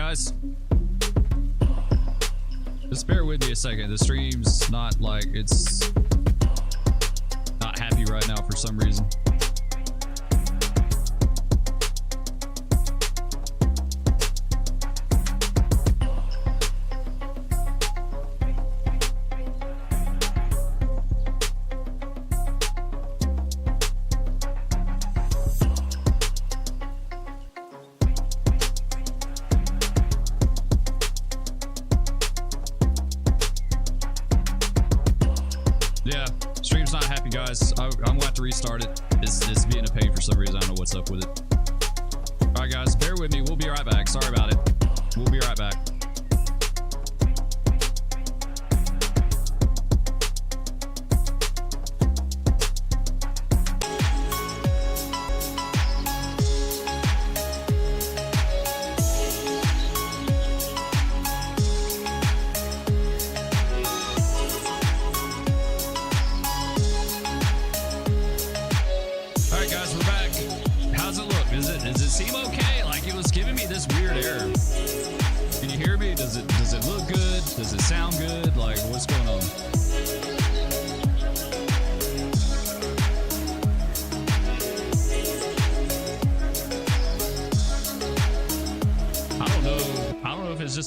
guys. Just bear with me a second. The stream's not like it's not happy right now for some reason. I'm gonna have to restart it. It's being a pain for some reason. I don't know what's up with it. All right, guys, bear with me. We'll be right back. Sorry about it. We'll be right back.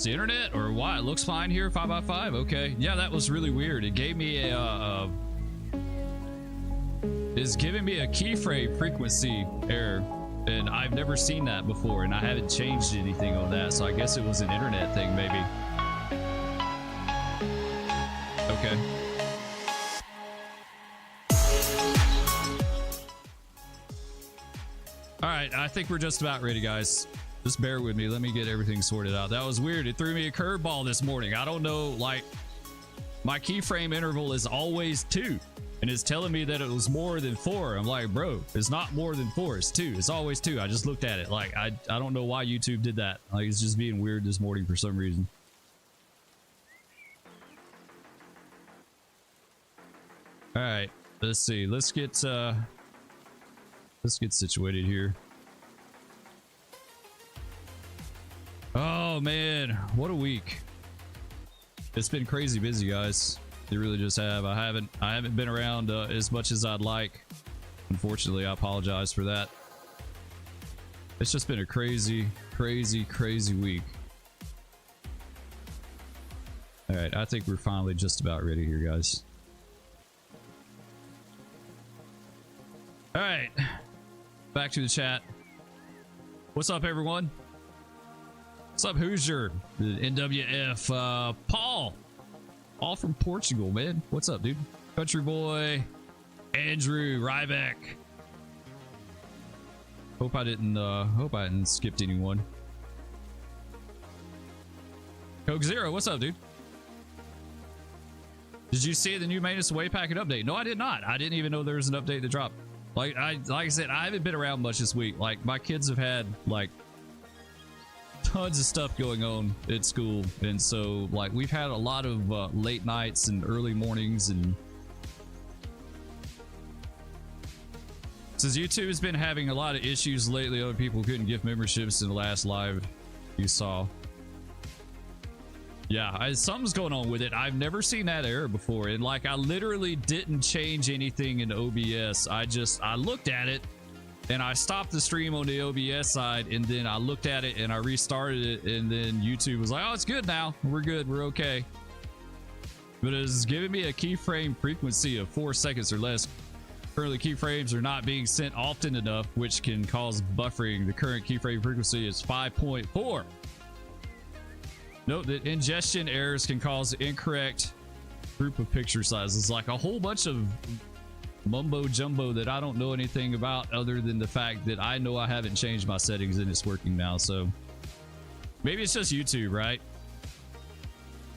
The internet or why it looks fine here. 5x5. Okay, yeah, that was really weird. It gave me a it's giving me a keyframe frequency error, and I've never seen that before, and I haven't changed anything on that, so I guess it was an internet thing maybe. Okay. All right, I think we're just about ready, guys. Just bear with me. Let me get everything sorted out. That was weird. It threw me a curveball this morning. I don't know, like, my keyframe interval is always 2, and it's telling me that it was more than 4. I'm like, bro, it's not more than 4. It's 2. It's always 2. I just looked at it. Like, I don't know why YouTube did that. Like, it's just being weird this morning for some reason. All right, let's see. Let's get situated here. Oh man, what a week. It's been crazy busy, guys. They really just have. I haven't been around as much as I'd like. Unfortunately, I apologize for that. It's just been a crazy week. All right, I think we're finally just about ready here, guys. All right, back to the chat. What's up, everyone? What's up, Hoosier? The NWF, Paul, all from Portugal, man. What's up, dude? Country Boy, Andrew, Ryback. Hope I didn't skip anyone. Coke Zero, what's up, dude? Did you see the new maintenance way packet update? No, I did not. I didn't even know there was an update to drop. Like I said, I haven't been around much this week. Like, my kids have had like tons of stuff going on at school, and so like we've had a lot of late nights and early mornings, and since YouTube has been having a lot of issues lately, other people couldn't give memberships in the last live you saw. Yeah, something's going on with it. I've never seen that error before, and like I literally didn't change anything in OBS. I looked at it and I stopped the stream on the OBS side, and then I looked at it and I restarted it, and then YouTube was like, oh, it's good now. We're good. We're okay. But it's giving me a keyframe frequency of 4 seconds or less. Currently, keyframes are not being sent often enough, which can cause buffering. The current keyframe frequency is 5.4. Note that ingestion errors can cause incorrect group of picture sizes. Like a whole bunch of mumbo jumbo that I don't know anything about, other than the fact that I know I haven't changed my settings and it's working now. So maybe it's just YouTube, right?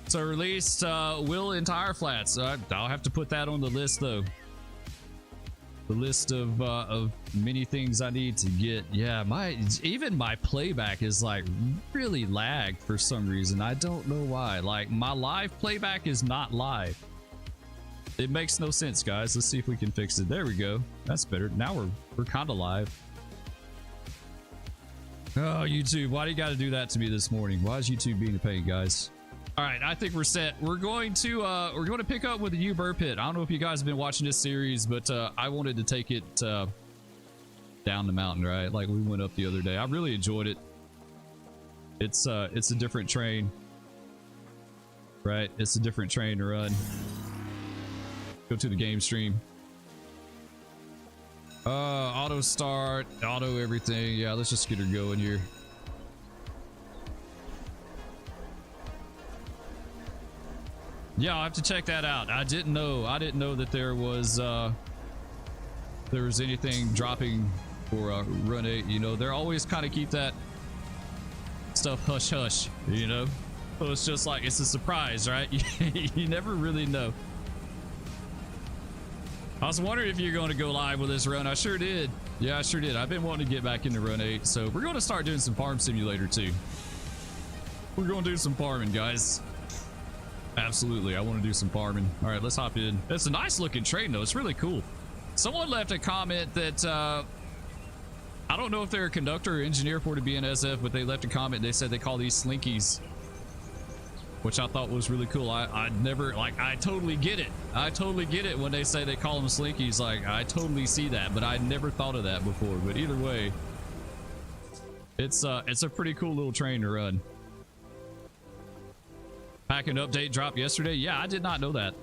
So released Will and Tire Flats. I'll have to put that on the list, though. The list of many things I need to get. Yeah, even my playback is like really lagged for some reason. I don't know why. Like, my live playback is not live. It makes no sense, guys. Let's see if we can fix it. There we go. That's better. Now we're kind of live. Oh, YouTube, why do you got to do that to me this morning? Why is YouTube being a pain, guys? All right, I think we're set. We're going to pick up with the U-BIRPIT. I don't know if you guys have been watching this series, but I wanted to take it down the mountain, right? Like we went up the other day. I really enjoyed it. It's a different train, right? It's a different train to run. Go to the game stream. Auto start, auto everything. Yeah, let's just get her going here. Yeah, I'll have to check that out. I didn't know that there was anything dropping for Run8. You know, they're always kind of keep that stuff hush hush, you know. So it's just like it's a surprise, right? You never really know. I was wondering if you're going to go live with this run. I sure did. Yeah, I sure did. I've been wanting to get back into Run8, so we're going to start doing some farm simulator too. We're going to do some farming, guys. Absolutely, I want to do some farming. All right, let's hop in. It's a nice looking train though. It's really cool. Someone left a comment that I don't know if they're a conductor or engineer for the BNSF, but they left a comment. They said they call these slinkies, which I thought was really cool. I never, like, I totally get it. I totally get it when they say they call them slinkies. Like, I totally see that, but I never thought of that before. But either way, it's a pretty cool little train to run. Packet update dropped yesterday. Yeah, I did not know that.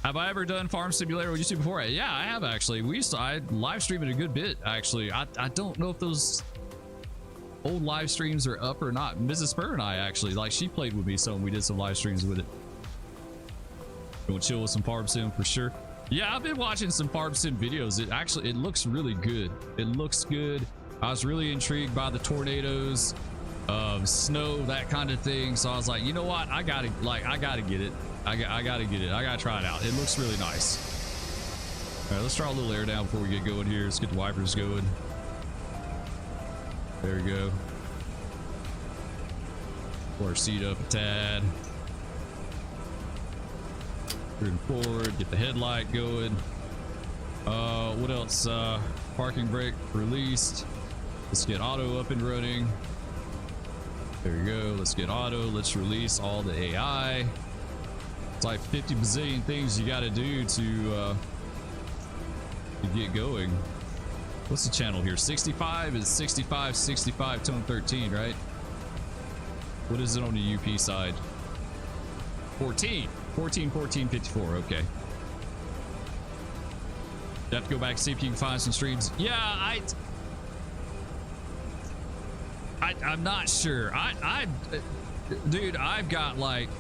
Have I ever done farm simulator on YouTube before? Yeah, I have actually. I live stream it a good bit actually. I don't know if those old live streams are up or not. Mrs. Spur and I actually, like, she played with me, so we did some live streams with it. Gonna chill with some farm sim for sure. Yeah, I've been watching some farm sim videos. It looks really good. It looks good. I was really intrigued by the tornadoes, snow, that kind of thing. So I was like, you know what? I gotta get it. I gotta get it. I gotta try it out. It looks really nice. All right, let's draw a little air down before we get going here. Let's get the wipers going. There we go. Pull our seat up a tad. Moving forward, get the headlight going. What else? Parking brake released. Let's get auto up and running. There we go. Let's get auto. Let's release all the AI. It's like 50 bazillion things you got to do to get going. What's the channel here? 65 is 65, 65, tone 13, right? What is it on the UP side? 14, 14, 14, 54. Okay. You have to go back and see if you can find some streams. Yeah, I'm not sure. Dude, I've got like,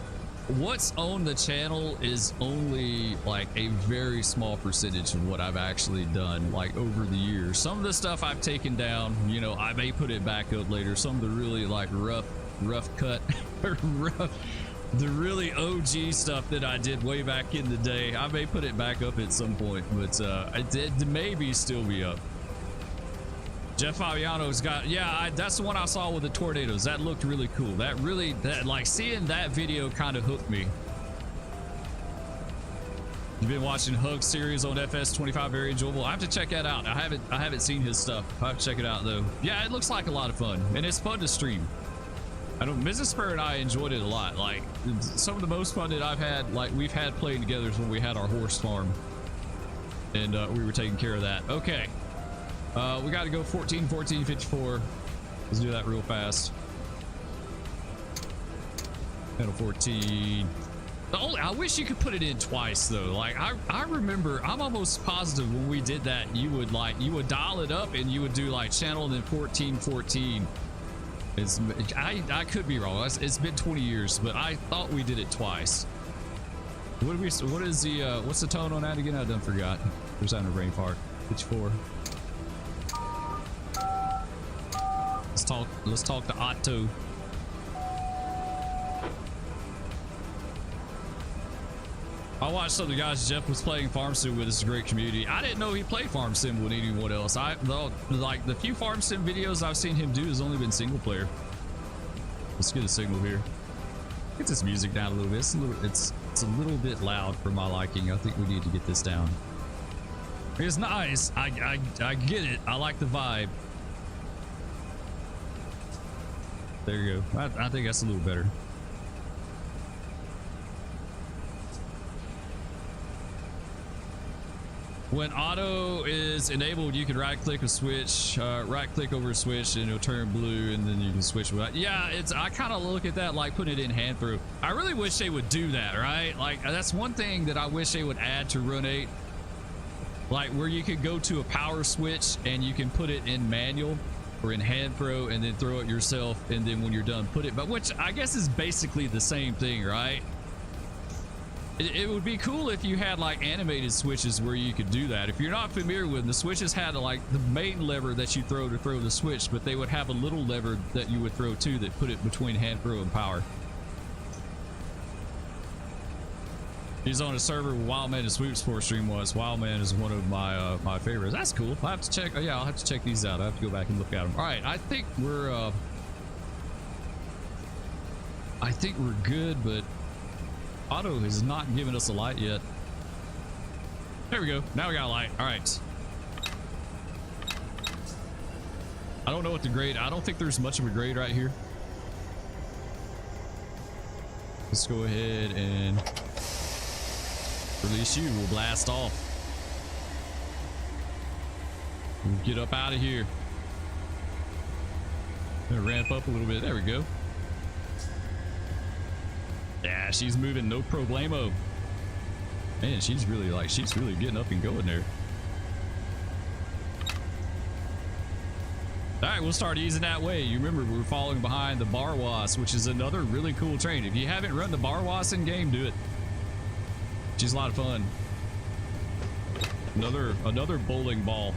what's on the channel is only like a very small percentage of what I've actually done, like, over the years. Some of the stuff I've taken down, you know, I may put it back up later. Some of the really like rough cut the really OG stuff that I did way back in the day, I may put it back up at some point, but it did maybe still be up. Jeff Fabiano's got, yeah, that's the one I saw with the tornadoes. That looked really cool. That like, seeing that video kind of hooked me. You've been watching Hug series on FS25, very enjoyable. I have to check that out. I haven't seen his stuff. I have to check it out though. Yeah, it looks like a lot of fun, and it's fun to stream. I know Mrs. Spur and I enjoyed it a lot. Like, some of the most fun that I've had, like, we've had playing together is when we had our horse farm, and we were taking care of that. Okay. We got to go 14, 14, 54. Let's do that real fast. Pedal 14. I wish you could put it in twice though. Like, I remember, I'm almost positive when we did that, you would dial it up and you would do like channel and then 14, 14. I could be wrong. It's been 20 years, but I thought we did it twice. What's the tone on that again? I done forgot. Where's that in the Rain Park? 54. Let's talk to Otto. I watched some of the guys Jeff was playing Farm Sim with. It's a great community. I didn't know he played Farm Sim with anyone else. Like, the few Farm Sim videos I've seen him do has only been single player. Let's get a signal here. Get this music down a little bit. It's a little bit loud for my liking. I think we need to get this down. It's nice. I get it. I like the vibe. There you go. I think that's a little better. When auto is enabled, you can right click a switch, right click over a switch and it'll turn blue and then you can switch with that. Yeah, I kind of look at that like putting it in hand through. I really wish they would do that, right? Like that's one thing that I wish they would add to Run 8. Like where you could go to a power switch and you can put it in manual or in hand throw and then throw it yourself, and then when you're done put it, but which I guess is basically the same thing, right? It would be cool if you had like animated switches where you could do that. If you're not familiar with them, the switches had like the main lever that you throw to throw the switch, but they would have a little lever that you would throw too that put it between hand throw and power. He's on a server where Wildman and Swoop4 stream was. Wildman is one of my favorites. That's cool. I have to check. Oh, yeah, I'll have to check these out. I have to go back and look at them. All right, I think we're good, but auto has not given us a light yet. There we go. Now we got a light. All right. I don't know what the grade. I don't think there's much of a grade right here. Let's go ahead and release you. We'll blast off. We'll get up out of here. Gonna ramp up a little bit. There we go. Yeah, she's moving no problemo. Man, she's really getting up and going there. All right, we'll start easing that way. You remember we're following behind the Barwas, which is another really cool train. If you haven't run the Barwas in game, do it. She's a lot of fun. Another bowling ball.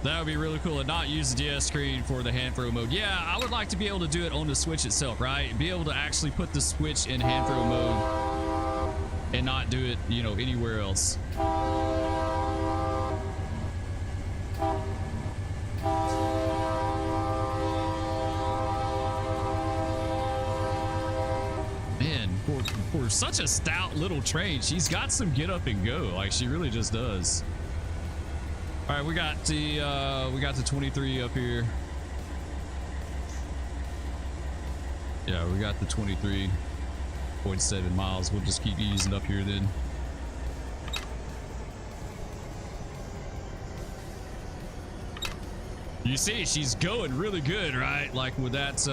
That would be really cool, and not use the DS screen for the hand throw mode. Yeah, I would like to be able to do it on the Switch itself, right? Be able to actually put the Switch in hand throw mode and not do it, you know, anywhere else. Man, for such a stout little train, she's got some get up and go. Like, she really just does. All right, we got the 23 up here. Yeah, we got the 23.7 miles. We'll just keep easing up here then. You see, she's going really good, right? Like with that,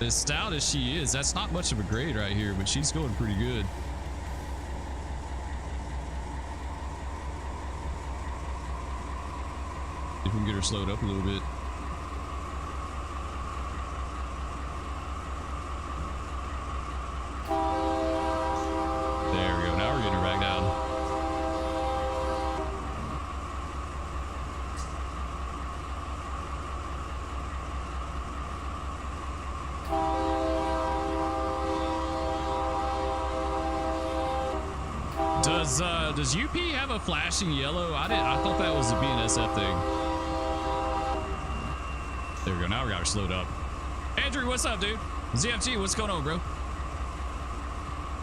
as stout as she is, that's not much of a grade right here, but she's going pretty good. If we can get her slowed up a little bit. There we go. Now we're getting her back down. Does UP have a flashing yellow? I thought that was a BNSF thing. There we go. Now we got her slowed up. Andrew, what's up, dude? ZFG, what's going on, bro?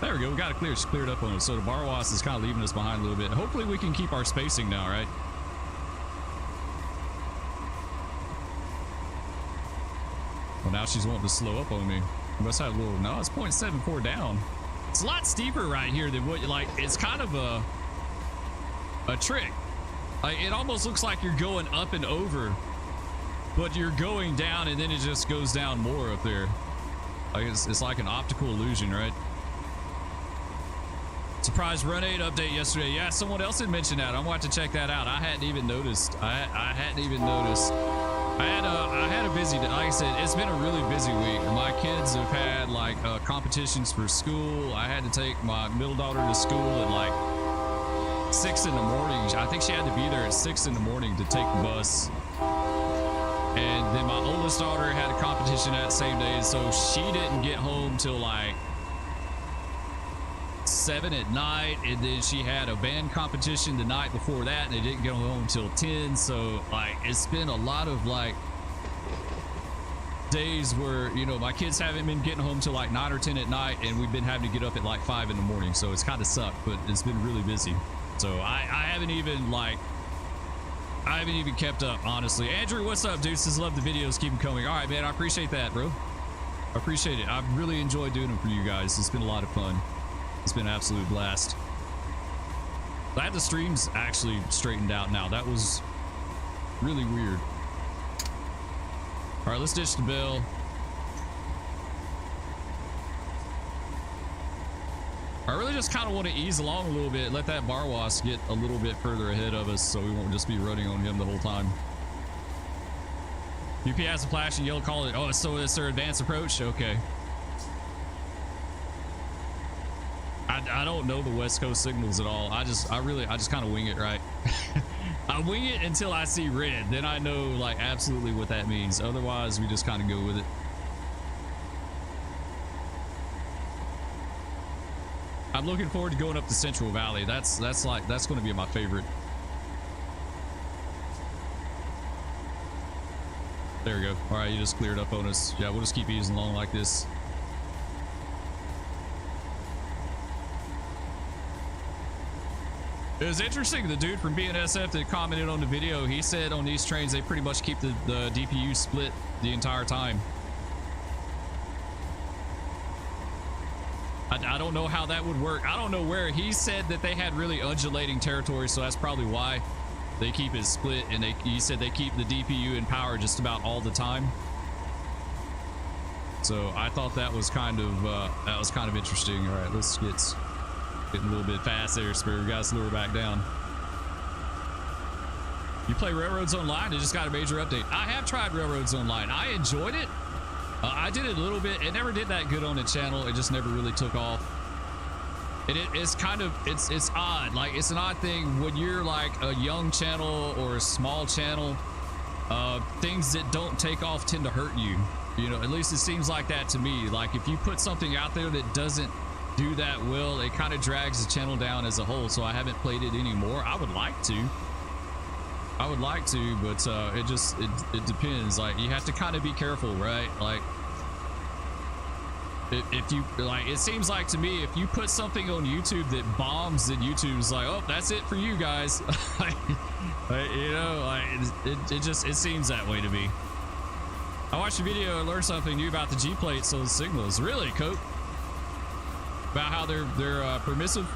There we go. We got it cleared up on it. So the Barwas is kind of leaving us behind a little bit. Hopefully we can keep our spacing now, right? Well, now she's wanting to slow up on me. We must have a little. No, it's 0.74 down. It's a lot steeper right here than what you like. It's kind of a trick. Like, it almost looks like you're going up and over, but you're going down and then it just goes down more up there. Like it's like an optical illusion, right? Surprise Run8 update yesterday. Yeah, someone else had mentioned that. I'm going to have to check that out. I hadn't even noticed. I hadn't even noticed. I had a busy day. Like I said, it's been a really busy week. My kids have had like competitions for school. I had to take my middle daughter to school at like 6 in the morning. I think she had to be there at 6 in the morning to take the bus. And then my oldest daughter had a competition that same day, so she didn't get home till like 7 at night, and then she had a band competition the night before that, and they didn't get home till 10. So like it's been a lot of like days where, you know, my kids haven't been getting home till like 9 or 10 at night, and we've been having to get up at like 5 in the morning, so it's kind of sucked, but it's been really busy. So I haven't even kept up, honestly. Andrew, what's up, deuces? Love the videos, keep them coming. All right, man, I appreciate that, bro. I appreciate it. I've really enjoyed doing them for you guys. It's been a lot of fun. It's been an absolute blast. Glad the stream's actually straightened out now. That was really weird. All right, let's ditch the bill. I really just kind of want to ease along a little bit, let that bar wash get a little bit further ahead of us so we won't just be running on him the whole time. UP has a flashing yellow call it. Oh, so it's their advanced approach? Okay. I don't know the West Coast signals at all. I just kind of wing it, right? I wing it until I see red. Then I know like absolutely what that means. Otherwise, we just kind of go with it. I'm looking forward to going up the Central Valley. That's going to be my favorite. There we go. All right, you just cleared up on us. Yeah, we'll just keep easing along like this. It was interesting, the dude from BNSF that commented on the video, he said on these trains they pretty much keep the DPU split the entire time. I don't know how that would work. I don't know where. He said that they had really undulating territory, so that's probably why they keep it split, and he said they keep the DPU in power just about all the time. So I thought that was kind of interesting. All right, let's getting a little bit fast there, Spur. We got to slow her back down. You play Railroads Online? It just got a major update. I have tried Railroads Online. I enjoyed it. I did it a little bit. It never did that good on the channel. It just never really took off. And it's kind of, it's odd. Like, it's an odd thing when you're like a young channel or a small channel. Things that don't take off tend to hurt you. You know, at least it seems like that to me. Like, if you put something out there that doesn't do that well, it kind of drags the channel down as a whole. So I haven't played it anymore. I would like to, but it depends. Like, you have to kind of be careful, right? Like, if you like, it seems like to me, if you put something on YouTube that bombs, then YouTube's like, oh, that's it for you guys. You know, like it seems that way to me. I watched a video and learned something new about the G plates on signals. Really, Cope? About how they're permissive.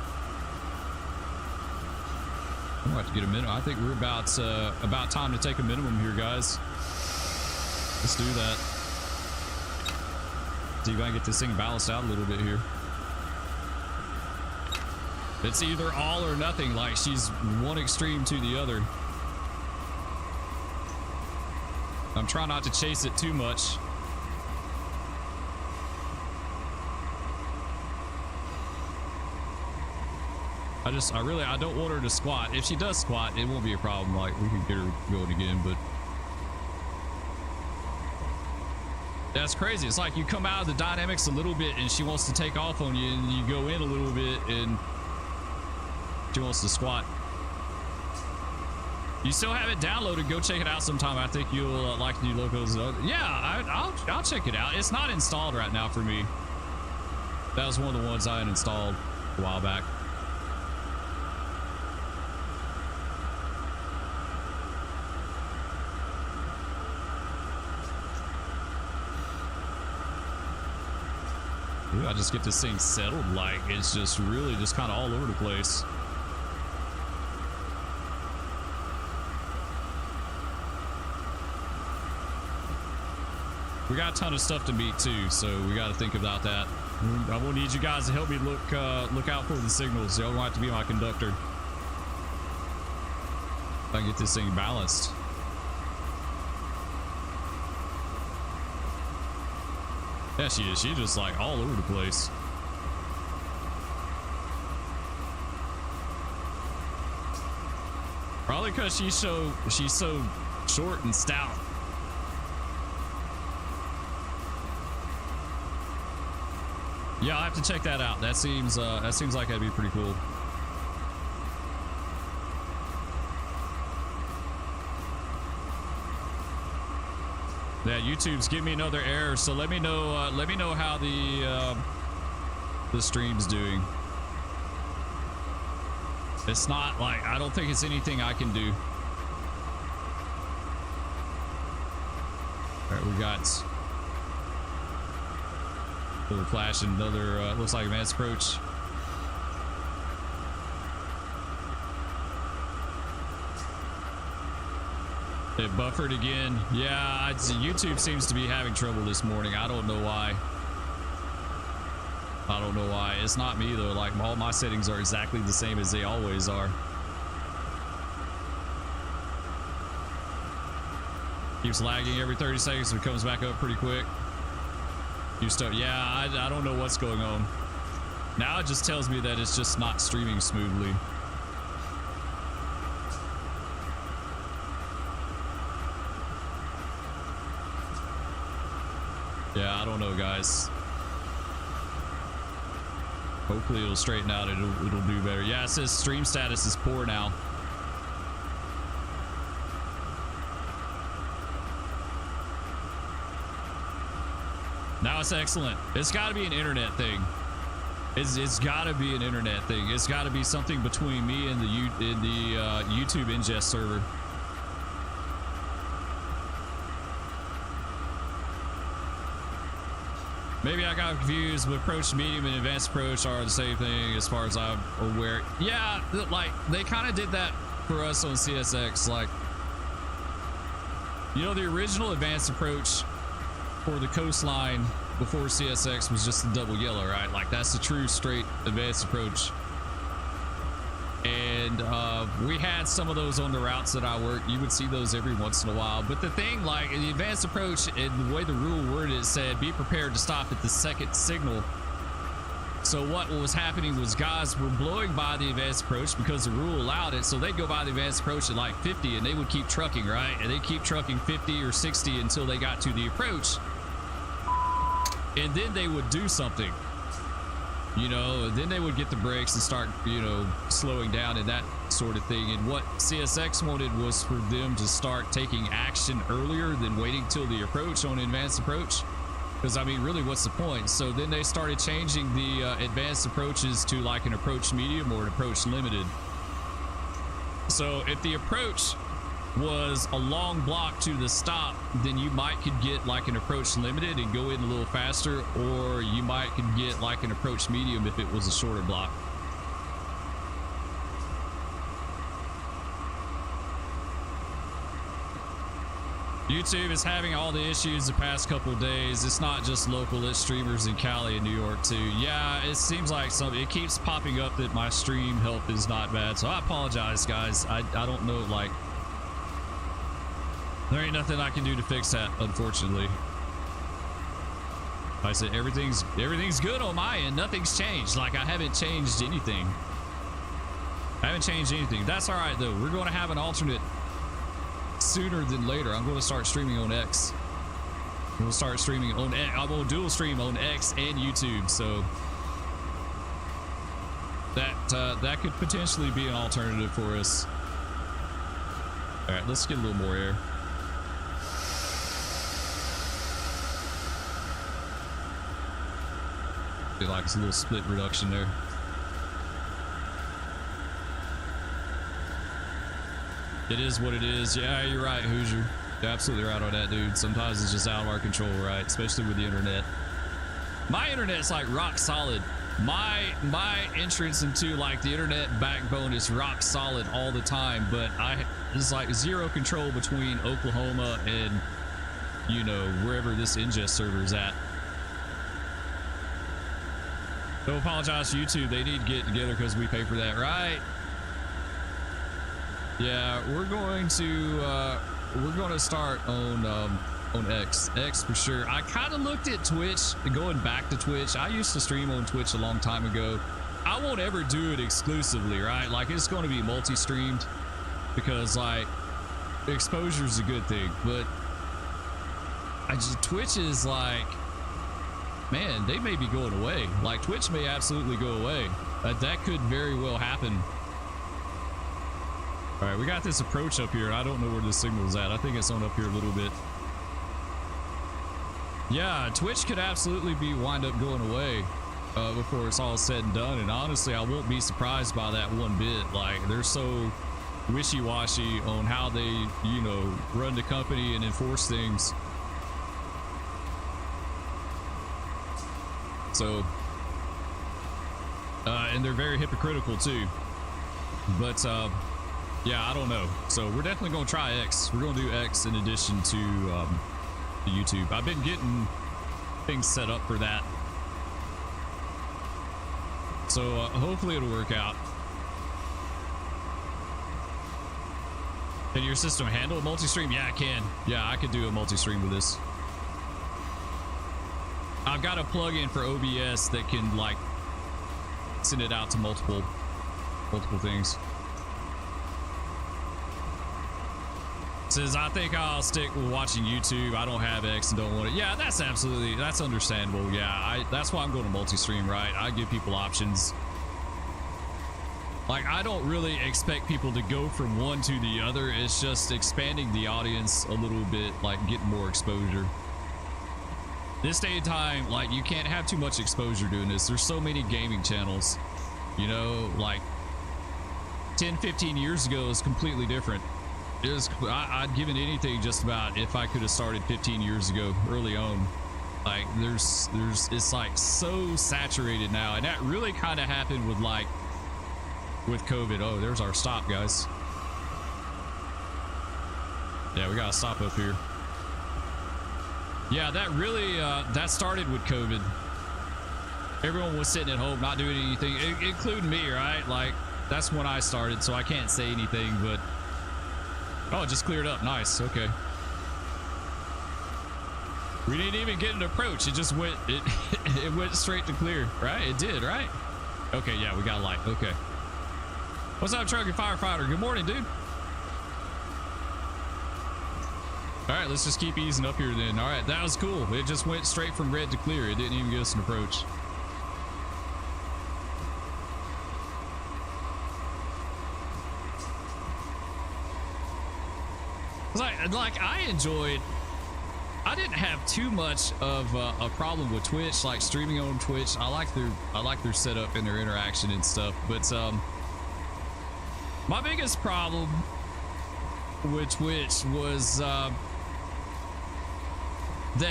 I'm about to get a minute. I think we're about time to take a minimum here, guys. Let's do that. See if I can get this thing balanced out a little bit here. It's either all or nothing. Like, she's one extreme to the other. I'm trying not to chase it too much. I don't want her to squat. If she does squat, it won't be a problem. Like, we can get her going again, but that's crazy. It's like you come out of the dynamics a little bit and she wants to take off on you, and you go in a little bit and she wants to squat. You still have it downloaded? Go check it out sometime. I think you'll like the new locos. Yeah, I'll check it out. It's not installed right now for me. That was one of the ones I had installed a while back. Dude, I just get this thing settled. Like, it's just really just kind of all over the place. We got a ton of stuff to meet too, so we got to think about that. I will need you guys to help me look out for the signals. Y'all gonna have to be my conductor. If I can get this thing balanced. Yeah, she is. She's just like all over the place. Probably because she's so short and stout. Yeah, I'll have to check that out. That seems like that'd be pretty cool. Yeah, YouTube's giving me another error, so let me know how the stream's doing. It's not like, I don't think it's anything I can do. All right, we got another flash and another looks like advanced approach. It buffered again. Yeah, YouTube seems to be having trouble this morning. I don't know why. I don't know why. It's not me though. Like, all my settings are exactly the same as they always are. Keeps lagging every 30 seconds, but comes back up pretty quick. Yeah, I don't know what's going on. Now it just tells me that it's just not streaming smoothly. Yeah, I don't know, guys. Hopefully it'll straighten out. It'll do better. Yeah, it says stream status is poor now. Now it's excellent. It's got to be an internet thing. It's got to be an internet thing. It's got to be something between me and the YouTube ingest server. Maybe I got confused, but approach medium and advanced approach are the same thing as far as I'm aware. Yeah, like they kind of did that for us on CSX. Like, you know, the original advanced approach for the coastline before CSX was just the double yellow, right? Like, that's the true straight advanced approach. And we had some of those on the routes that I worked. You would see those every once in a while. But the thing, like, the advanced approach and the way the rule worded it said, be prepared to stop at the second signal. So what was happening was guys were blowing by the advanced approach because the rule allowed it. So they'd go by the advanced approach at like 50 and they would keep trucking, right? And they'd keep trucking 50 or 60 until they got to the approach. And then they would do something. You know, then they would get the brakes and start, you know, slowing down and that sort of thing. And what CSX wanted was for them to start taking action earlier than waiting till the approach on advanced approach. Because, I mean, really, what's the point? So then they started changing the advanced approaches to like an approach medium or an approach limited. So if the approach was a long block to the stop, then you could get like an approach limited and go in a little faster, or you could get like an approach medium if it was a shorter block. YouTube is having all the issues the past couple of days. It's not just local, it's streamers in Cali and New York too. Yeah, it seems like it keeps popping up that my stream health is not bad, so I apologize, guys. I don't know, like, there ain't nothing I can do to fix that, unfortunately. I said everything's good on my end. Nothing's changed. Like, I haven't changed anything. That's all right though. We're going to have an alternate sooner than later. I'm going to start streaming on X. I'm going to start streaming on X. I'm going to dual stream on X and YouTube. So that could potentially be an alternative for us. All right, let's get a little more air. Like it's a little split reduction there. It is what it is. Yeah, you're right, Hoosier. You're absolutely right on that, dude. Sometimes it's just out of our control, right? Especially with the internet. My internet's like rock solid. My entrance into like the internet backbone is rock solid all the time, but there's like zero control between Oklahoma and, you know, wherever this ingest server is at. Don't apologize to YouTube. They need to get together because we pay for that, right? Yeah, we're going to start on X for sure. I kind of looked at Twitch, going back to Twitch. I used to stream on Twitch a long time ago. I won't ever do it exclusively, right? Like, it's going to be multi-streamed because like exposure is a good thing, but Twitch is like, man, they may be going away. Like, Twitch may absolutely go away. That could very well happen. All right, we got this approach up here. I don't know where the signal's at. I think it's on up here a little bit. Yeah, Twitch could absolutely wind up going away before it's all said and done. And honestly, I won't be surprised by that one bit. Like, they're so wishy-washy on how they, you know, run the company and enforce things. So, and they're very hypocritical too. But yeah, I don't know. So we're definitely going to try X. We're going to do X in addition to YouTube. I've been getting things set up for that. So hopefully it'll work out. Can your system handle a multi-stream? Yeah, I can. Yeah, I could do a multi-stream with this. I've got a plugin for OBS that can like send it out to multiple things. Says, I think I'll stick with watching YouTube. I don't have X and don't want it. Yeah, that's understandable. Yeah, that's why I'm going to multi-stream, right? I give people options. Like, I don't really expect people to go from one to the other. It's just expanding the audience a little bit, like getting more exposure. This day and time, like, you can't have too much exposure doing this. There's so many gaming channels, you know, like 10, 15 years ago is completely different. I'd given anything just about if I could have started 15 years ago early on. Like, it's like so saturated now, and that really kind of happened with COVID. Oh, there's our stop, guys. Yeah, we gotta stop up here. Yeah, that really that started with COVID. Everyone was sitting at home not doing anything, including me, right? Like, that's when I started, so I can't say anything, but oh, it just cleared up. Nice. Okay. We didn't even get an approach. It just went, it went straight to clear, right? It did, right? Okay, yeah, we got a light. Okay. What's up, truck and firefighter? Good morning, dude. All right, let's just keep easing up here then. All right, that was cool. It just went straight from red to clear. It didn't even give us an approach. Like I enjoyed, I didn't have too much of a problem with Twitch, like streaming on Twitch. I like their setup and their interaction and stuff. But my biggest problem with Twitch was that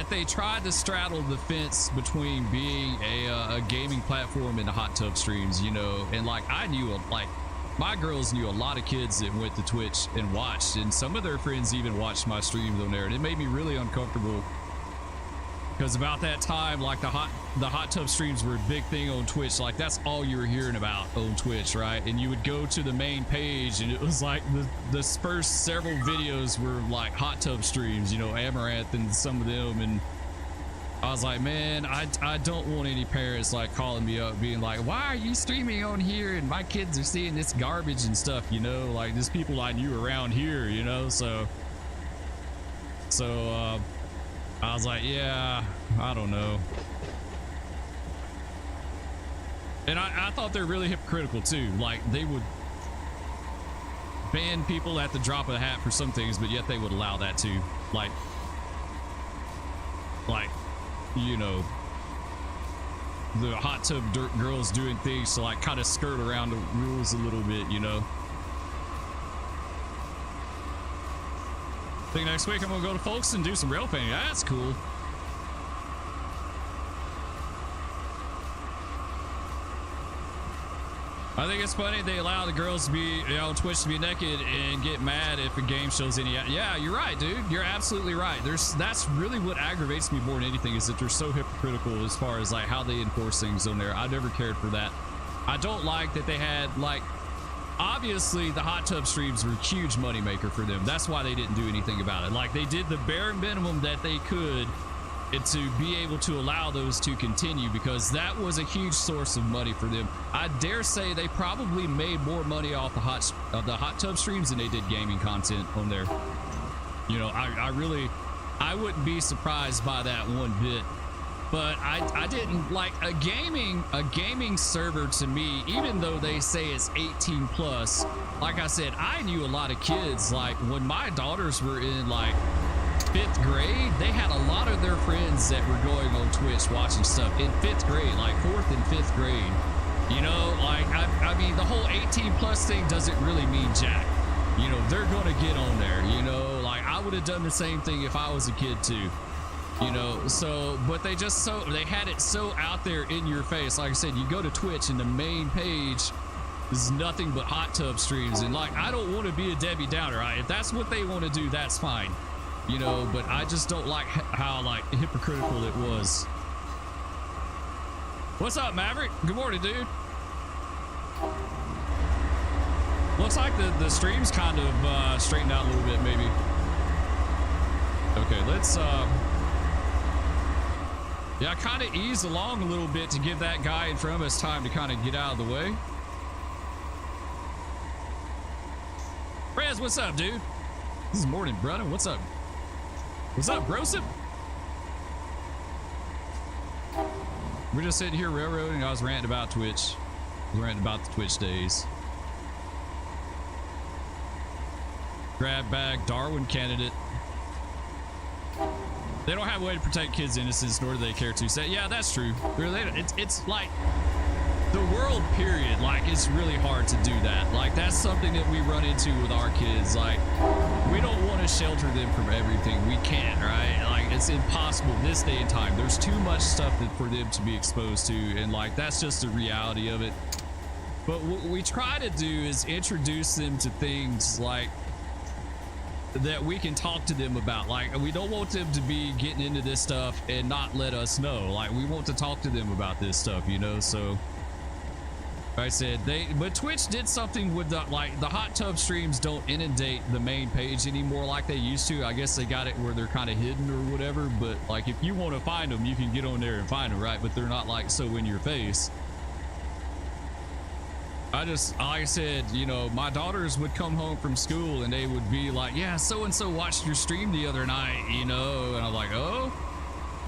they tried to straddle the fence between being a gaming platform and the hot tub streams, you know. And like I knew, like, my girls knew a lot of kids that went to Twitch and watched, and some of their friends even watched my streams on there, and it made me really uncomfortable because about that time, like the hot tub streams were a big thing on Twitch. Like, that's all you were hearing about on Twitch, right? And you would go to the main page, and it was like the first several videos were like hot tub streams, you know, Amaranth and some of them. And I was like, man, I don't want any parents like calling me up being like, why are you streaming on here and my kids are seeing this garbage and stuff, you know, like there's people I knew around here, you know. So I was like, yeah, I don't know. And I thought they're really hypocritical too. Like, they would ban people at the drop of a hat for some things, but yet they would allow that too. Like, you know, the hot tub dirt girls doing things to like kind of skirt around the rules a little bit, you know. I think next week I'm gonna go to Folks and do some rail painting. That's cool. I think it's funny they allow the girls to be, you know, on Twitch to be naked and get mad if a game shows any. Yeah, you're right, dude. You're absolutely right. That's really what aggravates me more than anything, is that they're so hypocritical as far as like how they enforce things on there. I never cared for that. I don't like that they had, like, obviously the hot tub streams were a huge moneymaker for them. That's why they didn't do anything about it. Like, they did the bare minimum that they could and to be able to allow those to continue, because that was a huge source of money for them. I dare say they probably made more money off the hot tub streams than they did gaming content on there. You know, I wouldn't be surprised by that one bit. But I didn't like a gaming server. To me, even though they say it's 18 plus, like I said, I knew a lot of kids, like when my daughters were in like 5th grade, they had a lot of their friends that were going on Twitch watching stuff in 5th grade, like 4th and 5th grade. You know, like, I mean, the whole 18 plus thing doesn't really mean jack. You know, they're going to get on there, you know, like I would have done the same thing if I was a kid too, you know, so, but they had it so out there in your face. Like I said, you go to Twitch and the main page is nothing but hot tub streams. And like, I don't want to be a Debbie Downer. Right? If that's what they want to do, that's fine, you know, but I just don't like how like hypocritical it was. What's up, Maverick? Good morning, dude. Looks like the stream's kind of straightened out a little bit, maybe. Okay, let's yeah, kind of ease along a little bit to give that guy in front of us time to kind of get out of the way. Rez, what's up, dude? This is morning, brother. What's up? What's up, Brosip? We're just sitting here railroading. I was ranting about Twitch. I was ranting about the Twitch days. Grab bag, Darwin candidate. They don't have a way to protect kids' innocence, nor do they care to say. Yeah, that's true. It's like the world, period. Like, it's really hard to do that. Like, that's something that we run into with our kids. Like, we don't want to shelter them from everything. We can't, right? Like, it's impossible this day and time. There's too much stuff for them to be exposed to, and like, that's just the reality of it. But what we try to do is introduce them to things like that we can talk to them about. Like, we don't want them to be getting into this stuff and not let us know. Like, we want to talk to them about this stuff, you know. So like I said, but Twitch did something with the, like, the hot tub streams don't inundate the main page anymore like they used to. I guess they got it where they're kind of hidden or whatever, but like, if you want to find them, you can get on there and find them, right? But they're not like so in your face. I just, like I said, you know, my daughters would come home from school and they would be like, yeah, so-and-so watched your stream the other night, you know, and I'm like, oh,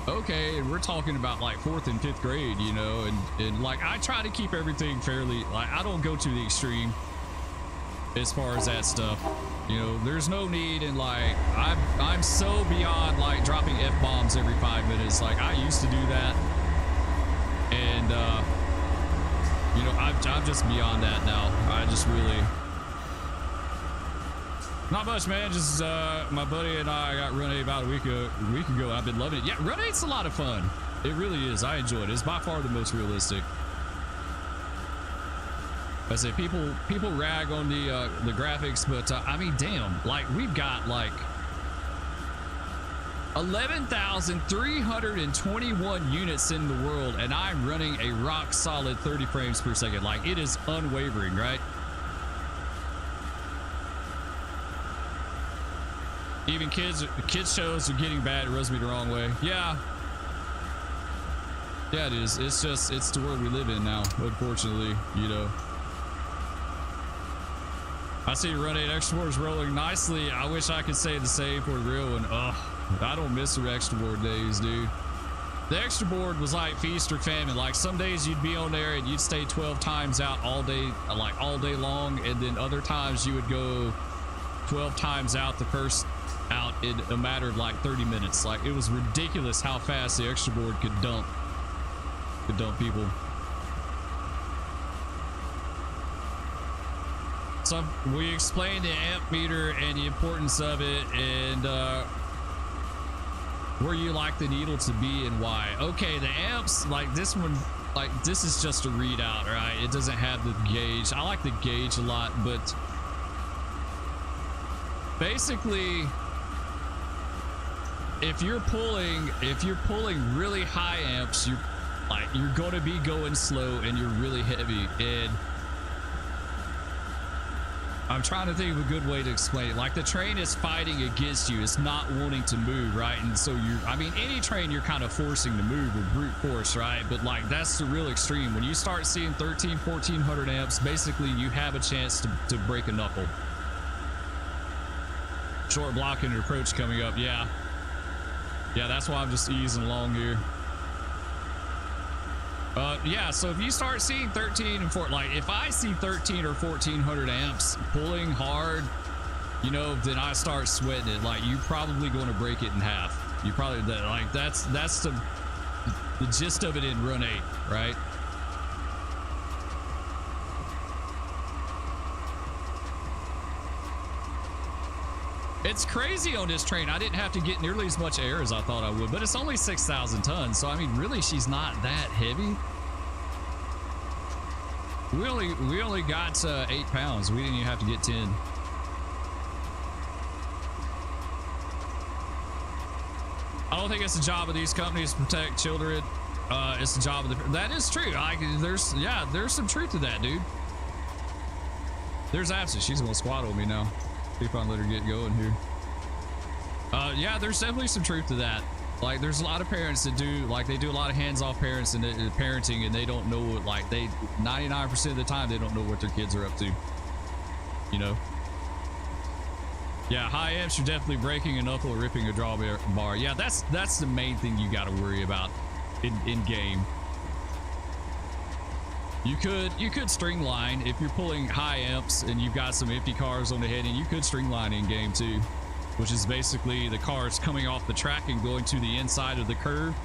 okay. And we're talking about like 4th and 5th grade, you know, and like, I try to keep everything fairly, like, I don't go to the extreme as far as that stuff, you know. There's no need, and like, I'm so beyond like dropping F-bombs every 5 minutes. Like, I used to do that, and you know, I'm just beyond that now. I just really, not much, man. Just my buddy and I got Run8 about a week ago. I've been loving it. Yeah, Run8's a lot of fun. It really is. I enjoy it. It's by far the most realistic. I say people rag on the graphics, but I mean, damn, like, we've got like 11,321 units in the world, and I'm running a rock solid 30 frames per second. Like, it is unwavering, right? Even kids shows are getting bad. It rubs me the wrong way. Yeah, it is. It's just, it's the world we live in now, unfortunately, you know. I see Run8 Extra Board is rolling nicely. I wish I could say the same for the real one. Ugh. I don't miss the extra board days, dude. The extra board was like feast or famine. Like, some days you'd be on there and you'd stay 12 times out all day, like all day long, and then other times you would go 12 times out the first out in a matter of like 30 minutes. Like, it was ridiculous how fast the extra board could dump people. So we explained the amp meter and the importance of it, and where you like the needle to be and why. Okay, the amps, like this one, like this is just a readout, right? It doesn't have the gauge. I like the gauge a lot, but basically, if you're pulling really high amps, you're going to be going slow and you're really heavy. And I'm trying to think of a good way to explain it. Like, the train is fighting against you. It's not wanting to move, right? And so I mean, any train you're kind of forcing to move with brute force, right? But like, that's the real extreme. When you start seeing 1400 amps, basically you have a chance to break a knuckle. Short blocking and approach coming up. Yeah, that's why I'm just easing along here. Yeah, so if you start seeing 13 and 14, like if I see 13 or 1400 amps pulling hard, you know, then I start sweating it. Like, you're probably going to break it in half. You probably, like, that's the gist of it in Run 8, right? It's crazy on this train. I didn't have to get nearly as much air as I thought I would, but it's only 6,000 tons. So, I mean, really, she's not that heavy. We only got 8 pounds. We didn't even have to get 10. I don't think it's the job of these companies to protect children. It's the job of the... That is true. There's some truth to that, dude. There's Absent. She's going to squat on me now. See if I can let her get going here. Yeah, there's definitely some truth to that. Like, there's a lot of parents that do, like, they do a lot of hands-off parents and parenting, and they don't know what, like, 99% of the time, they don't know what their kids are up to. You know? Yeah, high amps, you're definitely breaking a knuckle or ripping a drawbar. Yeah, that's the main thing you got to worry about in game. You could string line if you're pulling high amps and you've got some empty cars on the head, and you could string line in game too, which is basically the cars coming off the track and going to the inside of the curve,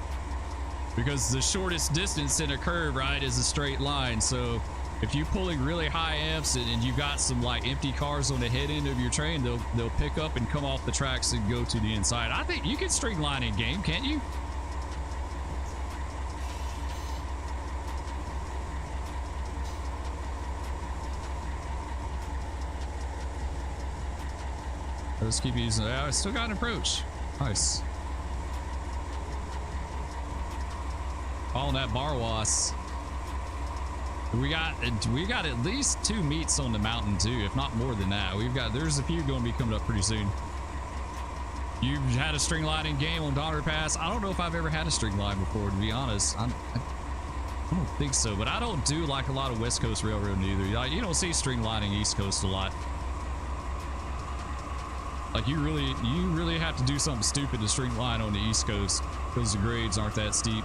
because the shortest distance in a curve, right, is a straight line. So if you're pulling really high amps and you've got some like empty cars on the head end of your train, they'll pick up and come off the tracks and go to the inside. I think you can string line in game, can't you? Let's keep using it. I still got an approach. Nice. Following that Barwas. We got at least 2 meets on the mountain too, if not more than that. There's a few going to be coming up pretty soon. You've had a string line in game on Donner Pass. I don't know if I've ever had a string line before, to be honest. I don't think so, but I don't do like a lot of West Coast Railroad either. Like, you don't see string lining East Coast a lot. Like, you really have to do something stupid to string line on the East Coast because the grades aren't that steep.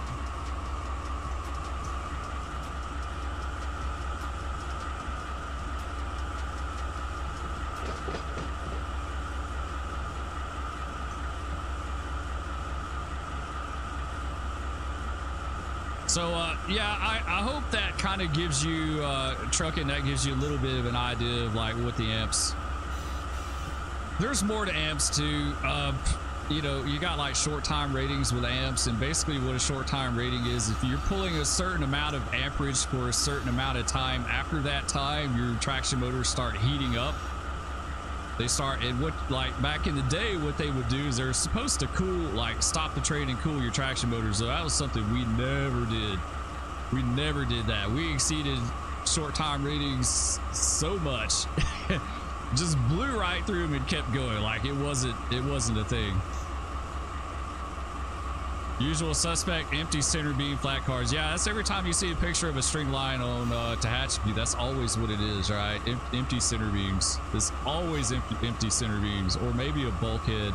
So, yeah, I hope that kind of gives you, trucking, that gives you a little bit of an idea of, like, what the amps... There's more to amps too. You know, you got like short time ratings with amps, and basically what a short time rating is, if you're pulling a certain amount of amperage for a certain amount of time, after that time your traction motors start heating up. They start, and what, like back in the day, what they would do is they're supposed to cool, like stop the train and cool your traction motors. So that was something we never did. We never did that. We exceeded short time ratings so much. Just blew right through them and kept going like it wasn't a thing. Usual suspect, empty center beam flat cars. Yeah, that's every time you see a picture of a string line on Tehachapi, that's always what it is, right? Empty center beams. It's always empty center beams, or maybe a bulkhead.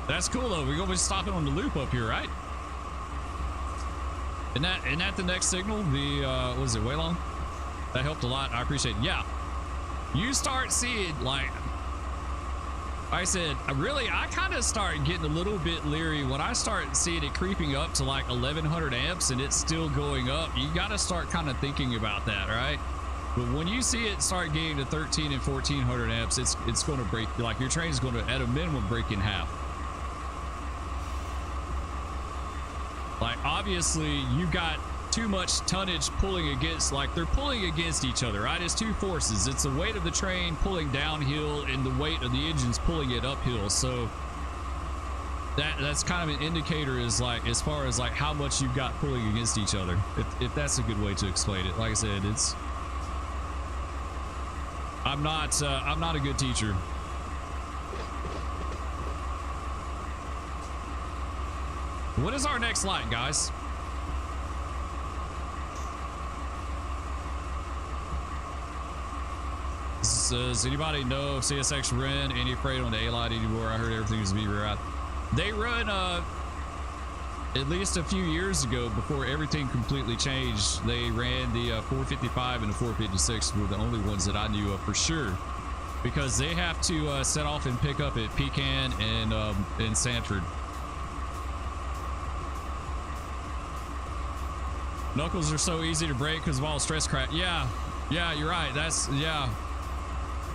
That's cool though. We're gonna be stopping on the loop up here, right? Isn't that the next signal? The what is it, Waylon? That helped a lot. I appreciate it. Yeah, you start seeing, like I said, I kind of start getting a little bit leery when I start seeing it creeping up to like 1100 amps and it's still going up. You got to start kind of thinking about that, right? But when you see it start getting to 13 and 1400 amps, it's going to break. Like your train is going to, at a minimum, break in half. Like, obviously, you got too much tonnage pulling against, like, they're pulling against each other, right? It's two forces. It's the weight of the train pulling downhill and the weight of the engines pulling it uphill. So that's kind of an indicator, is like, as far as like how much you've got pulling against each other, if that's a good way to explain it. Like I said, I'm not a good teacher. What is our next light, guys? Does anybody know if CSX run any freight on the A light anymore? I heard everything's to be right. They run at least a few years ago, before everything completely changed, they ran the 455 and the 456 were the only ones that I knew of for sure, because they have to set off and pick up at Pecan and in Sanford. Knuckles are so easy to break because of all stress crack. Yeah, you're right. Yeah.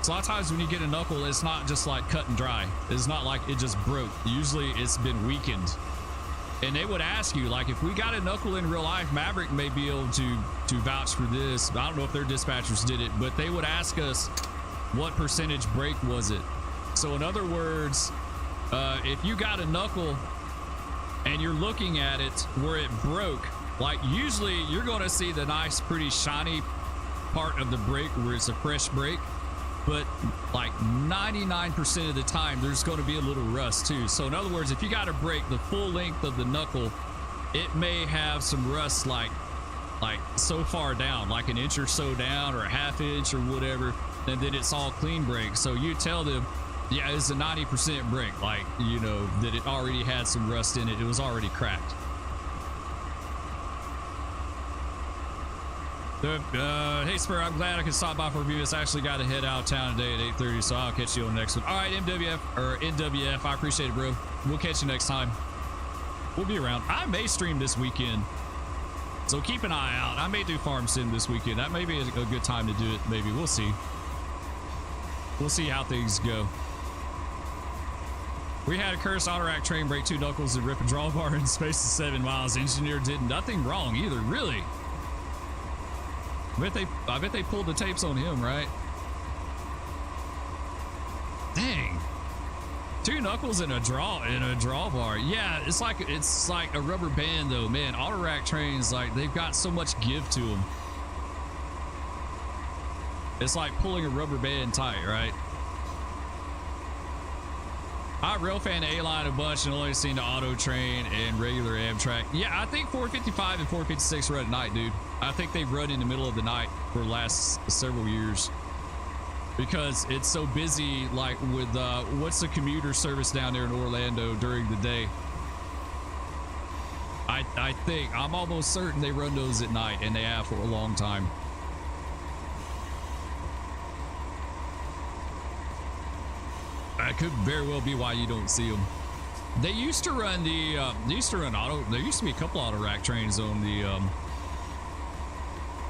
So a lot of times when you get a knuckle, it's not just like cut and dry. It's not like it just broke. Usually it's been weakened. And they would ask you, like, if we got a knuckle in real life, Maverick may be able to vouch for this. I don't know if their dispatchers did it, but they would ask us what percentage break was it. So in other words, if you got a knuckle and you're looking at it where it broke, like usually you're going to see the nice, pretty shiny part of the break where it's a fresh break. But like 99% of the time, there's going to be a little rust too. So in other words, if you got to break the full length of the knuckle, it may have some rust like so far down, like an inch or so down or a half inch or whatever. And then it's all clean break. So you tell them, yeah, it's a 90% break. Like, you know, that it already had some rust in it. It was already cracked. Hey Spur, I'm glad I could stop by for a review. It's actually got to head out of town today at 8:30, so I'll catch you on the next one. All right, NWF, I appreciate it, bro. We'll catch you next time. We'll be around. I may stream this weekend, so keep an eye out. I may do Farm Sim this weekend. That may be a good time to do it. Maybe we'll see. We'll see how things go. We had a cursed auto rack train break 2 knuckles and rip a drawbar in space of 7 miles. Engineer did nothing wrong either. Really? I bet they pulled the tapes on him, right? Dang. 2 knuckles and a drawbar. Yeah, it's like a rubber band though, man. Auto rack trains, like, they've got so much give to them. It's like pulling a rubber band tight, right? I railfan A-Line a bunch and only seen the auto train and regular Amtrak. Yeah, I think 455 and 456 run at night, dude. I think they've run in the middle of the night for the last several years because it's so busy, like with what's the commuter service down there in Orlando during the day. I'm almost certain they run those at night, and they have for a long time. That could very well be why you don't see them. They used to run there used to be a couple auto rack trains on the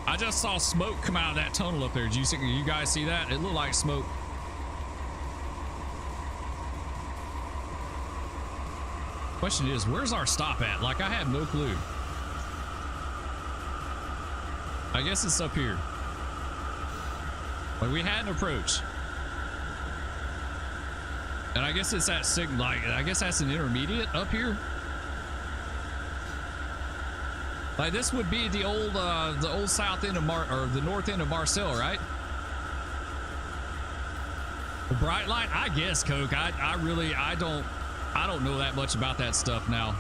I just saw smoke come out of that tunnel up there. Did you guys see that? It looked like smoke. Question is, where's our stop at? Like, I have no clue. I guess it's up here. Like, we had an approach. And I guess it's that I guess that's an intermediate up here. Like, this would be the old south end of the north end of Marcel, right? The bright line, I guess, Coke. I don't know that much about that stuff now.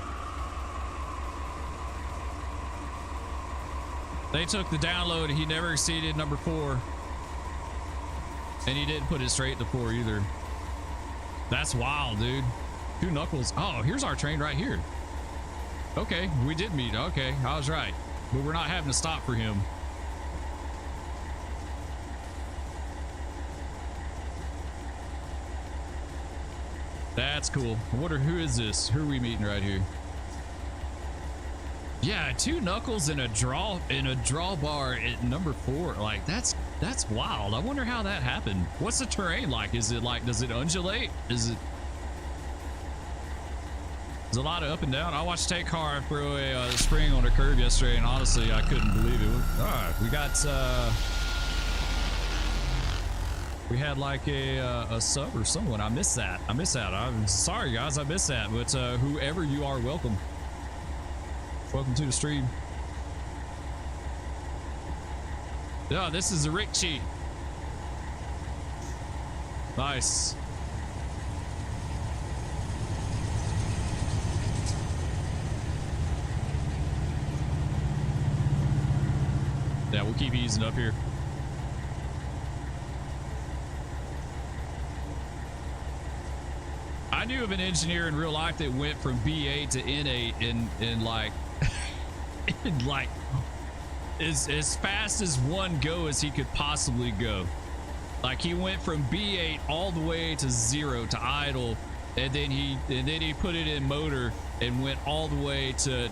They took the download and he never exceeded number 4. And he didn't put it straight to 4 either. That's wild, dude. 2 knuckles. Oh, here's our train right here. Okay, we did meet. Okay, I was right. But we're not having to stop for him. That's cool. I wonder who is this? Who are we meeting right here? Yeah, 2 knuckles and a drawbar at number 4. Like, that's wild. I wonder how that happened. What's the terrain like? Is it like, does it undulate? Is it There's a lot of up and down. I watched Take Car throw a spring on a curve yesterday, and honestly, I couldn't believe it. All right, we got we had like a sub or someone. I missed that. I'm sorry, guys. I missed that. But whoever you are, welcome. Welcome to the stream. Yeah, this is a Richie. Nice. Yeah, we'll keep easing up here. I knew of an engineer in real life that went from B8 to N8 in like in like as fast as one go as he could possibly go. Like he went from B8 all the way to 0 to idle, and then he put it in motor and went all the way to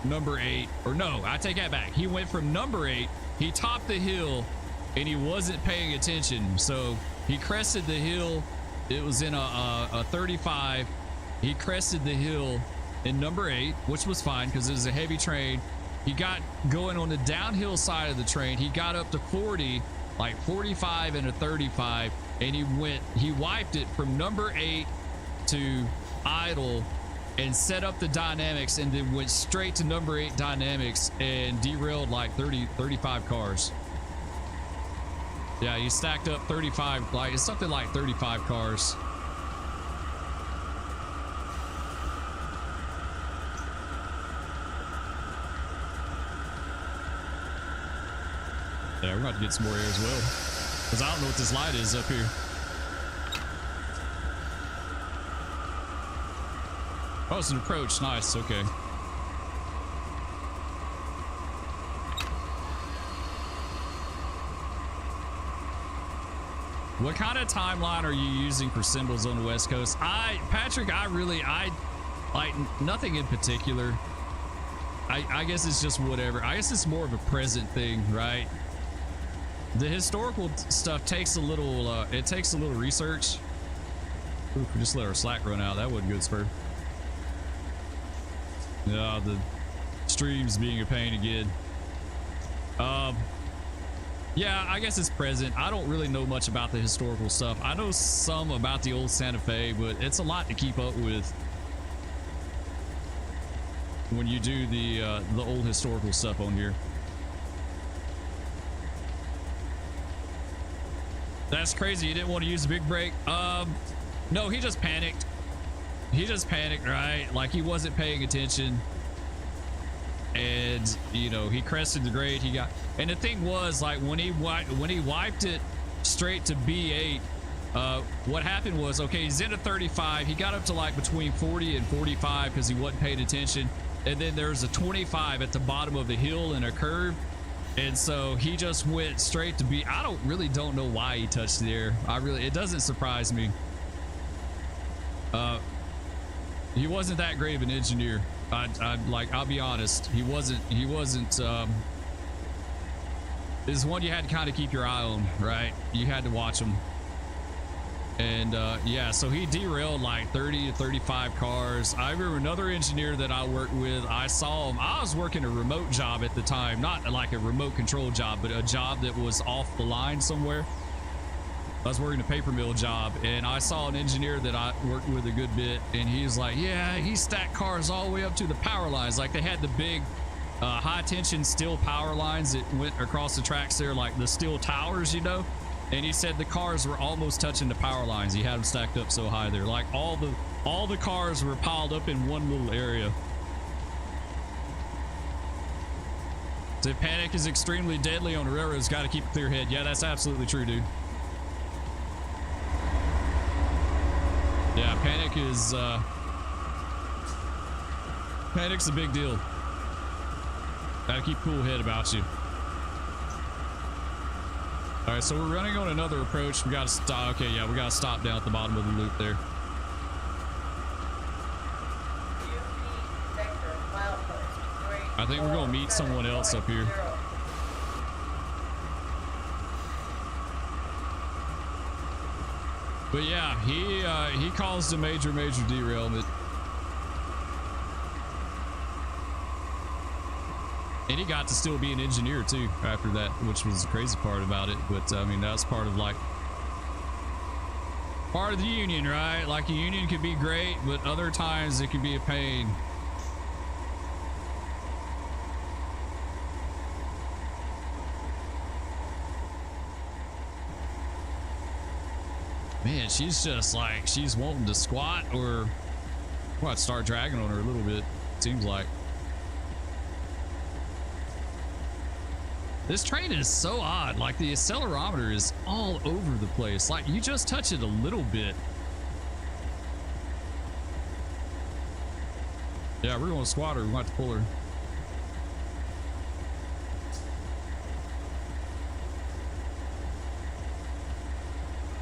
number 8. Or no, I take that back. He went from number 8, he topped the hill and he wasn't paying attention. So he crested the hill. It was in a 35. He crested the hill in number 8, which was fine because it was a heavy train. He got going on the downhill side of the train. He got up to 40, like 45 and a 35, and he wiped it from number 8 to idle and set up the dynamics, and then went straight to number 8 dynamics and derailed like 35 cars. Yeah, he stacked up 35, like it's something like 35 cars. Yeah, we're about to get some more air as well, because I don't know what this light is up here. Oh, it's an approach. Nice. Okay. What kind of timeline are you using for symbols on the West Coast? Patrick, I like nothing in particular. I guess it's just whatever. I guess it's more of a present thing, right? The historical stuff takes a little, it takes a little research. Ooh, we just let our slack run out. That wasn't good, Spur. Yeah, the stream's being a pain again. Yeah, I guess it's present. I don't really know much about the historical stuff. I know some about the old Santa Fe, but it's a lot to keep up with when you do the old historical stuff on here. That's crazy. You didn't want to use the big brake. No, he just panicked. He just panicked, right? Like he wasn't paying attention. And you know, he crested the grade. He got, and the thing was, like when he wiped it straight to B8, what happened was, okay, he's in a 35. He got up to like between 40 and 45 because he wasn't paying attention. And then there's a 25 at the bottom of the hill and a curve. And so he just went straight to B. I don't know why he touched the air. It doesn't surprise me. He wasn't that great of an engineer. I'll be honest. He wasn't, is one you had to kind of keep your eye on, right? You had to watch him. And yeah, so he derailed like 30 to 35 cars. I remember another engineer that I worked with, I saw him. I was working a remote job at the time, not like a remote control job, but a job that was off the line somewhere. I was working a paper mill job, and I saw an engineer that I worked with a good bit, and he's like, yeah, he stacked cars all the way up to the power lines. Like they had the big high tension steel power lines that went across the tracks there, like the steel towers, you know. And he said the cars were almost touching the power lines. He had them stacked up so high there, like all the cars were piled up in one little area. So panic is extremely deadly on the railroads. Got to keep a clear head. Yeah, that's absolutely true, dude. Yeah, panic's a big deal. Gotta keep a cool head about you. All right, so we're running on another approach. We gotta stop. Okay, yeah, we gotta stop down at the bottom of the loop there. I think we're gonna meet someone else up here. But yeah, he caused a major derailment. And he got to still be an engineer too after that, which was the crazy part about it. But I mean, that's part of the union, right? Like a union could be great, but other times it can be a pain. Man, she's just like, she's wanting to squat, or we'll have to start dragging on her a little bit, it seems like. This train is so odd. Like the accelerometer is all over the place. Like you just touch it a little bit Yeah, we're going to squat her. We might have to pull her.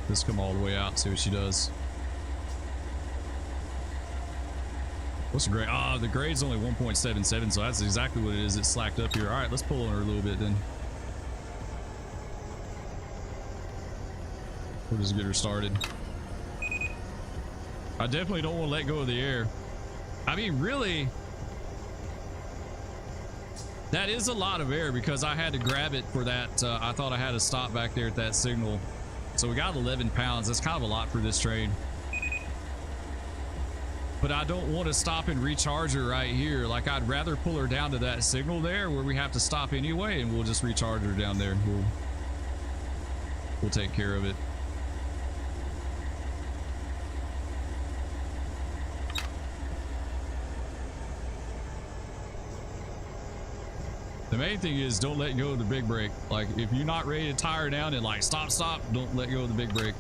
Let's come all the way out, see what she does. What's the grade? Ah, the grade's only 1.77, so that's exactly what it is. It's slacked up here. All right, let's pull on her a little bit then. We'll just get her started. I definitely don't want to let go of the air. I mean, really, that is a lot of air because I had to grab it for that. I thought I had to stop back there at that signal. So we got 11 pounds. That's kind of a lot for this train. But I don't want to stop and recharge her right here. Like, I'd rather pull her down to that signal there where we have to stop anyway, and we'll just recharge her down there. We'll take care of it. The main thing is don't let go of the big brake. Like, if you're not ready to tire down and like stop, don't let go of the big brake.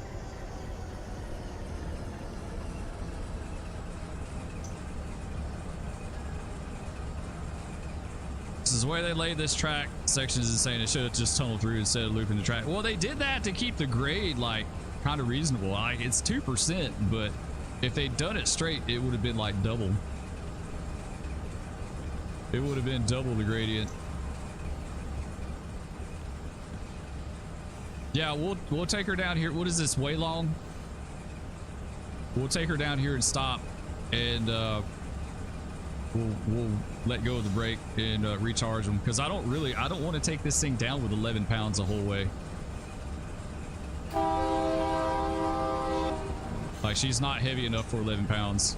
This is the way they laid this track. Sections is saying it should have just tunneled through instead of looping the track. Well, they did that to keep the grade like kind of reasonable. Like, it's 2%, but if they'd done it straight, it would have been like double. It would have been double the gradient. Yeah, we'll take her down here. What is this, way long? We'll take her down here and stop, and we'll let go of the brake and recharge them, because I don't want to take this thing down with 11 pounds the whole way. Like, she's not heavy enough for 11 pounds.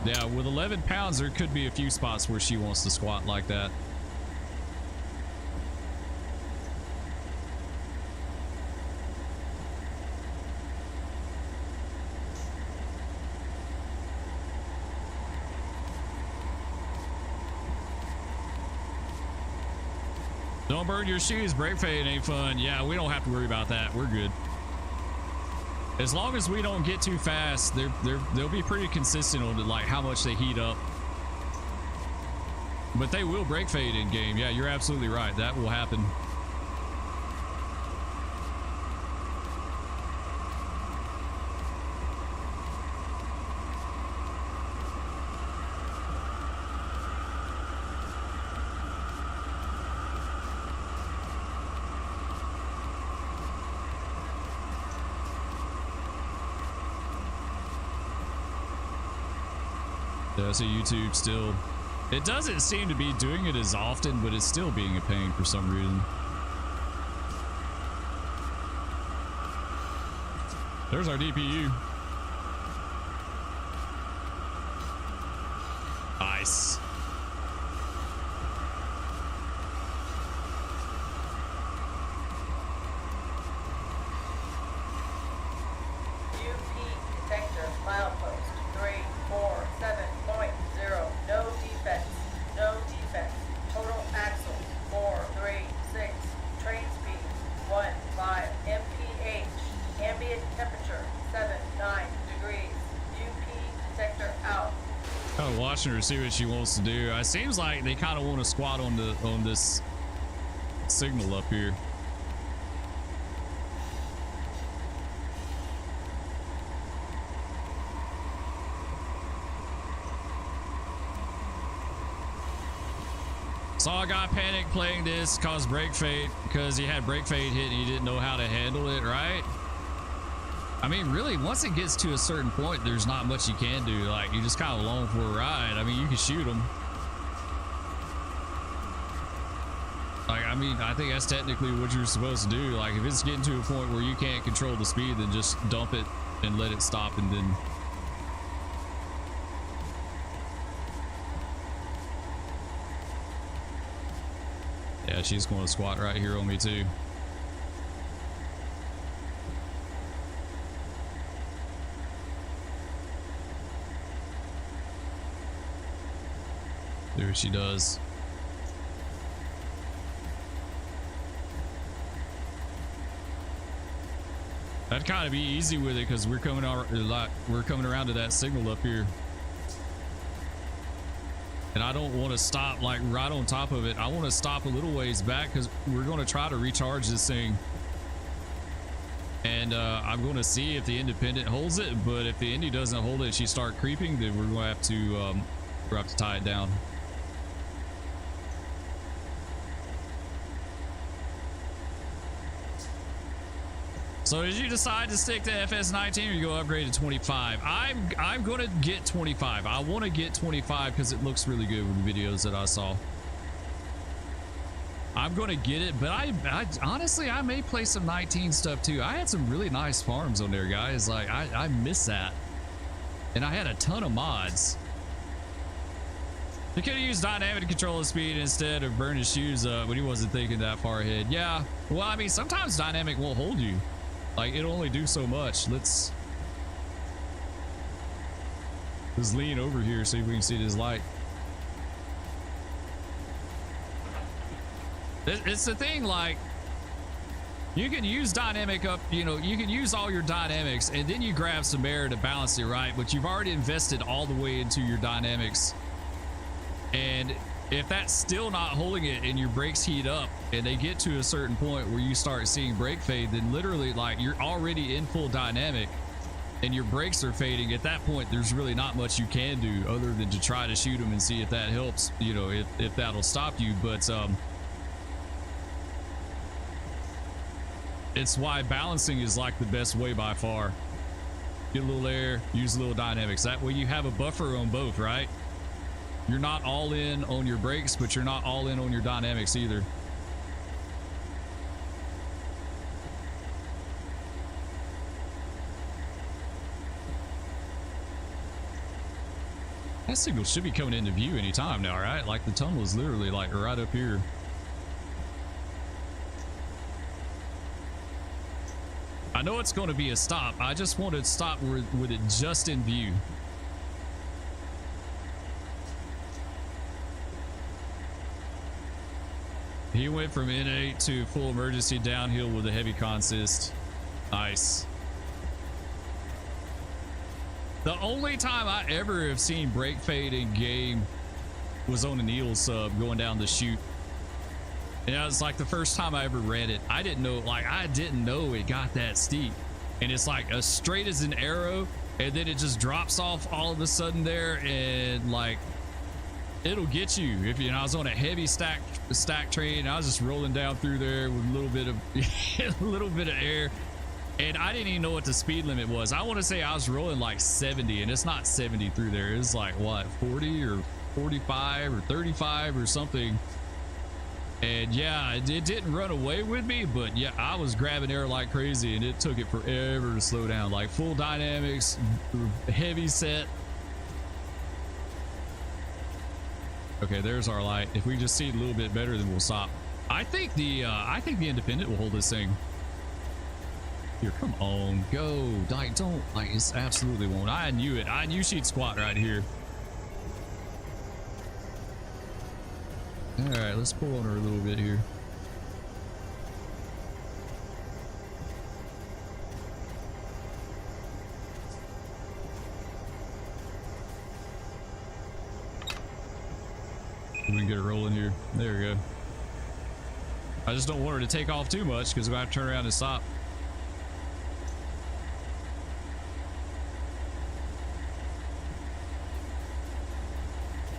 Yeah, with 11 pounds, there could be a few spots where she wants to squat like that. Don't burn your shoes. Brake fade ain't fun. Yeah, we don't have to worry about that. We're good. As long as we don't get too fast, they'll be pretty consistent on like how much they heat up. But they will brake fade in game. Yeah, you're absolutely right. That will happen. Yeah, so YouTube still, it doesn't seem to be doing it as often, but it's still being a pain for some reason. There's our DPU. Nice. Watching her see what she wants to do. It seems like they kind of want to squat on this signal up here. Saw a guy panic playing this, caused brake fade because he had brake fade hit and he didn't know how to handle it, right? I mean, really, once it gets to a certain point, there's not much you can do. Like, you just kind of along for a ride. I mean, you can shoot them. Like, I mean, I think that's technically what you're supposed to do. Like, if it's getting to a point where you can't control the speed, then just dump it and let it stop, and then... Yeah, she's going to squat right here on me, too. See what she does. That'd kind of be easy with it because we're coming around to that signal up here. And I don't want to stop like right on top of it. I want to stop a little ways back because we're going to try to recharge this thing. And I'm going to see if the independent holds it. But if the Indy doesn't hold it, she start creeping, then we're going to have to tie it down. So did you decide to stick to FS19 or you go upgrade to 25? I'm going to get 25. I want to get 25 because it looks really good with the videos that I saw. I'm going to get it, but I honestly, I may play some 19 stuff too. I had some really nice farms on there, guys. Like, I miss that. And I had a ton of mods. He could have used dynamic to control his speed instead of burn his shoes up, but he wasn't thinking that far ahead. Yeah, well, I mean, sometimes dynamic won't hold you. Like, it'll only do so much. Let's lean over here, see if we can see this light. It's the thing, like, you can use dynamic up, you know, you can use all your dynamics and then you grab some air to balance it, right? But you've already invested all the way into your dynamics. And if that's still not holding it and your brakes heat up and they get to a certain point where you start seeing brake fade, then literally, like, you're already in full dynamic and your brakes are fading. At that point, there's really not much you can do other than to try to shoot them and see if that helps, you know, if that'll stop you. But it's why balancing is like the best way by far. Get a little air, use a little dynamics. That way you have a buffer on both, right? You're not all in on your brakes, but you're not all in on your dynamics either. That signal should be coming into view anytime now, right? Like, the tunnel is literally like right up here. I know it's going to be a stop. I just want to stop with it just in view. He went from N8 to full emergency downhill with a heavy consist. Nice. The only time I ever have seen brake fade in game was on an eel sub going down the chute. And that was like the first time I ever read it. I didn't know it got that steep. And it's like as straight as an arrow, and then it just drops off all of a sudden there, and like, it'll get you. If you know, I was on a heavy stack train, I was just rolling down through there with a little bit of air, and I didn't even know what the speed limit was. I want to say I was rolling like 70, and it's not 70 through there. It's like what, 40 or 45 or 35 or something. And yeah, it didn't run away with me, but yeah, I was grabbing air like crazy, and it took it forever to slow down. Like full dynamics, heavy set. Okay, there's our light. If we just see it a little bit better, then we'll stop. I think the independent will hold this thing. Here, come on, go. Like, don't, like, it's absolutely won't. I knew it. I knew she'd squat right here. All right, let's pull on her a little bit here. We can get her rolling here. There we go. I just don't want her to take off too much because we have to turn around and stop.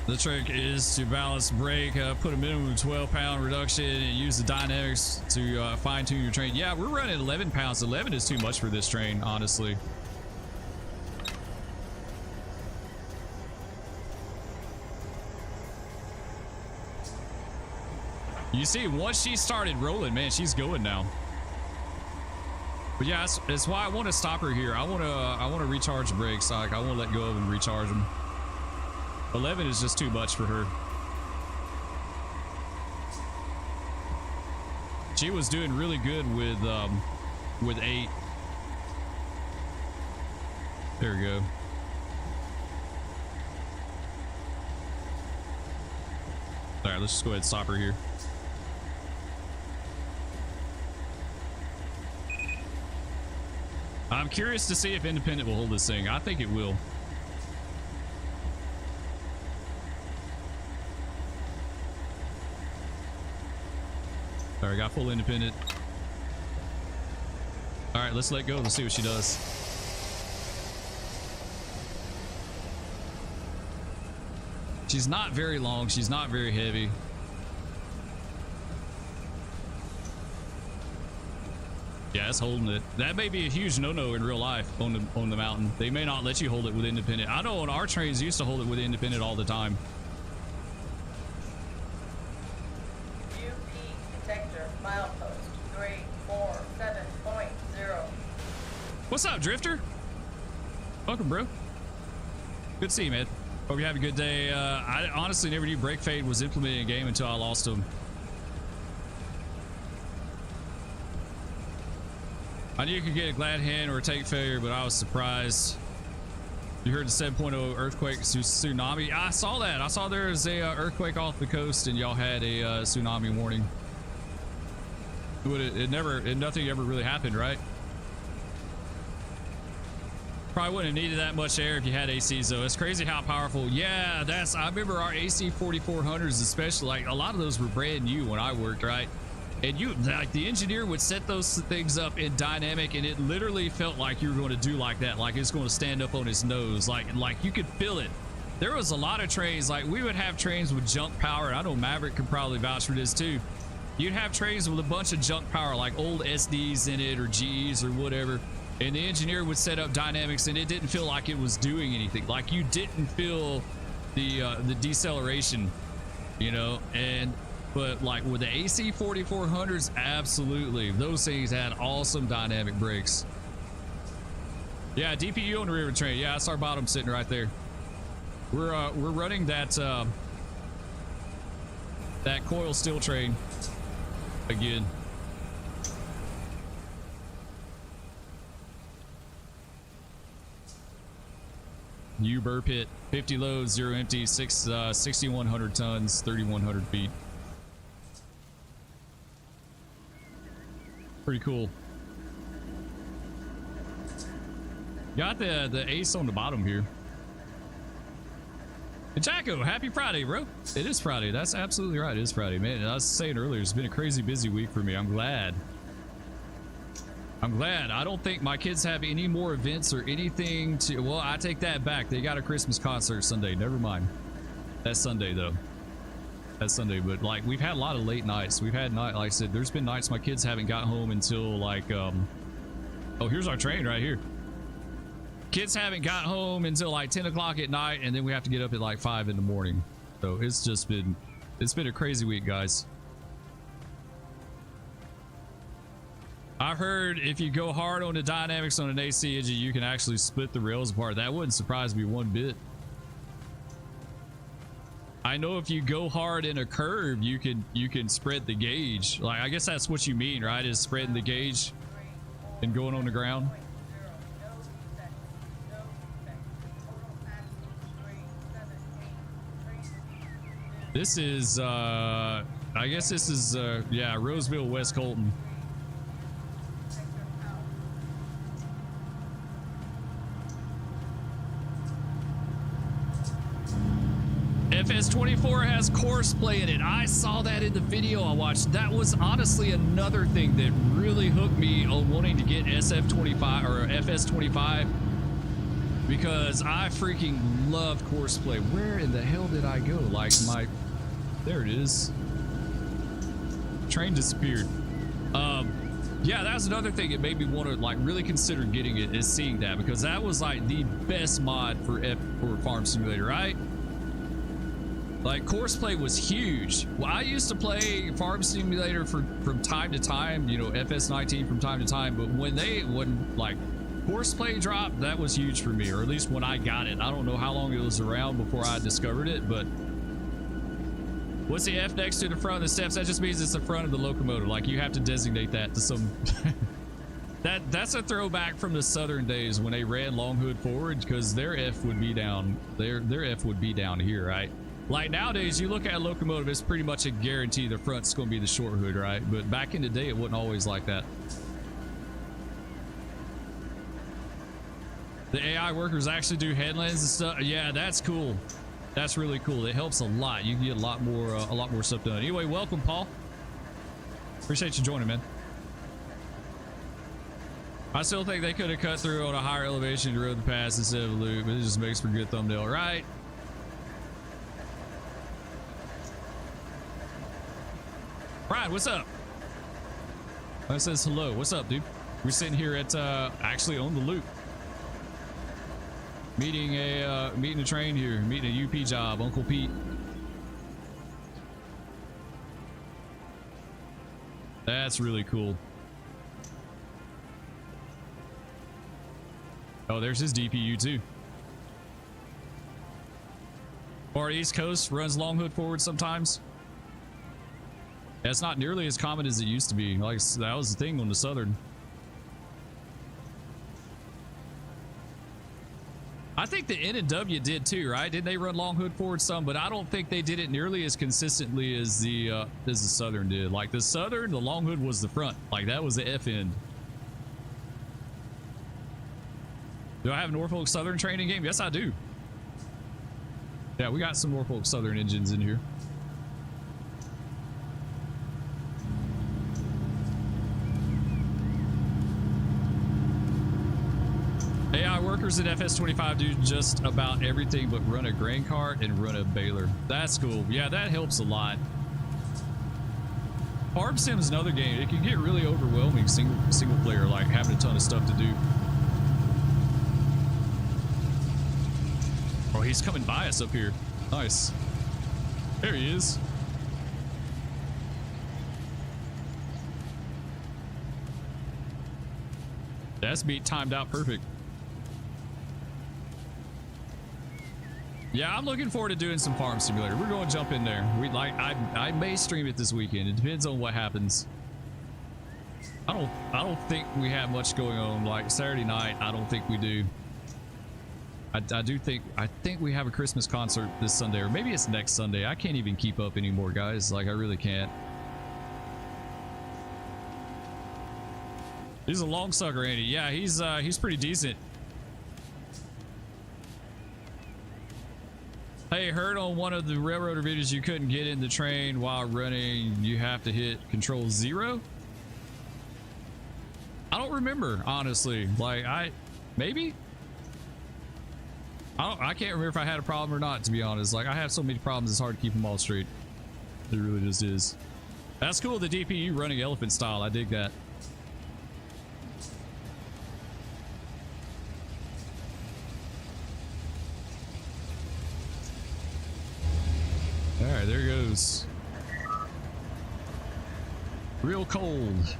The trick is to balance brake, put a minimum 12-pound reduction, and use the dynamics to fine-tune your train. Yeah, we're running 11 pounds. 11 is too much for this train, honestly. You see, once she started rolling, man, she's going now. But yeah, that's why I want to stop her here. I want to recharge the brakes. Like, I want to let go of them and recharge them. 11 is just too much for her. She was doing really good with 8. There we go. All right, let's just go ahead and stop her here. I'm curious to see if independent will hold this thing. I think it will. All right, got full independent. All right, let's let go. Let's see what she does. She's not very long. She's not very heavy. Yeah, it's holding it. That may be a huge no-no in real life on the mountain. They may not let you hold it with independent. I know on our trains used to hold it with independent all the time. Detector milepost 347.0. What's up, Drifter? Welcome, bro. Good to see you, man. Hope you have a good day. I honestly never knew brake fade was implemented in game until I lost him. I knew you could get a glad hand or a take failure, but I was surprised. You heard the 7.0 earthquake tsunami. I saw that. I saw there was a earthquake off the coast, and y'all had a tsunami warning. Nothing ever really happened, right? Probably wouldn't have needed that much air if you had ACs though. It's crazy how powerful. Yeah, I remember our AC 4400s, especially. Like a lot of those were brand new when I worked, right? And the engineer would set those things up in dynamic, and it literally felt like you were going to do like that, like it's going to stand up on its nose, like you could feel it. There was a lot of trains, like we would have trains with junk power. I know Maverick could probably vouch for this too. You'd have trains with a bunch of junk power, like old SDs in it or GEs or whatever, and the engineer would set up dynamics, and it didn't feel like it was doing anything. Like you didn't feel the deceleration, you know. But like with the AC 4400s, absolutely, those things had awesome dynamic brakes. Yeah, DPU on the rear train. Yeah, that's our bottom sitting right there. We're running that coil steel train again. U-BIRPIT, 50 loads, 0 empty, 6,100 tons, 3,100 feet. Pretty cool. Got the ace on the bottom here. And Jacko, happy Friday, bro. It is Friday. That's absolutely right. It is Friday, man. And I was saying earlier, it's been a crazy busy week for me. I'm glad. I don't think my kids have any more events or anything to... Well, I take that back. They got a Christmas concert Sunday. Never mind. That's Sunday, though. That's Sunday, but like we've had a lot of late nights. We've had like I said, there's been nights my kids haven't got home until like oh, here's our train right here. Kids haven't got home until like 10 o'clock at night, and then we have to get up at like 5 in the morning. So it's been a crazy week, guys. I've heard if you go hard on the dynamics on an AC engine, you can actually split the rails apart. That wouldn't surprise me one bit. I know if you go hard in a curve, you can spread the gauge. Like I guess that's what you mean, right? Is spreading the gauge and going on the ground. This is I guess this is yeah, Roseville, West Colton. FS24 has course play in it. I saw that in the video I watched. That was honestly another thing that really hooked me on wanting to get SF25 or FS25, because I freaking love course play. Where in the hell did I go? Like there it is. Train disappeared. Yeah, that was another thing that made me want to like really consider getting it, is seeing that, because that was like the best mod for Farm Simulator, right? Like course play was huge. Well, I used to play Farm Simulator from time to time, you know, FS19 from time to time, but when like course play dropped, that was huge for me, or at least when I got it. I don't know how long it was around before I discovered it, but what's the F next to the front of the steps? That just means it's the front of the locomotive. Like you have to designate that to some that's a throwback from the Southern days when they ran long hood forward, because their F would be down, their F would be down here, right? Like nowadays, you look at a locomotive, it's pretty much a guarantee the front's going to be the short hood, right? But back in the day, it wasn't always like that. The AI workers actually do headlands and stuff. Yeah, that's cool. That's really cool. It helps a lot. You can get a lot more stuff done. Anyway, welcome, Paul. Appreciate you joining, man. I still think they could have cut through on a higher elevation to rode the pass instead of a loop. It just makes for a good thumbnail, right? Brian, what's up? That says hello. What's up, dude? We're sitting here at actually on the loop, meeting a train here, meeting a UP job, Uncle Pete. That's really cool. Oh, there's his DPU too. Or East Coast runs long hood forward sometimes. That's not nearly as common as it used to be. Like that was the thing on the Southern. I think the N&W did too, right? Didn't they run long hood forward some? But I don't think they did it nearly as consistently as the Southern did. Like the Southern, the long hood was the front. Like that was the F end. Do I have Norfolk Southern training game? Yes, I do. Yeah, we got some Norfolk Southern engines in here. AI workers at FS25 do just about everything but run a grain cart and run a baler. That's cool. Yeah, that helps a lot. Farm Sim's another game. It can get really overwhelming single player, like having a ton of stuff to do. Oh, he's coming by us up here. Nice. There he is. That's beat timed out perfect. Yeah, I'm looking forward to doing some Farm Simulator. We're going to jump in there. I may stream it this weekend. It depends on what happens. I don't think we have much going on. Like Saturday night, I don't think we do. I think we have a Christmas concert this Sunday, or maybe it's next Sunday. I can't even keep up anymore, guys. Like I really can't. He's a long sucker, Andy. Yeah, he's pretty decent. Hey, heard on one of the railroader videos you couldn't get in the train while running. You have to hit Control 0. I don't remember, honestly. Like maybe. I can't remember if I had a problem or not, to be honest. Like I have so many problems, it's hard to keep them all straight. It really just is. That's cool. The DPU running elephant style. I dig that. All right, there goes. Real cold.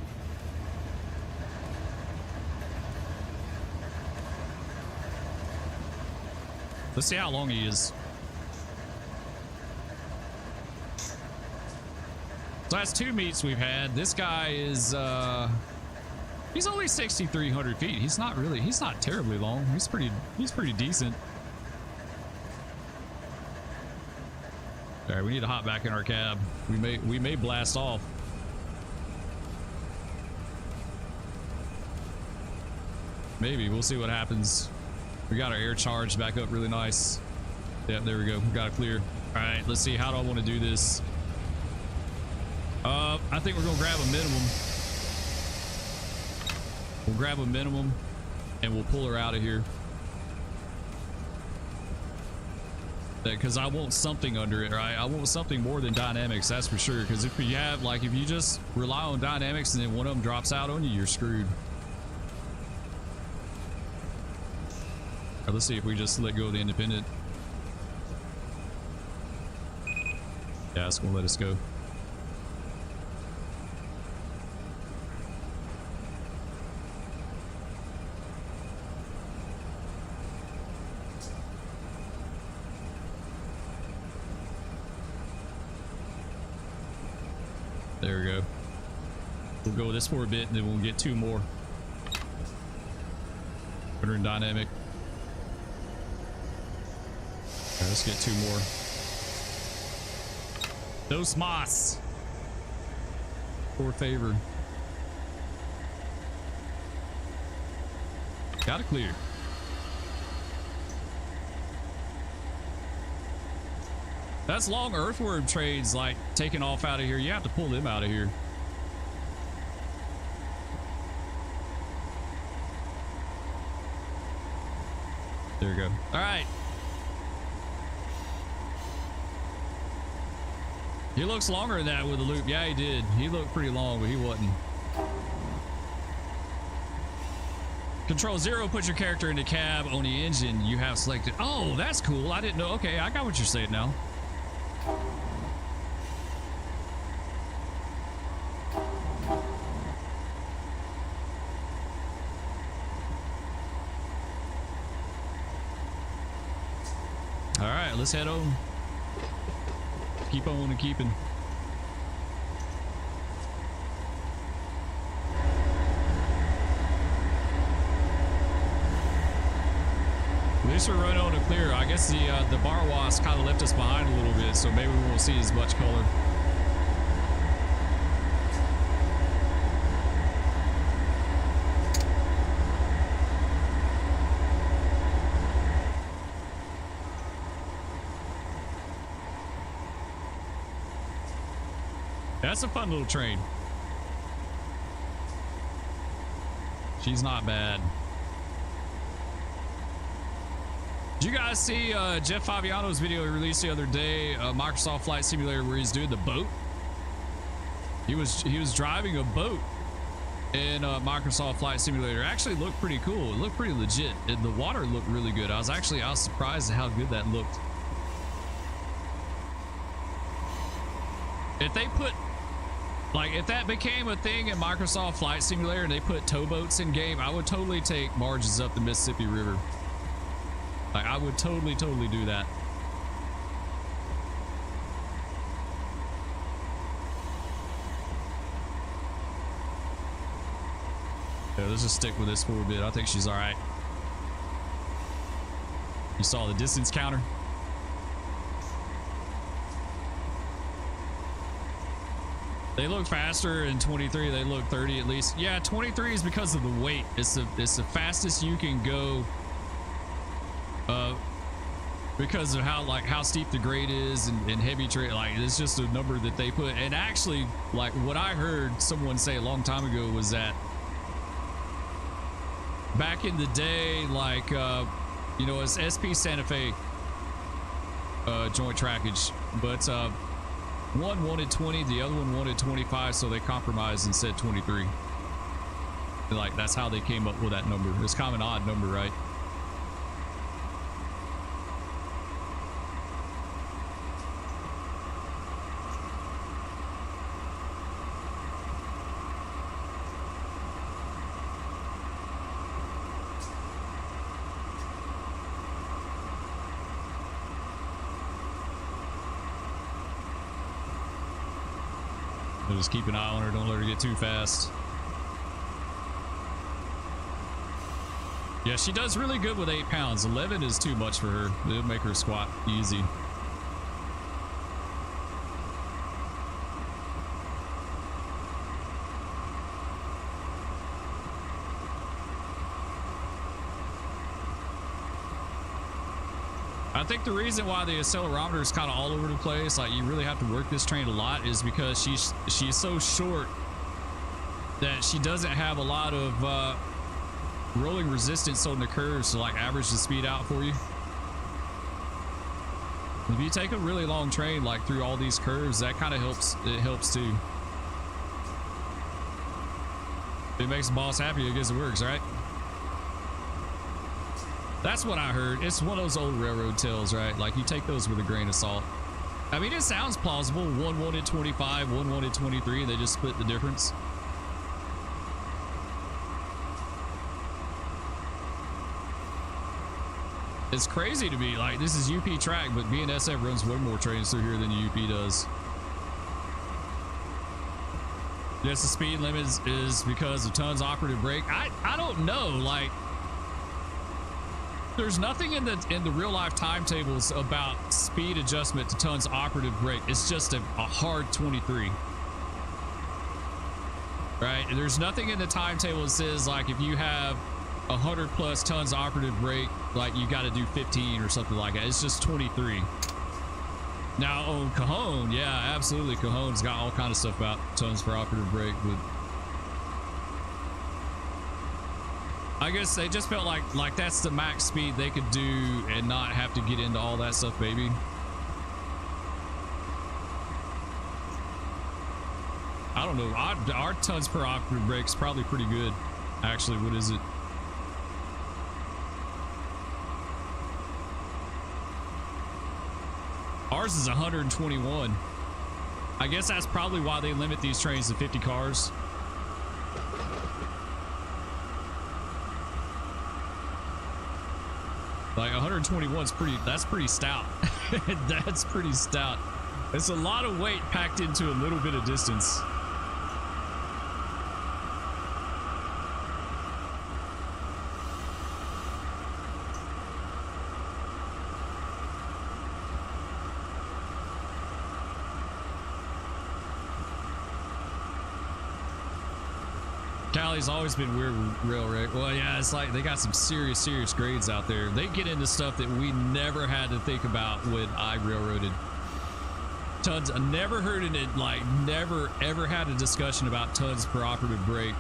Let's see how long he is. So that's 2 meets we've had. This guy is he's only 6,300 feet. He's not terribly long. He's pretty decent. All right, we need to hop back in our cab. We may blast off. Maybe. We'll see what happens. We got our air charged back up really nice. Yep, there we go. We got it clear. All right, let's see. How do I want to do this? I think we're going to grab a minimum. We'll grab a minimum and we'll pull her out of here. Because I want something under it, right? I want something more than dynamics, that's for sure. Because if you just rely on dynamics and then one of them drops out on you, you're screwed. Let's see if we just let go of the independent. Yeah, it's gonna let us go. There we go. We'll go with this for a bit and then we'll get 2 more. Put her in dynamic. All right, let's get 2 more. Dos mas. Por favor. Got it clear. That's long earthworm trades, like taking off out of here. You have to pull them out of here. There we go. All right. He looks longer than that with the loop. Yeah, he did. He looked pretty long, but he wasn't. Control 0, put your character in the cab on the engine you have selected. Oh, that's cool. I didn't know. Okay, I got what you're saying now. All right, let's head on. Keep on and keeping. At least we're running on a clear. I guess the bar wasp kind of left us behind a little bit, so maybe we won't see as much color. That's a fun little train. She's not bad. Did you guys see Jeff Fabiano's video he released the other day, Microsoft Flight Simulator, where he's doing the boat? He was driving a boat in Microsoft Flight Simulator. It actually looked pretty cool. It looked pretty legit. The water looked really good. I was surprised at how good that looked. If they put, like, if that became a thing in Microsoft Flight Simulator and they put towboats in game, I would totally take barges up the Mississippi River. Like, I would totally do that. Yeah, let's just stick with this for a bit. I think she's all right. You saw the distance counter? They look faster in 23. They look 30 at least. Yeah, 23 is because of the weight. It's the fastest you can go. Because of how steep the grade is and heavy trail. Like, it's just a number that they put. And actually, like, what I heard someone say a long time ago was that back in the day, like, you know, it's SP Santa Fe joint trackage, but one wanted 20, the other one wanted 25, so they compromised and said 23. Like, that's how they came up with that number. It's kind of an odd number, right? Just keep an eye on her. Don't let her get too fast. Yeah, she does really good with 8 pounds. 11 is too much for her. It'll make her squat easy. I think the reason why the accelerometer is kind of all over the place, like you really have to work this train a lot, is because she's so short that she doesn't have a lot of rolling resistance on the curves to like average the speed out for you. If you take a really long train like through all these curves, that kind of helps. It helps too. If it makes the boss happy, I guess it works, right? That's what I heard. It's one of those old railroad tales, right? Like, you take those with a grain of salt. I mean, it sounds plausible. One wanted 25, one wanted 23. They just split the difference. It's crazy to me. Like, this is UP track, but BNSF runs way more trains through here than the UP does. Yes, the speed limit is because of tons operative brake. I don't know. Like, There's nothing in the real life timetables about speed adjustment to tons operative brake. It's just a hard 23. Right? There's nothing in the timetable that says like if you have 100 plus tons operative brake, like you got to do 15 or something like that. It's just 23. Now on Cajon, yeah, absolutely. Cajon's got all kind of stuff about tons for operative brake, but I guess they just felt like that's the max speed they could do and not have to get into all that stuff, baby. I don't know. Our tons per operative brake is probably pretty good. Actually, what is it? Ours is 121. I guess that's probably why they limit these trains to 50 cars. Like 121 is that's pretty stout. That's pretty stout. It's a lot of weight packed into a little bit of distance. Cali's always been weird with railroad. Well, yeah, it's like they got some serious grades out there. They get into stuff that we never had to think about when I railroaded. Tons. I never heard it. Like never ever had a discussion about tons per operative brake.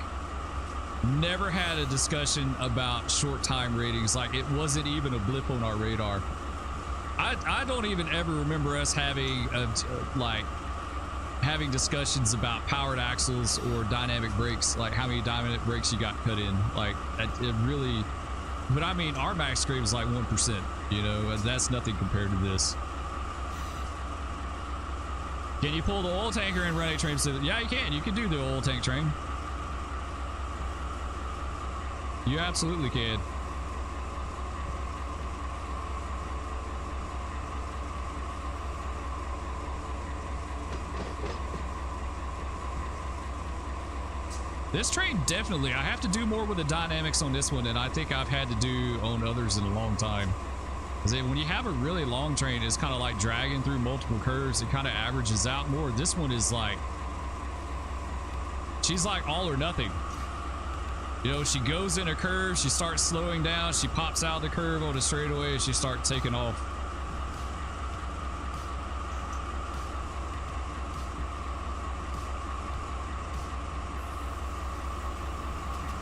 Never had a discussion about short time ratings. Like it wasn't even a blip on our radar. I don't even ever remember us having having discussions about powered axles or dynamic brakes, like how many dynamic brakes you got cut in. Like it really, but I mean our max grade was like 1%, you know, that's nothing compared to this. Can you pull the oil tanker in Run8 Train Simulator? Yeah, you can do the oil tank train. You absolutely can. This train definitely, I have to do more with the dynamics on this one than I think I've had to do on others in a long time. Because when you have a really long train, it's kind of like dragging through multiple curves. It kind of averages out more. This one is like, she's like all or nothing. You know, she goes in a curve, she starts slowing down, she pops out the curve on a straightaway, and she starts taking off.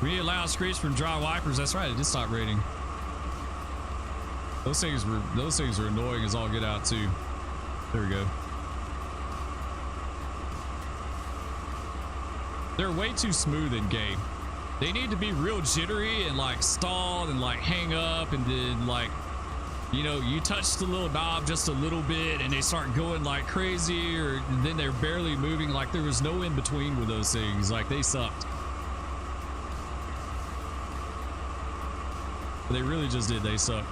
We need loud screech from dry wipers. That's right, it did stop rating. Those things are annoying as all get out too. There we go. They're way too smooth in game. They need to be real jittery and like stall and like hang up, and then like, you know, you touch the little knob just a little bit and they start going like crazy, or then they're barely moving. Like there was no in between with those things. Like they sucked. They really just did. They sucked.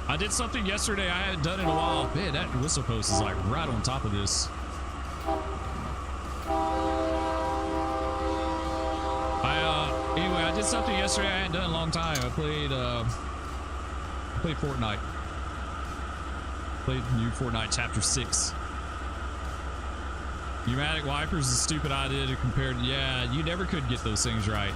I did something yesterday I hadn't done in a while. Man, that whistle post is like right on top of this. Anyway, I did something yesterday I hadn't done in a long time. I played Fortnite. Played new Fortnite Chapter 6. Pneumatic wipers is a stupid idea to compare to. Yeah, you never could get those things right.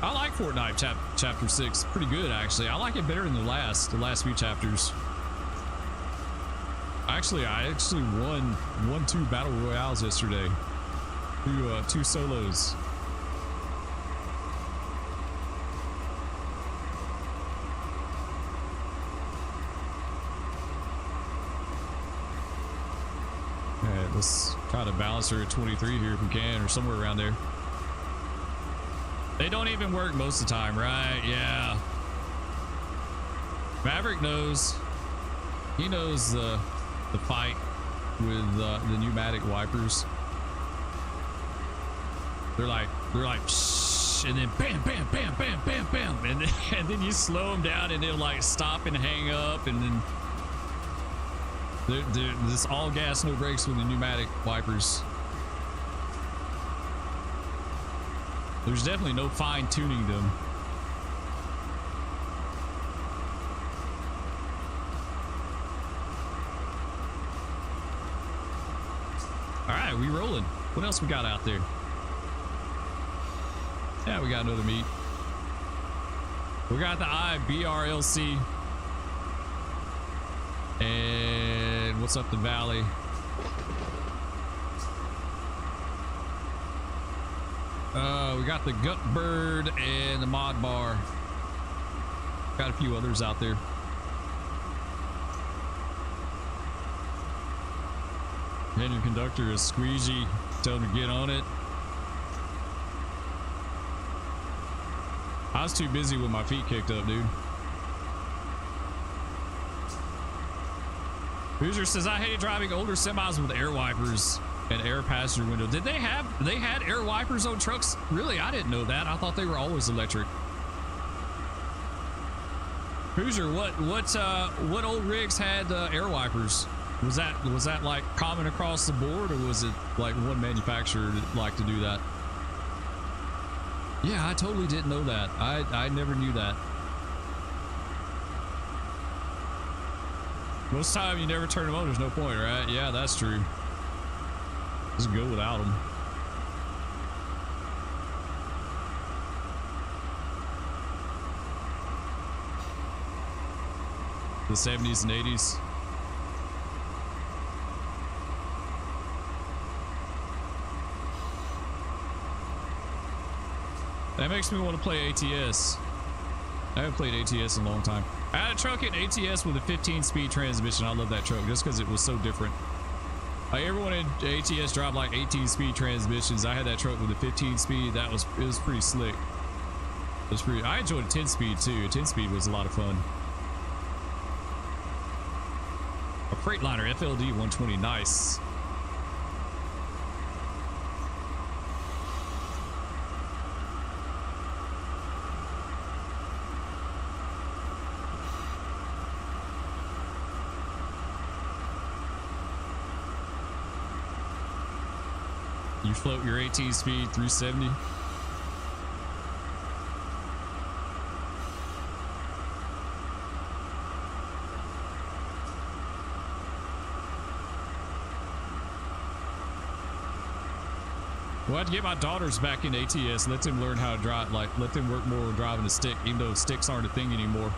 I like Fortnite Chapter 6. Pretty good, actually. I like it better than the last few chapters. I actually won 2 battle royales yesterday. Two solos. Alright, let's try to balance her at 23 here if we can, or somewhere around there. They don't even work most of the time, right? Yeah. Maverick knows. He knows the fight. with the pneumatic wipers. They're like shh, and then bam, bam, bam, bam, bam, bam, and then you slow them down, and they'll like stop and hang up, and then this all gas, no brakes with the pneumatic wipers. There's definitely no fine tuning them. All right, we rolling. What else we got out there? Yeah, we got another meet. We got the IBRLC. And what's up the valley? We got the Gut Bird and the Mod Bar. Got a few others out there. And your conductor is squeegee. Tell him to get on it. I was too busy with my feet kicked up, dude. Hoosier says, I hated driving older semis with air wipers and air passenger window. Did they had air wipers on trucks? Really? I didn't know that. I thought they were always electric. Hoosier, what old rigs had air wipers? Was that like common across the board, or was it like one manufacturer that liked to do that? Yeah, I totally didn't know that. I never knew that. Most of the time you never turn them on, there's no point, right? Yeah, that's true. Just go without them. The 70s and 80s. That makes me want to play ATS. I haven't played ATS in a long time. I had a truck in ATS with a 15-speed transmission. I love that truck just because it was so different. Like everyone in ATS drive like 18-speed transmissions. I had that truck with a 15-speed. It was pretty slick. It was pretty. I enjoyed a 10-speed too. A 10-speed was a lot of fun. A Freightliner FLD 120, nice. You float your 18 speed 370. We'll have to get my daughters back in ATS. Let them learn how to drive. Like, let them work more with driving a stick, even though sticks aren't a thing anymore.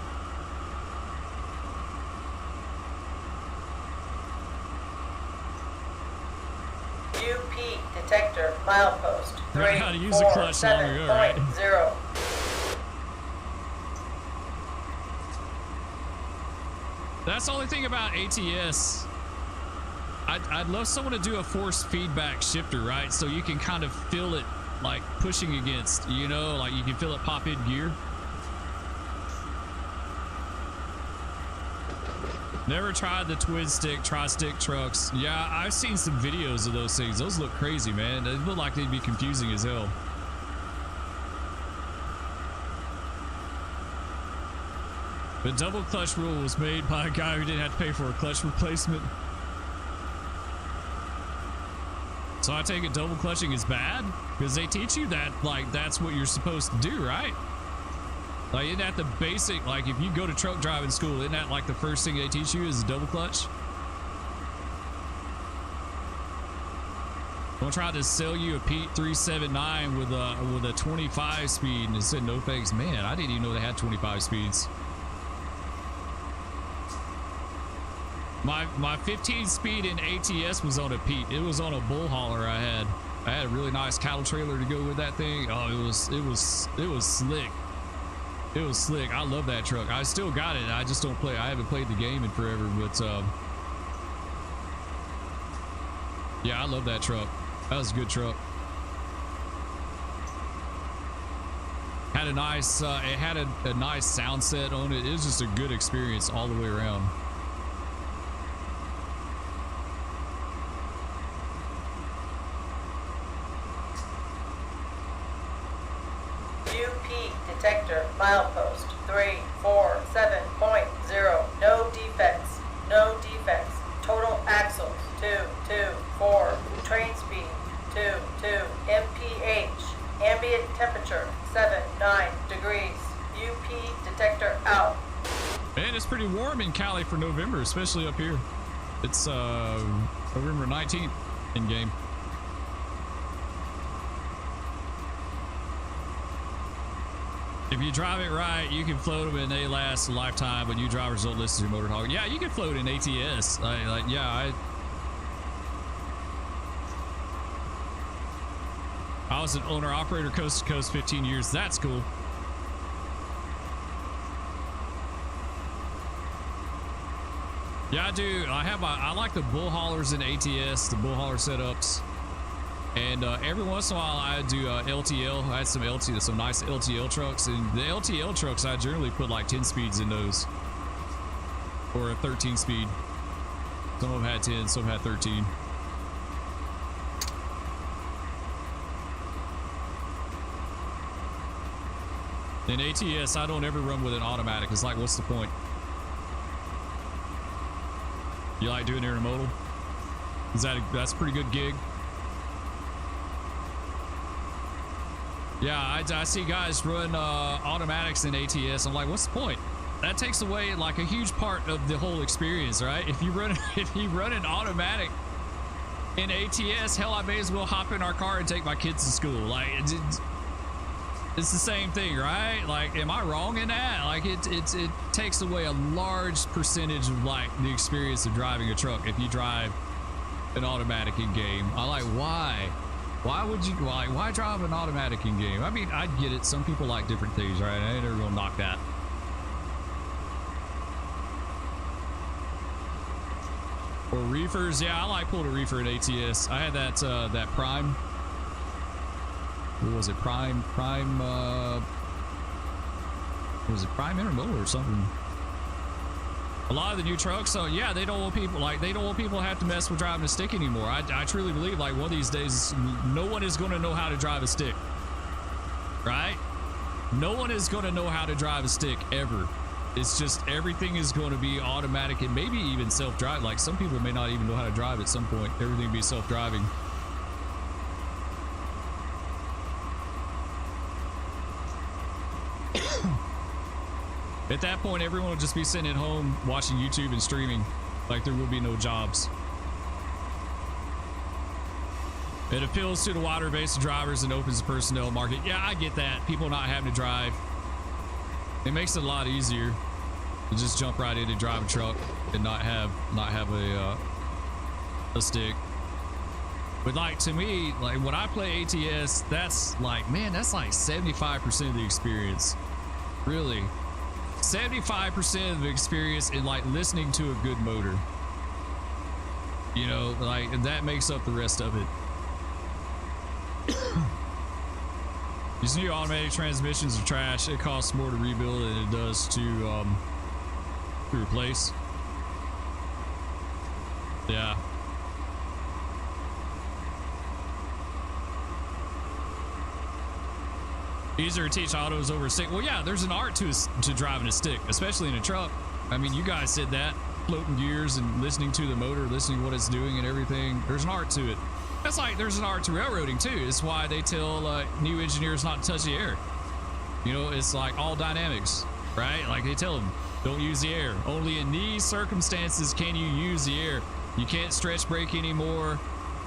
Detector, milepost. Learn how to use a clutch long ago, right? 0. That's the only thing about ATS. I'd love someone to do a force feedback shifter, right? So you can kind of feel it like pushing against, you know, like you can feel it pop in gear. Never tried the twin stick, tri-stick trucks. Yeah, I've seen some videos of those things. Those look crazy, man. They look like they'd be confusing as hell. The double clutch rule was made by a guy who didn't have to pay for a clutch replacement. So I take it double clutching is bad? Because they teach you that, like, that's what you're supposed to do, right? Like, isn't that the basic, like, if you go to truck driving school, isn't that like the first thing they teach you is double clutch? Don't try to sell you a Pete 379 with a 25 speed and it said no thanks. Man, I didn't even know they had 25 speeds. My 15 speed in ATS was on a Pete. It was on a bull hauler I had. I had a really nice cattle trailer to go with that thing. Oh, it was slick. It was slick. I love that truck. I still got it. I just don't play. I haven't played the game in forever, but yeah, I love that truck. That was a good truck. Had a nice, it had a nice sound set on it. It was just a good experience all the way around. detector milepost 347.0. No defects. No defects. Total axles 224. Train speed 22 mph. Ambient temperature 79 degrees. UP detector out. Man, it's pretty warm in Cali for November, especially up here. It's November 19th in game. If you drive it right, you can float them and they last a lifetime, but new drivers don't listen to your motor hog. Yeah, you can float in ATS. I was an owner operator coast to coast 15 years. That's cool. Yeah, I do. I like the bull haulers in ATS, the bull hauler setups. And every once in a while I do LTL. I had some nice LTL trucks, and the LTL trucks I generally put like 10 speeds in those, or a 13 speed. Some of them had 10, some had 13. In ATS, I don't ever run with an automatic. It's like, what's the point? You like doing intermodal? That's a pretty good gig? Yeah, I see guys run automatics in ATS. I'm like, what's the point? That takes away like a huge part of the whole experience, right? If you run an automatic in ATS, hell, I may as well hop in our car and take my kids to school. Like it's the same thing, right? Like, am I wrong in that? Like, it takes away a large percentage of like the experience of driving a truck if you drive an automatic in game. I like, why? Why would you, like, why drive an automatic in game? I mean, I get it. Some people like different things, right? I ain't never gonna knock that. Or reefers, yeah, I like pulling a reefer in ATS. I had that Prime. What was it? Prime was it Prime Intermodal or something? A lot of the new trucks, so yeah, they don't want people to have to mess with driving a stick anymore. I truly believe like one of these days, no one is going to know how to drive a stick, right? No one is going to know how to drive a stick ever. It's just everything is going to be automatic and maybe even self-drive. Like some people may not even know how to drive at some point. Everything will be self-driving. At that point, everyone will just be sitting at home watching YouTube and streaming. Like there will be no jobs. It appeals to the wider base of drivers and opens the personnel market. Yeah, I get that. People not having to drive. It makes it a lot easier to just jump right in and drive a truck and not have a stick. But like to me, like when I play ATS, that's like, man, that's like 75% of the experience. Really. 75% of the experience in like listening to a good motor, you know, like that makes up the rest of it. These new automatic transmissions are trash. It costs more to rebuild than it does to replace. Yeah. Easier to teach autos over a stick. Well, yeah, there's an art to driving a stick, especially in a truck. I mean, you guys said that. Floating gears and listening to the motor, listening to what it's doing and everything. There's an art to it. That's like there's an art to railroading, too. It's why they tell new engineers not to touch the air. You know, it's like all dynamics, right? Like they tell them, don't use the air. Only in these circumstances can you use the air. You can't stretch brake anymore.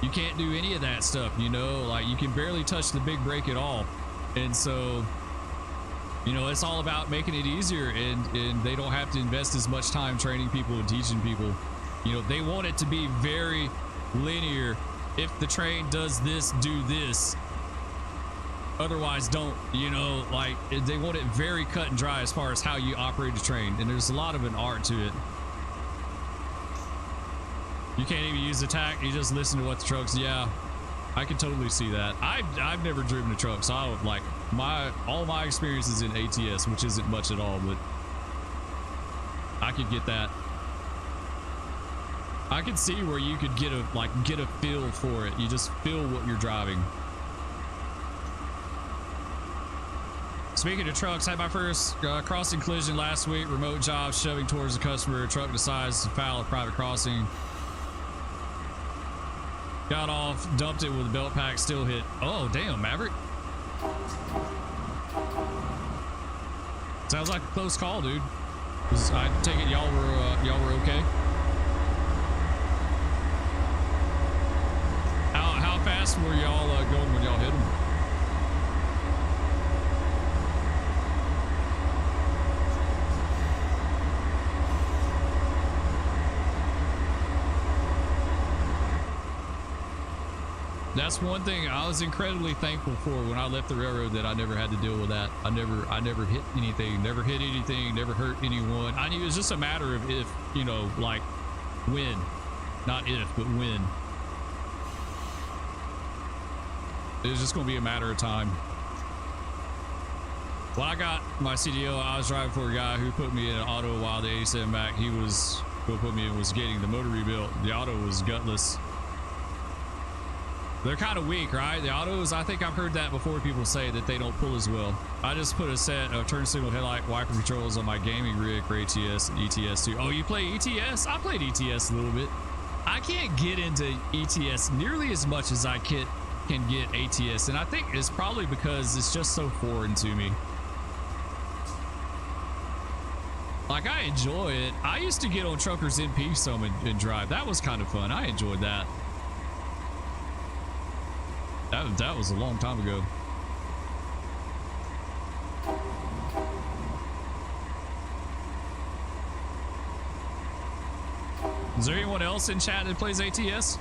You can't do any of that stuff, you know? Like you can barely touch the big brake at all. And so, you know, it's all about making it easier, and they don't have to invest as much time training people and teaching people. You know, they want it to be very linear. If the train does this, do this. Otherwise, don't, you know, like they want it very cut and dry as far as how you operate a train. And there's a lot of an art to it. You can't even use the tack. You just listen to what the trucks. Yeah. I can totally see that. I've never driven a truck, so I would like all my experiences in ATS, which isn't much at all, but I could get that. I could see where you could get a feel for it. You just feel what you're driving. Speaking of trucks, had my first crossing collision last week. Remote job, shoving towards the customer. Truck decides to foul a private crossing. Got off, dumped it with a belt pack, still hit. Oh, damn, Maverick. Sounds like a close call, dude. I take it y'all were okay. How fast were y'all going when y'all hit him? That's one thing I was incredibly thankful for when I left the railroad, that I never had to deal with that. I never hit anything, never hurt anyone. I knew it was just a matter of if, you know, like when, not if, but when. It was just going to be a matter of time. When I got my CDL, I was driving for a guy who put me in an auto while the 87 Mac he was going to put me in was getting the motor rebuilt. The auto was gutless. They're kind of weak, right? The autos, I think I've heard that before, people say that they don't pull as well. I just put a set of turn signal headlight wiper controls on my gaming rig for ATS and ETS too. Oh, you play ETS? I played ETS a little bit. I can't get into ETS nearly as much as I can get ATS, and I think it's probably because it's just so foreign to me. Like, I enjoy it. I used to get on Truckers MP some and drive. That was kind of fun. I enjoyed that. That was a long time ago. Is there anyone else in chat that plays ATS?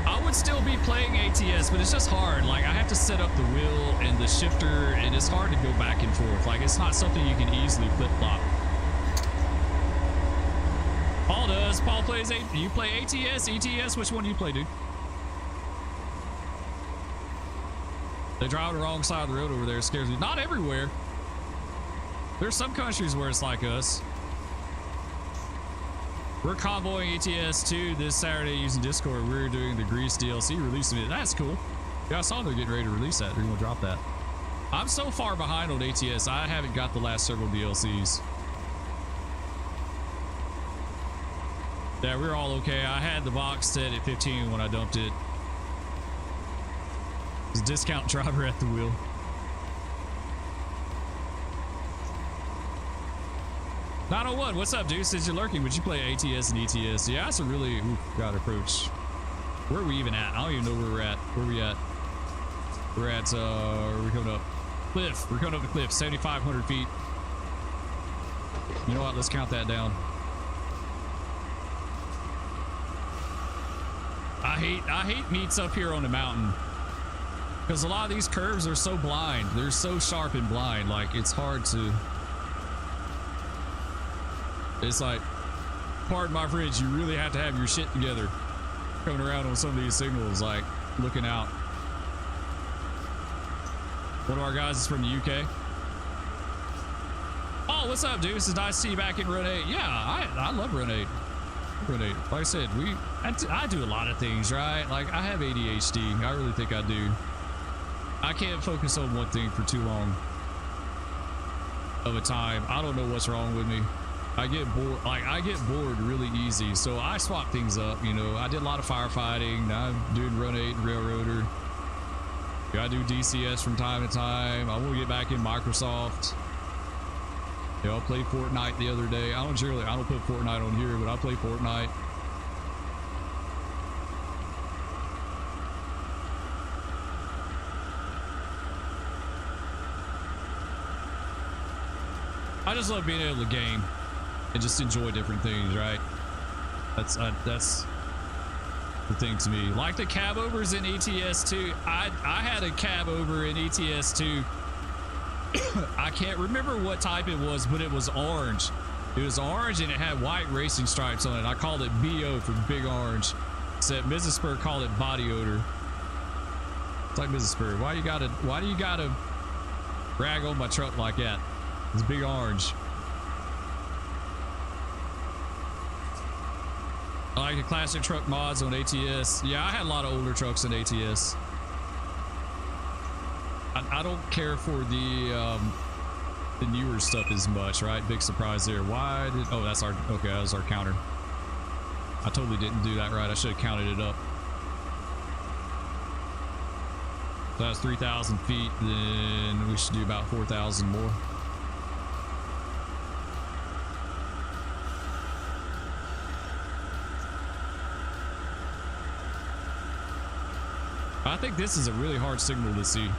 I would still be playing ATS, but it's just hard. Like, I have to set up the wheel and the shifter, and it's hard to go back and forth. Like, it's not something you can easily flip-flop. Paul does. Paul plays you play ATS, ETS? Which one do you play, dude? They drive the wrong side of the road over there. It scares me. Not everywhere. There's some countries where it's like us. We're convoying ETS 2 this Saturday using Discord. We're doing the Grease DLC, releasing it. That's cool. Yeah, I saw they're getting ready to release that. They're going to drop that. I'm so far behind on ATS. I haven't got the last several DLCs. Yeah, we're all okay. I had the box set at 15 when I dumped it. There's a discount driver at the wheel. Not on one. What's up, dude? Since you're lurking, would you play ATS and ETS? Yeah, that's a really god approach. Where are we even at? I don't even know where we're at. Where are we at? We're at we're coming up cliff. We're coming up the cliff, 7,500 feet. You know what? Let's count that down. I hate meets up here on the mountain because a lot of these curves are so blind. They're so sharp and blind. Like, it's hard to. It's like, pardon my French, you really have to have your shit together coming around on some of these signals, like looking out. One of our guys is from the UK. Oh, what's up, dude? This is nice to see you back in Run8. Yeah, I love Run8. Run8. Like I said, I do a lot of things, right? Like, I have ADHD. I really think I do. I can't focus on one thing for too long of a time. I don't know what's wrong with me. I get bored. Like, I get bored really easy, so I swap things up. You know, I did a lot of firefighting. Now I'm doing Run8 and Railroader. I do DCS from time to time. I want to get back in Microsoft. You know, I played Fortnite the other day. I don't put Fortnite on here, but I play Fortnite. I just love being able to game and just enjoy different things, right? That's the thing to me. Like the cab overs in ETS2. I had a cab over in ETS2. I can't remember what type it was, but it was orange. It was orange and it had white racing stripes on it. I called it BO for Big Orange. Except Mrs. Spur called it body odor. It's like, Mrs. Spur, why do you gotta rag on my truck like that? It's Big Orange. I like the classic truck mods on ATS. Yeah, I had a lot of older trucks in ATS. I don't care for the newer stuff as much, right? Big surprise there. Why did... Oh, that's our... Okay, that was our counter. I totally didn't do that right. I should have counted it up. So that's 3,000 feet. Then we should do about 4,000 more. I think this is a really hard signal to see.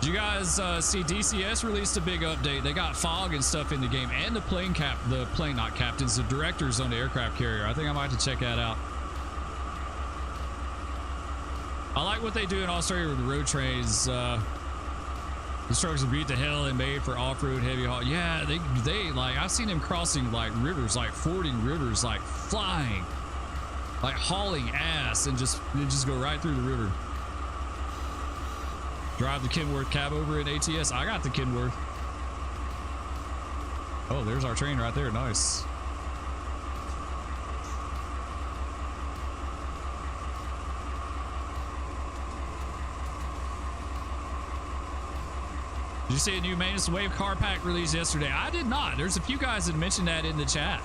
Did you guys see DCS released a big update? They got fog and stuff in the game, and the not captains, the directors on the aircraft carrier. I think I might have to check that out. I like what they do in Australia with the road trains. The trucks are beat to hell and made for off-road heavy haul. Yeah, they like, I've seen them crossing like rivers, like fording rivers, like flying, like hauling ass, and just go right through the river. Drive the Kenworth cab over in ATS. I got the Kenworth. Oh, there's our train right there. Nice. Did you see a new maintenance wave car pack released yesterday? I did not. There's a few guys that mentioned that in the chat.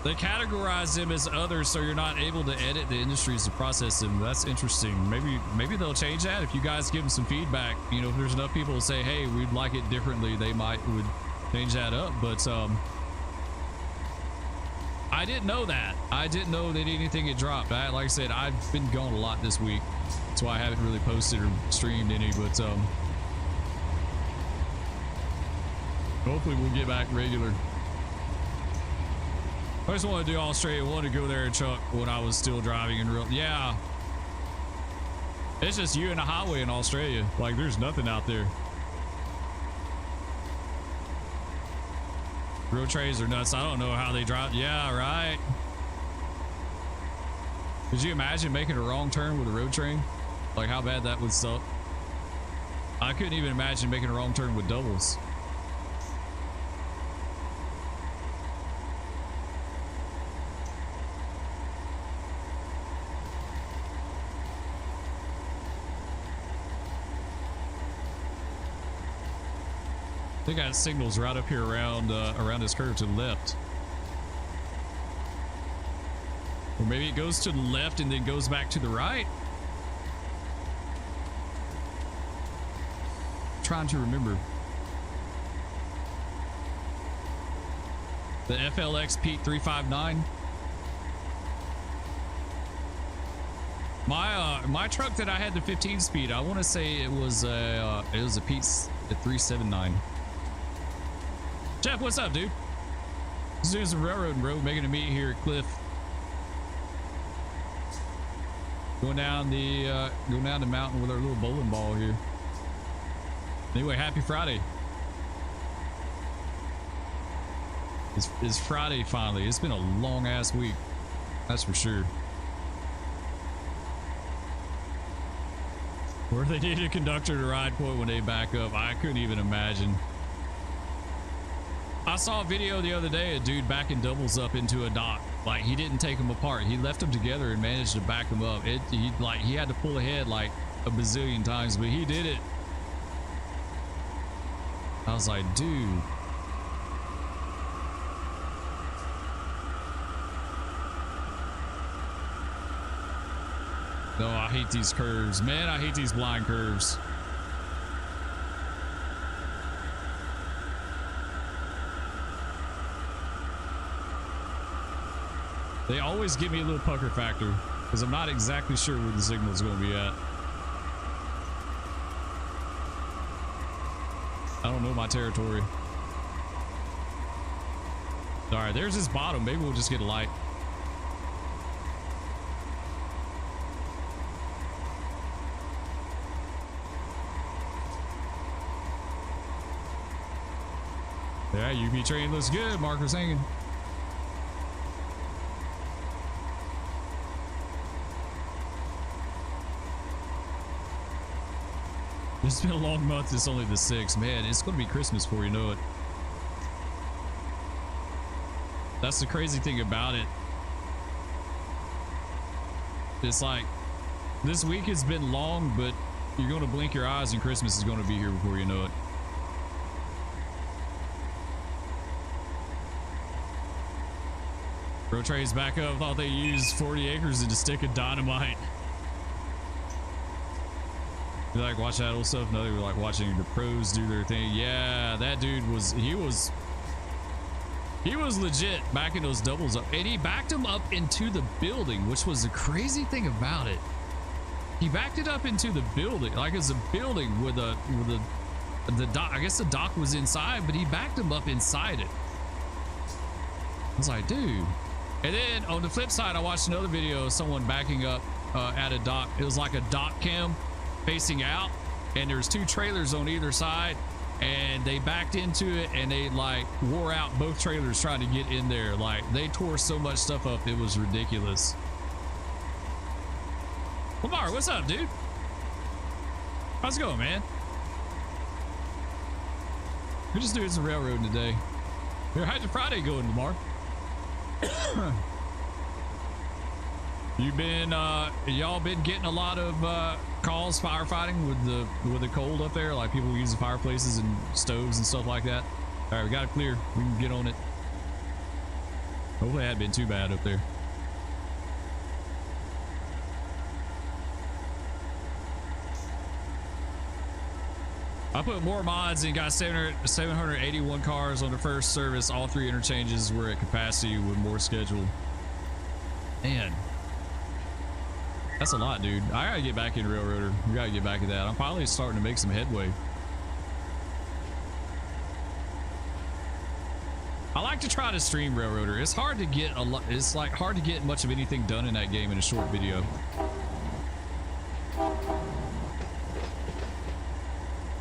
They categorize them as others, so you're not able to edit the industries to process them. That's interesting. Maybe they'll change that if you guys give them some feedback. You know, if there's enough people to say, "Hey, we'd like it differently," they would change that up. But I didn't know that. I didn't know that anything had dropped. Like I said, I've been gone a lot this week. That's why I haven't really posted or streamed any. But hopefully we'll get back regular. I just want to do Australia. I wanted to go there and truck when I was still driving in real. Yeah. It's just you and a highway in Australia. Like, there's nothing out there. Road trains are nuts. I don't know how they drive. Yeah, right. Could you imagine making a wrong turn with a road train? Like, how bad that would suck. I couldn't even imagine making a wrong turn with doubles. They got signals right up here around this curve to the left. Or maybe it goes to the left and then goes back to the right. I'm trying to remember. The FLX Pete 359. My truck that I had the 15 speed, I want to say it was a Pete 379. Jeff, what's up, dude? Just doing some railroading, bro. Making a meet here at Cliff. Going down the mountain with our little bowling ball here. Anyway, happy Friday. It's Friday finally. It's been a long ass week. That's for sure. Where they need a conductor to ride point when they back up. I couldn't even imagine. I saw a video the other day, a dude backing doubles up into a dock. Like, he didn't take them apart. He left them together and managed to back them up. He had to pull ahead like a bazillion times, but he did it. I was like, dude. No, I hate these curves. Man, I hate these blind curves. They always give me a little pucker factor because I'm not exactly sure where the signal is going to be at. I don't know my territory. All right, there's this bottom. Maybe we'll just get a light. Yeah, UP train looks good. Marker's hanging. It's been a long month. It's only the 6th. Man, it's going to be Christmas before you know it. That's the crazy thing about it. It's like this week has been long, but you're going to blink your eyes and Christmas is going to be here before you know it. Bro Trey's back up. Thought they used 40 acres in a stick of dynamite. You like watch that old stuff? No, they were like watching the pros do their thing. Yeah, that dude was he was legit backing those doubles up, and he backed them up into the building, which was the crazy thing about it. He backed it up into the building, like it's a building with the dock. I guess the dock was inside, but he backed them up inside it. I was like, dude. And then on the flip side, I watched another video of someone backing up at a dock. It was like a dock cam facing out, and there's 2 trailers on either side, and they backed into it and they like wore out both trailers trying to get in there. Like they tore so much stuff up, it was ridiculous. Lamar, what's up, dude? How's it going, man? We're just doing some railroading today. Here, how's your Friday going, Lamar? Y'all been getting a lot of calls firefighting with the cold up there, like people using fireplaces and stoves and stuff like that? All right, we got it clear. We can get on it. Hopefully it hadn't been too bad up there. I put more mods and got 781 cars on the first service. All 3 interchanges were at capacity with more scheduled. Man, that's a lot, dude. I gotta get back in Railroader. We gotta get back at that. I'm finally starting to make some headway. I like to try to stream Railroader. It's hard to get a lot. It's like hard to get much of anything done in that game in a short video.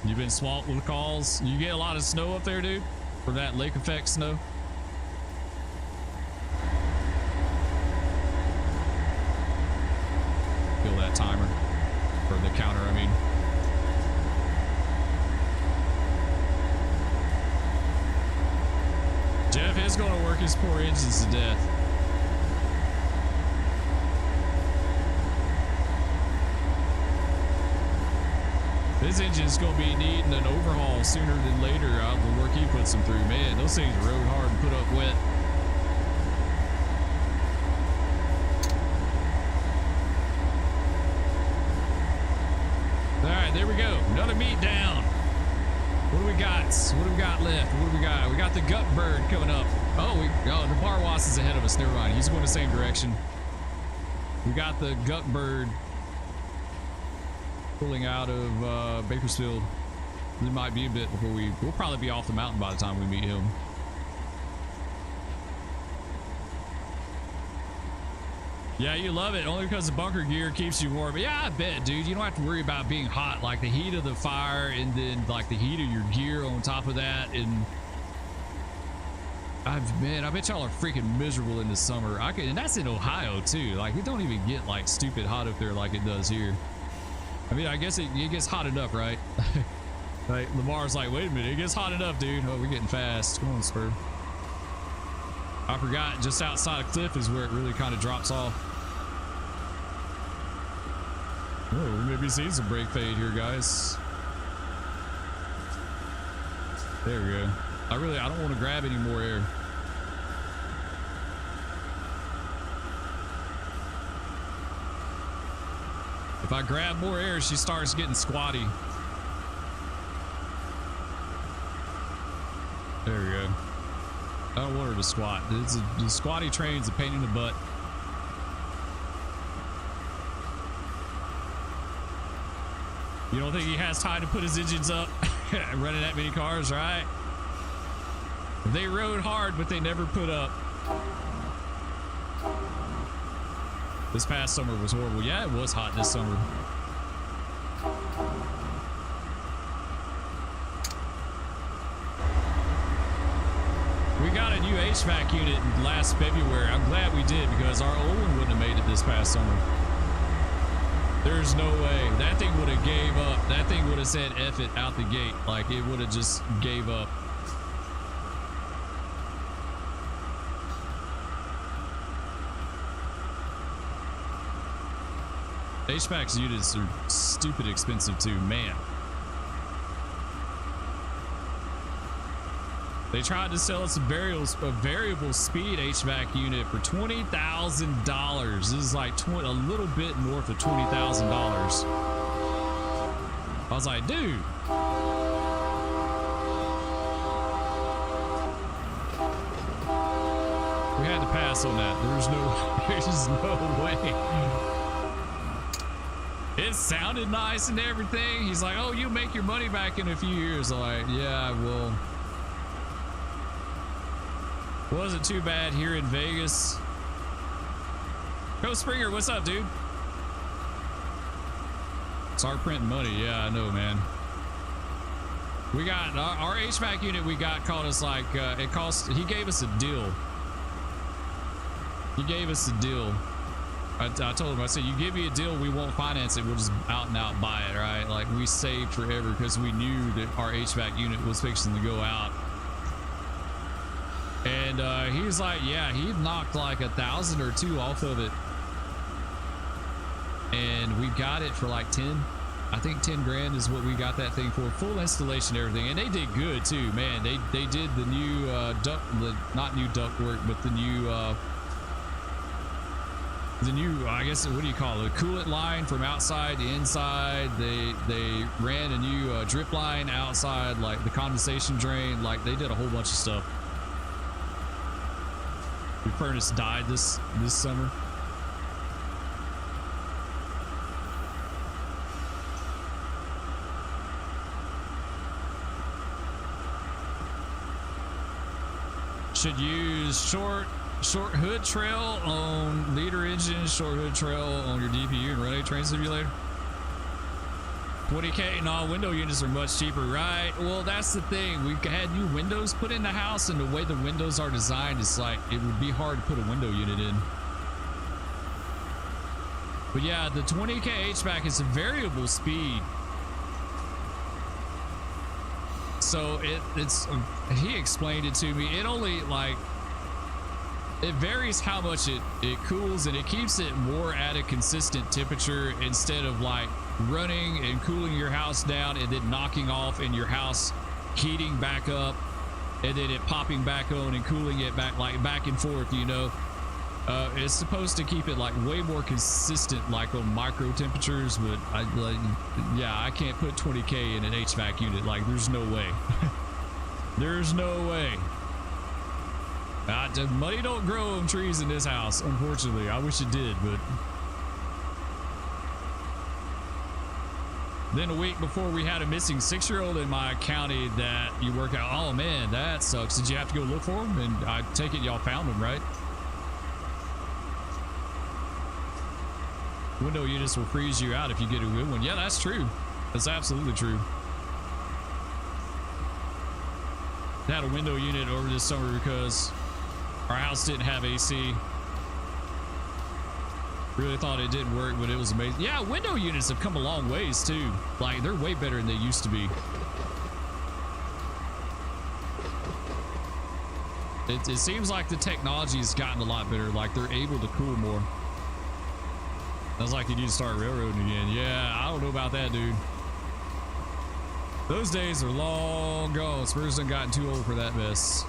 You've been swamped with calls. You get a lot of snow up there, dude, for that lake effect snow. Kill that timer, or the counter, I mean. Jeff is going to work his poor engines to death. This engine's going to be needing an overhaul sooner than later out of the work he puts them through. Man, those things rode hard and put up wet. All right, there we go. Another meet down. What do we got? What do we got left? What do we got? We got the gut bird coming up. Oh, the Parwas is ahead of us. Never mind. He's going the same direction. We got the gut bird pulling out of Bakersfield. It might be a bit before we'll probably be off the mountain by the time we meet him. Yeah, you love it only because the bunker gear keeps you warm. Yeah, I bet, dude. You don't have to worry about being hot, like the heat of the fire and then like the heat of your gear on top of that. And I bet y'all are freaking miserable in the summer. And that's in Ohio too. Like it don't even get like stupid hot up there like it does here. I mean, I guess it gets hot enough, right? Like Lamar's like, wait a minute, it gets hot enough, dude. Oh, we're getting fast. Come on, Spur. I forgot just outside of Cliff is where it really kind of drops off. Oh, we may be seeing some brake fade here, guys. There we go. I don't want to grab any more air. If I grab more air, she starts getting squatty. There we go. I don't want her to squat. The squatty train's a pain in the butt. You don't think he has time to put his engines up running that many cars, right? They rode hard, but they never put up. This past summer was horrible. Yeah, it was hot this summer. We got a new HVAC unit last February. I'm glad we did because our old one wouldn't have made it this past summer. There's no way. That thing would have gave up. That thing would have said F it out the gate. Like, it would have just gave up. HVAC units are stupid expensive too, man. They tried to sell us a variable speed HVAC unit for $20,000. This is like a little bit north of $20,000. I was like, dude. We had to pass on that. There's no way. It sounded nice and everything. He's like, oh, you make your money back in a few years. I'm like, yeah, well. Wasn't too bad here in Vegas. Coach Springer, what's up, dude? Start printing money. Yeah, I know, man. We got our HVAC unit we got cost us like he gave us a deal. He gave us a deal. I told him, I said, you give me a deal, we won't finance it, we'll just out and out buy it, right? Like, we saved forever because we knew that our HVAC unit was fixing to go out. And he was like, yeah, he knocked like 1,000 or 2 off of it. And we got it for like 10. I think 10 grand is what we got that thing for. Full installation, everything. And they did good too, man. They did the new not new duct work, but the new I guess, what do you call it, a coolant line from outside to inside. They ran a new drip line outside, like the condensation drain. Like, they did a whole bunch of stuff. The furnace died this summer. Should use short hood trail on leader engine, short hood trail on your DPU and Run8 Train Simulator. 20K, no, window units are much cheaper, right? Well, that's the thing. We had new windows put in the house, and the way the windows are designed, it's like it would be hard to put a window unit in. But yeah, the 20K HVAC is a variable speed. So he explained it to me. It only, like, it varies how much it cools, and it keeps it more at a consistent temperature instead of like running and cooling your house down and then knocking off and your house heating back up and then it popping back on and cooling it back, like back and forth, you know. It's supposed to keep it like way more consistent, like on micro temperatures, but I can't put 20K in an HVAC unit. Like, there's no way. There's no way. Money don't grow on trees in this house, unfortunately. I wish it did, but then a week before, we had a missing 6-year-old in my county that you work out. Oh man, that sucks. Did you have to go look for him? And I take it y'all found him, right? Window units will freeze you out if you get a good one. Yeah, that's true. That's absolutely true. I had a window unit over this summer because our house didn't have AC. Really thought it didn't work, but it was amazing. Yeah, window units have come a long ways too. Like, they're way better than they used to be. It seems like the technology has gotten a lot better. Like, they're able to cool more. Sounds like you need to start railroading again. Yeah, I don't know about that, dude. Those days are long gone. Spurs done gotten too old for that mess.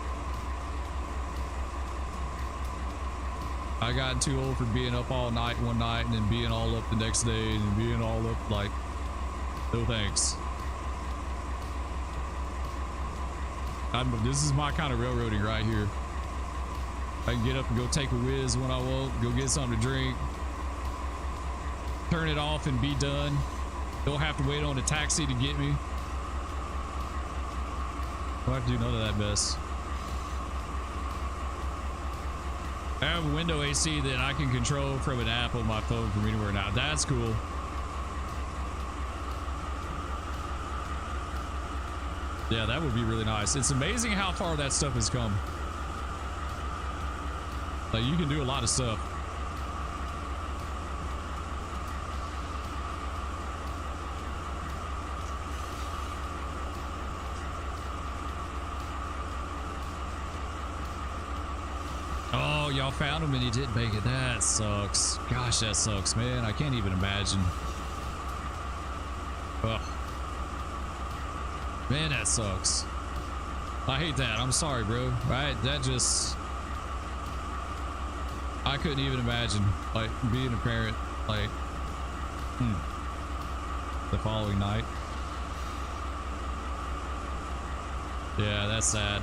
I got too old for being up all night one night and then being all up the next day and being all up, like, no thanks. This is my kind of railroading right here. I can get up and go take a whiz when I want, go get something to drink, turn it off and be done. Don't have to wait on a taxi to get me. Don't have to do none of that mess. I have a window AC that I can control from an app on my phone from anywhere now. That's cool. Yeah, that would be really nice. It's amazing how far that stuff has come. Like, you can do a lot of stuff. y'all found him and he didn't make it. That sucks. Gosh, that sucks, man. I can't even imagine. Ugh. Man, that sucks. I hate that. I'm sorry, bro. Right? That just... I couldn't even imagine, like, being a parent, like, the following night. Yeah, that's sad.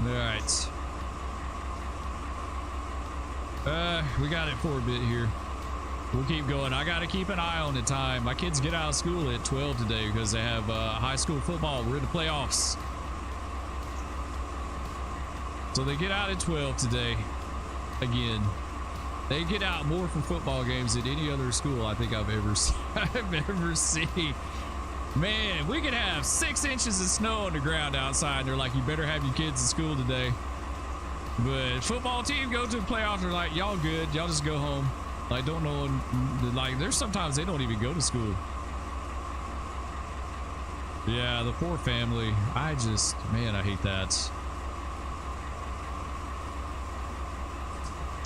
All right. We got it for a bit here. We'll keep going. I got to keep an eye on the time. My kids get out of school at 12 today because they have high school football. We're in the playoffs. So they get out at 12 today. Again, they get out more for football games than any other school I think I've ever seen. Man, we could have 6 inches of snow on the ground outside. They're like, you better have your kids in school today. But football team go to the playoffs. They're like, y'all good. Y'all just go home. Like, don't know. Like, there's sometimes they don't even go to school. Yeah, the poor family. Man, I hate that.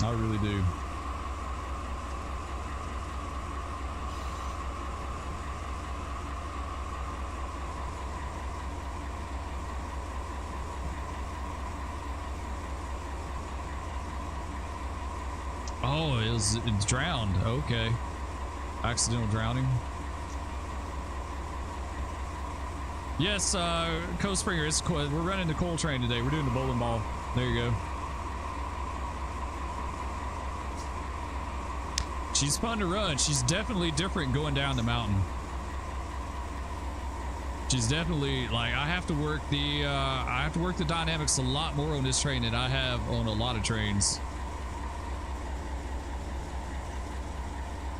I really do. Oh, it's drowned. Okay. Accidental drowning. Yes, Coast Springer, we're running the coal train today. We're doing the bowling ball. There you go. She's fun to run. She's definitely different going down the mountain. She's definitely, like, I have to work the dynamics a lot more on this train than I have on a lot of trains.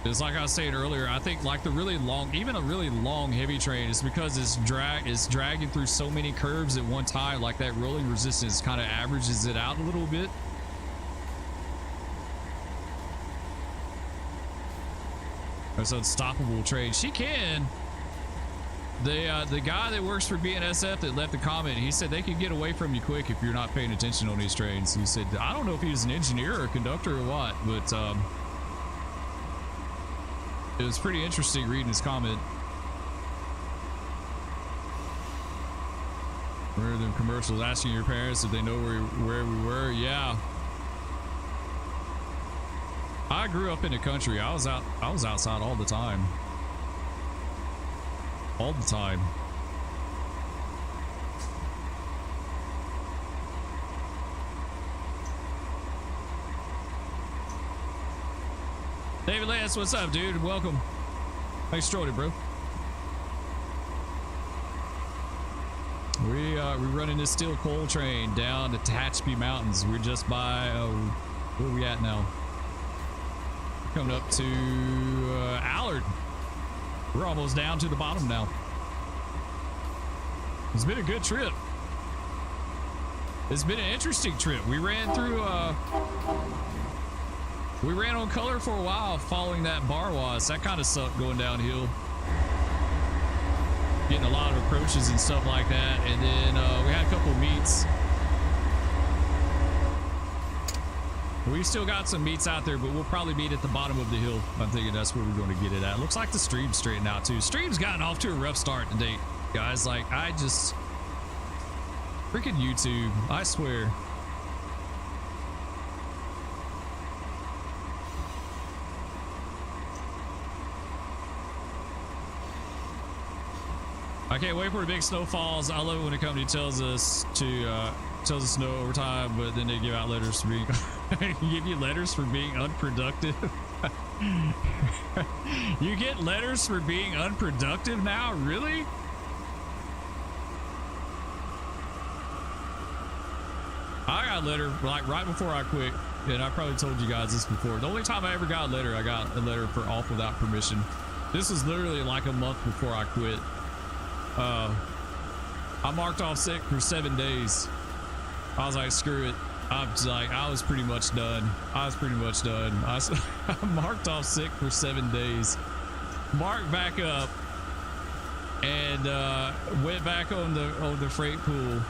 It's like I was saying earlier, I think like the really long, even a really long heavy train, is because it's dragging through so many curves at one time, like that rolling resistance kind of averages it out a little bit. It's an unstoppable train. She can. The guy that works for BNSF that left the comment, he said they can get away from you quick if you're not paying attention on these trains. He said, I don't know if he was an engineer or a conductor or what, but it was pretty interesting reading his comment. Where are the commercials asking your parents if they know where we were? Yeah. I grew up in the country. I was outside all the time. All the time. David Lance, what's up, dude? Welcome. Thanks for joining, bro. We're running this steel coal train down the Tehachapi Mountains. We're just by where are we at now? Coming up to Allard. We're almost down to the bottom now. It's been a good trip. It's been an interesting trip. We ran through we ran on color for a while following that bar was. That kind of sucked going downhill. Getting a lot of approaches and stuff like that. And then we had a couple of meets. We've still got some meets out there, but we'll probably meet at the bottom of the hill. I'm thinking that's where we're going to get it at. Looks like the stream's straightened out too. Stream's gotten off to a rough start today, guys. Like, I just... freaking YouTube, I swear. I can't wait for the big snowfalls. I love it when a company tells us no over time, but then they give out letters for being give you letters for being unproductive. You get letters for being unproductive now? Really? I got a letter like right before I quit, and I probably told you guys this before. The only time I ever got a letter, I got a letter for off without permission. This was literally like a month before I quit. I marked off sick for 7 days. I was like, screw it. I was pretty much done. I marked off sick for 7 days. Marked back up. and went back on the freight pool,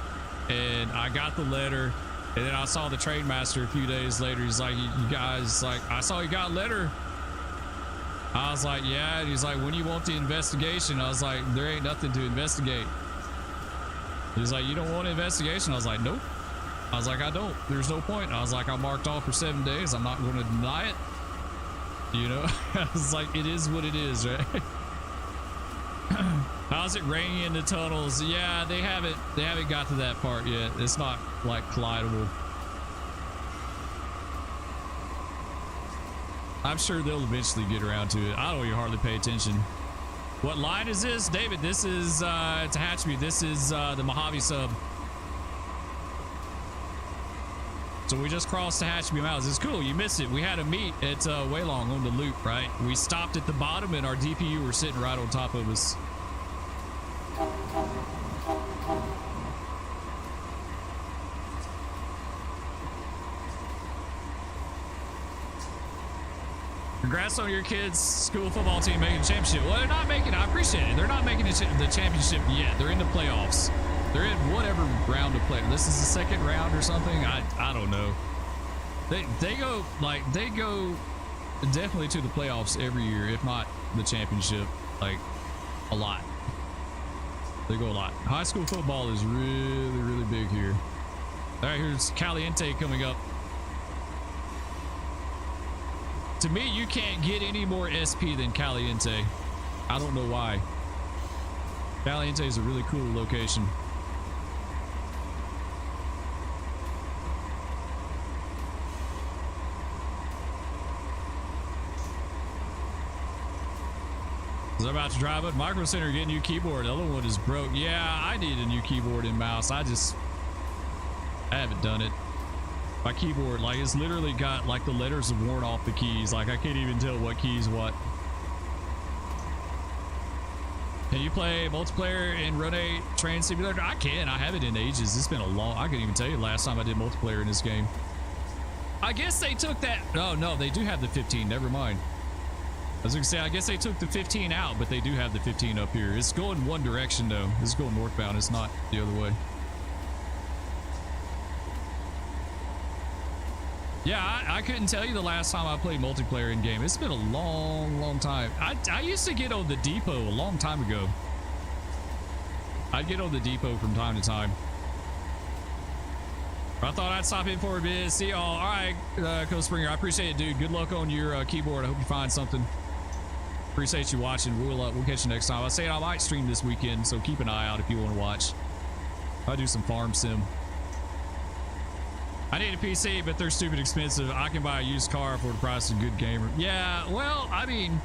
and I got the letter, and then I saw the train master a few days later. He's like, you guys, like, I saw you got a letter. I was like, yeah. And he's like, when do you want the investigation? I was like, there ain't nothing to investigate. He's like, you don't want an investigation? I was like, nope. I was like, I don't. There's no point. I was like, I'm marked off for 7 days. I'm not going to deny it. You know, I was like, it is what it is, right? How's it raining in the tunnels? Yeah, they haven't got to that part yet. It's not like collidable. I'm sure they'll eventually get around to it. I don't even hardly pay attention. What line is this, David? This is Tehachapi. This is the Mojave sub. So we just crossed Tehachapi Mountains. It's cool. You missed it. We had a meet at Waylong on the loop, right? We stopped at the bottom, and our DPU were sitting right on top of us. Congrats on your kids' school football team making the championship. Well, they're not making it. I appreciate it. They're not making the championship yet. They're in the playoffs. They're in whatever round of play. This is the second round or something. I don't know. They go definitely to the playoffs every year, if not the championship, like a lot. They go a lot. High school football is really, really big here. All right, here's Caliente coming up. To me, you can't get any more SP than Caliente. I don't know why. Caliente is a really cool location. I'm about to drive up. Micro Center get a new keyboard. The other one is broke. Yeah, I need a new keyboard and mouse. I haven't done it. My keyboard, like, it's literally got like the letters have worn off the keys. Like, I can't even tell what keys what. Can you play multiplayer in Run8 Train Simulator? I can. I haven't in ages. It's been a long. I couldn't even tell you the last time I did multiplayer in this game. I guess they took that. Oh no, they do have the 15. Never mind. I was gonna say, I guess they took the 15 out, but they do have the 15 up here. It's going one direction though. It's going northbound. It's not the other way. Yeah, I couldn't tell you the last time I played multiplayer in game. It's been a long time. I used to get on the depot a long time ago. I'd get on the depot from time to time. I thought I'd stop in for a bit. See y'all. All right, Coach Springer, I appreciate it, dude. Good luck on your keyboard. I hope you find something. Appreciate you watching. We'll catch you next time. I say I might stream this weekend, so keep an eye out if you want to watch. I do some farm sim. I need a PC, but they're stupid expensive. I can buy a used car for the price of a good gamer. Yeah, well, I mean,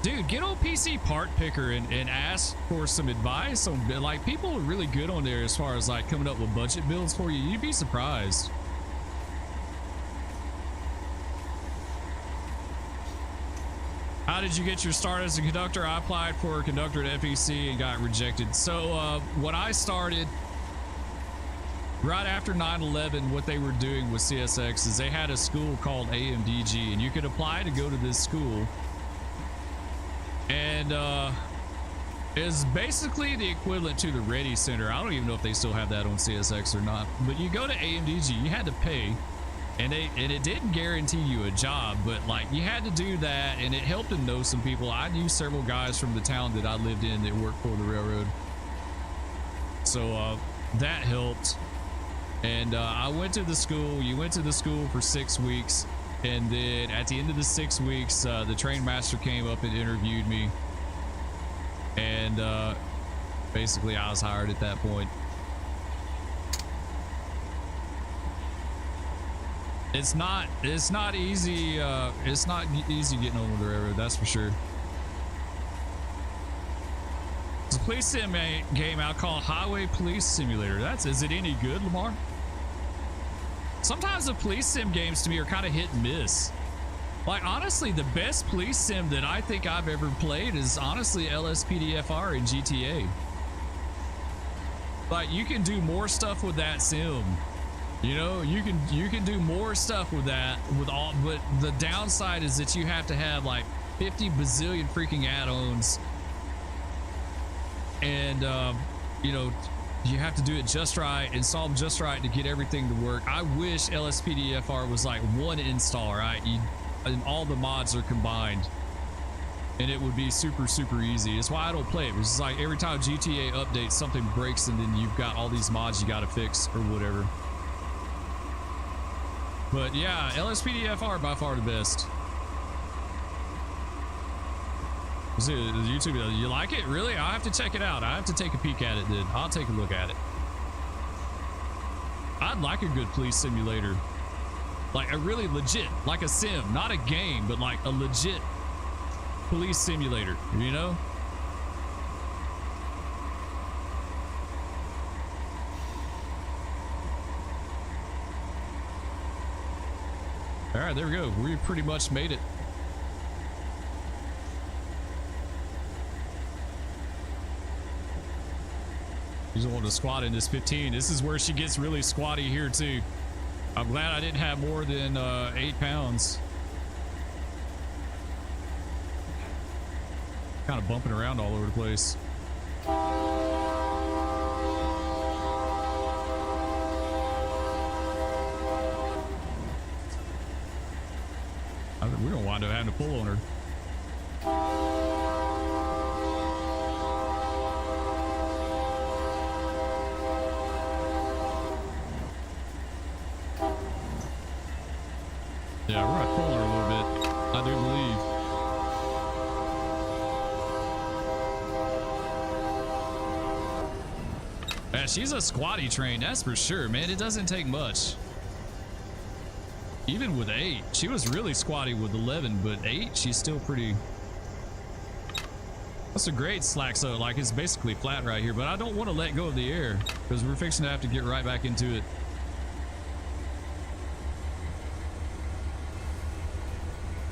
dude, get on PC Part Picker and ask for some advice on, like, people are really good on there as far as like coming up with budget builds for you. You'd be surprised. How did you get your start as a conductor? I applied for a conductor at FEC and got rejected. So when I started, right after 9/11, what they were doing with CSX is they had a school called AMDG, and you could apply to go to this school. And it's basically the equivalent to the Ready Center. I don't even know if they still have that on CSX or not. But you go to AMDG, you had to pay, and it didn't guarantee you a job, but like you had to do that, and it helped to know some people. I knew several guys from the town that I lived in that worked for the railroad, so that helped. And I went to the school. You went to the school for 6 weeks, and then at the end of the 6 weeks, the train master came up and interviewed me, and basically I was hired at that point. It's not easy. It's not easy getting on with the railroad, that's for sure. There's a police sim game out called Highway Police Simulator. Is it any good, Lamar? Sometimes the police sim games to me are kind of hit and miss. Like, honestly, the best police sim that I think I've ever played is honestly LSPDFR in GTA. Like, you can do more stuff with that sim. You know, you can do more stuff with that but the downside is that you have to have like 50 bazillion freaking add-ons. and you know, you have to do it just right, install them just right to get everything to work. I wish LSPDFR was like one install, right? And all the mods are combined, and it would be super easy. That's why I don't play it. It's just like every time GTA updates, something breaks, and then you've got all these mods you got to fix or whatever. But yeah, LSPDFR by far the best. YouTube, you like it? Really? I have to check it out. I have to take a peek at it then. I'll take a look at it. I'd like a good police simulator. Like a really legit, like a sim, not a game, but like a legit police simulator, you know? All right, there we go. We pretty much made it. She's wanting to squat in this 15. This is where she gets really squatty here too. I'm glad I didn't have more than 8 pounds. Kind of bumping around all over the place. We're gonna wind up having to pull on her. Yeah, we're gonna pull her a little bit. I do believe. Yeah, she's a squatty train, that's for sure, man. It doesn't take much. Even with 8, she was really squatty with 11, but 8, she's still pretty. That's a great slack, so like it's basically flat right here, but I don't want to let go of the air because we're fixing to have to get right back into it.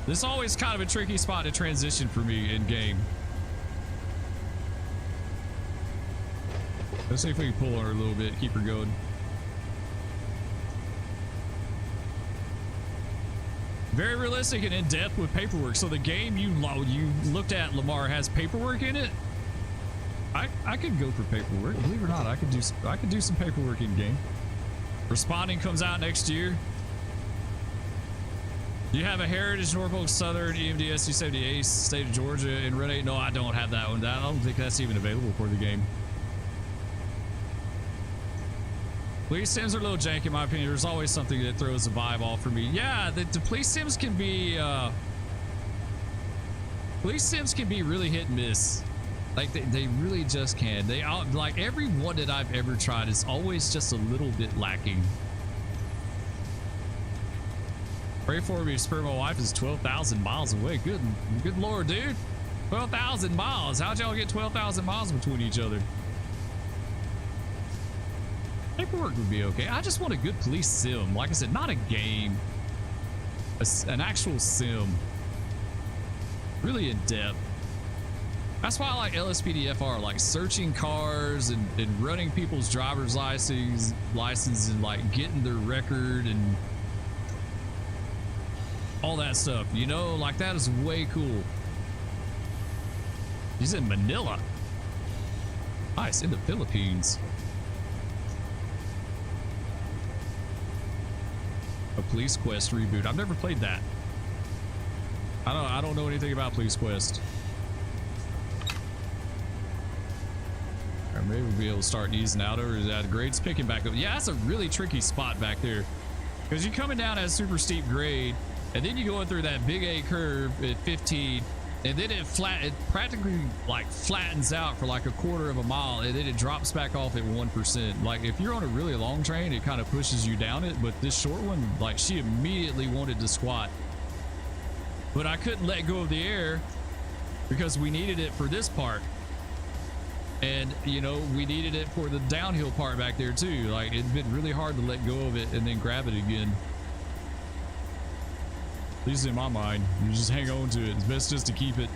This is always kind of a tricky spot to transition for me in game. Let's see if we can pull her a little bit, keep her going. Very realistic and in-depth with paperwork. So the game you looked at, Lamar, has paperwork in it. I could go for paperwork. Believe it or not, I could do some paperwork in game. Responding comes out next year. You have a Heritage Norfolk Southern EMD SC78 State of Georgia in Run8. No, I don't have that one. I don't think that's even available for the game. Police sims are a little jank in my opinion. There's always something that throws a vibe off for me. Yeah, the police sims can be really hit and miss. Like they really just can. They all, like every one that I've ever tried is always just a little bit lacking. Pray for me, Spur. My wife is 12,000 miles away. Good Lord, dude. 12,000 miles. How'd y'all get 12,000 miles between each other? Paperwork would be okay. I just want a good police sim. Like I said, not a game. An actual sim. Really in depth. That's why I like LSPDFR. Like searching cars and running people's driver's license and like getting their record and all that stuff. You know, like that is way cool. He's in Manila. Nice, in the Philippines. A Police Quest reboot. I've never played that. I don't know anything about Police Quest. Or maybe we'll be able to start easing out over that. Grade's picking back up. Yeah, that's a really tricky spot back there. Because you're coming down at a super steep grade, and then you're going through that big A curve at 15, and then it practically like flattens out for like a quarter of a mile, and then it drops back off at 1%. Like if you're on a really long train, it kind of pushes you down it, but this short one, like she immediately wanted to squat. But I couldn't let go of the air because we needed it for this part. And you know, we needed it for the downhill part back there too. Like it'd been really hard to let go of it and then grab it again. At least in my mind, you just hang on to it. It's best just to keep it.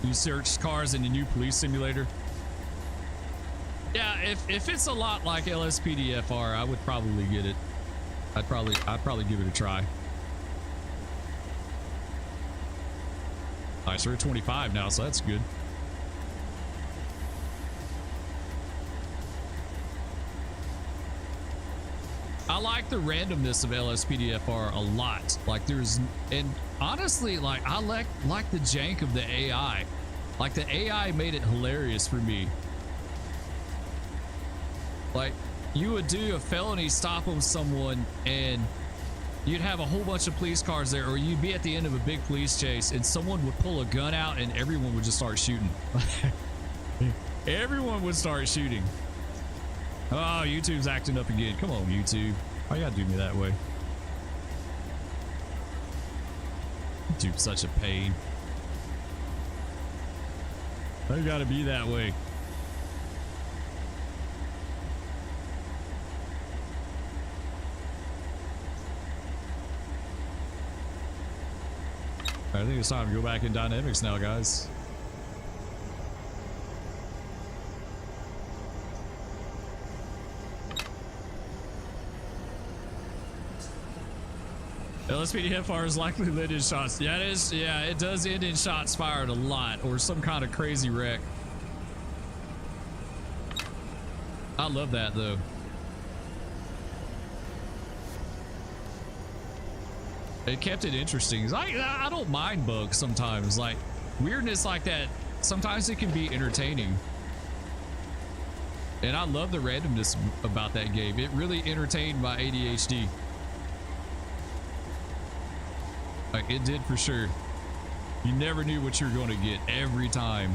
You search cars in the new police simulator. Yeah, if it's a lot like LSPDFR, I would probably get it. I'd probably give it a try. All right, so we're at 25 now, so that's good. I like the randomness of LSPDFR a lot. Like there's, and honestly, like I like the jank of the AI. Like the AI made it hilarious for me. Like you would do a felony stop on someone and you'd have a whole bunch of police cars there, or you'd be at the end of a big police chase and someone would pull a gun out and everyone would just start shooting. Everyone would start shooting. Oh, YouTube's acting up again. Come on, YouTube. Why you gotta do me that way? YouTube's such a pain. I gotta be that way. I think it's time to go back in dynamics now, guys. LSPDFR is likely to end in shots. Yeah, it is. Yeah, it does end in shots fired a lot, or some kind of crazy wreck. I love that though. It kept it interesting. I don't mind bugs sometimes. Like weirdness like that, sometimes it can be entertaining. And I love the randomness about that game. It really entertained my ADHD. Like it did for sure. You never knew what you were going to get every time.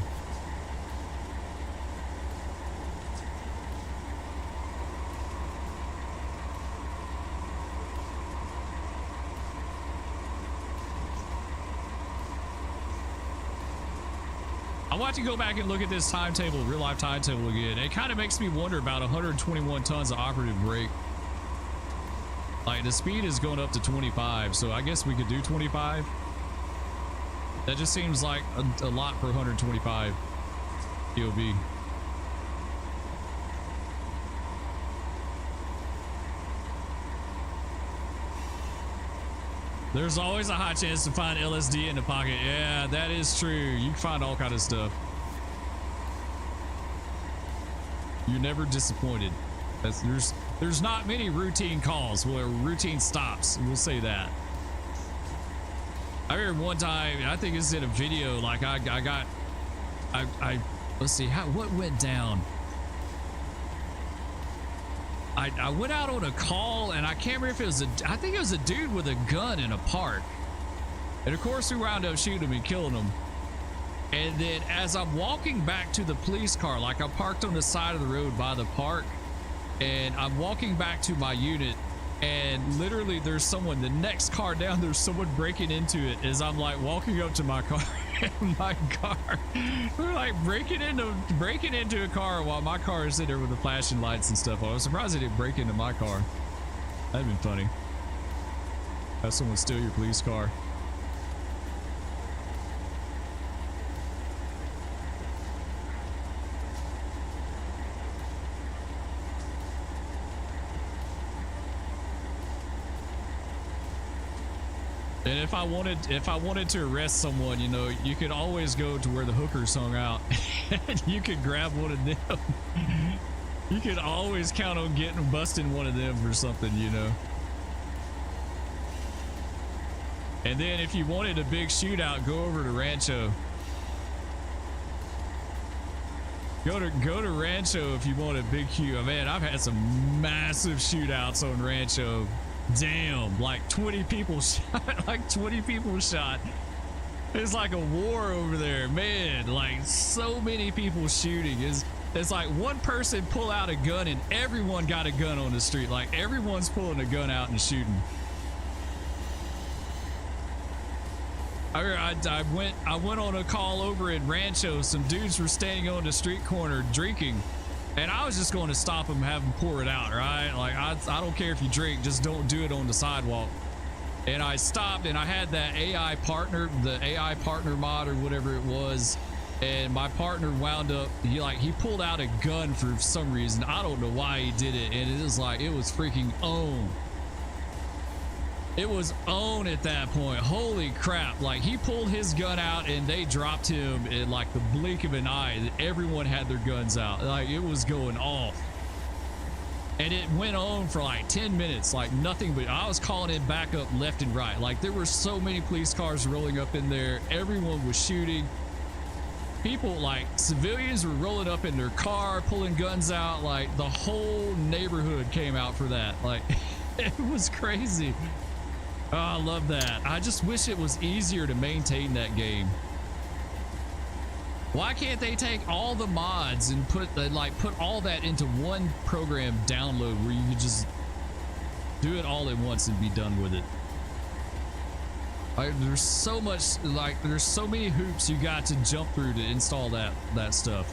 I want to go back and look at this timetable, real life timetable again. It kind of makes me wonder about 121 tons of operative brake. Like the speed is going up to 25, so I guess we could do 25. That just seems like a lot for 125 POV. There's always a high chance to find LSD in the pocket. Yeah, that is true. You can find all kind of stuff. You're never disappointed. There's not many routine calls, well, routine stops. We'll say that. I remember one time, I think it's in a video, like I let's see, what went down? I went out on a call and I can't remember if it was I think it was a dude with a gun in a park. And of course we wound up shooting him and killing him. And then as I'm walking back to the police car, like I parked on the side of the road by the park, and I'm walking back to my unit, and literally there's someone, the next car down, there's someone breaking into it as I'm like walking up to my car. My car, we're like breaking into a car while my car is sitting there with the flashing lights and stuff. I was surprised they didn't break into my car. That'd been funny. Have someone steal your police car. And if I wanted to arrest someone, you know, you could always go to where the hookers hung out and you could grab one of them. You could always count on busting one of them for something, you know. And then if you wanted a big shootout, go over to Rancho. Go to Rancho if you want a big queue. Man, I've had some massive shootouts on Rancho. Damn, like 20 people shot, like 20 people shot. It's like a war over there, man. Like so many people shooting. It's like one person pull out a gun and everyone got a gun on the street. Like everyone's pulling a gun out and shooting. I went on a call over in Rancho. Some dudes were standing on the street corner drinking. And I was just going to stop them, have them pour it out, right? Like, I don't care if you drink, just don't do it on the sidewalk. And I stopped, and I had that AI partner, the AI partner mod or whatever it was. And my partner wound up, he pulled out a gun for some reason. I don't know why he did it. And it was like, it was freaking on. It was on at that point. Holy crap. Like he pulled his gun out and they dropped him in like the blink of an eye. Everyone had their guns out. Like it was going off. And it went on for like 10 minutes, like nothing but I was calling it back up left and right. Like there were so many police cars rolling up in there. Everyone was shooting. People, like civilians, were rolling up in their car, pulling guns out. Like the whole neighborhood came out for that. Like it was crazy. Oh, I love that. I just wish it was easier to maintain that game. Why can't they take all the mods and put all that into one program download where you could just do it all at once and be done with it? Like, there's so much, like there's so many hoops you got to jump through to install that stuff.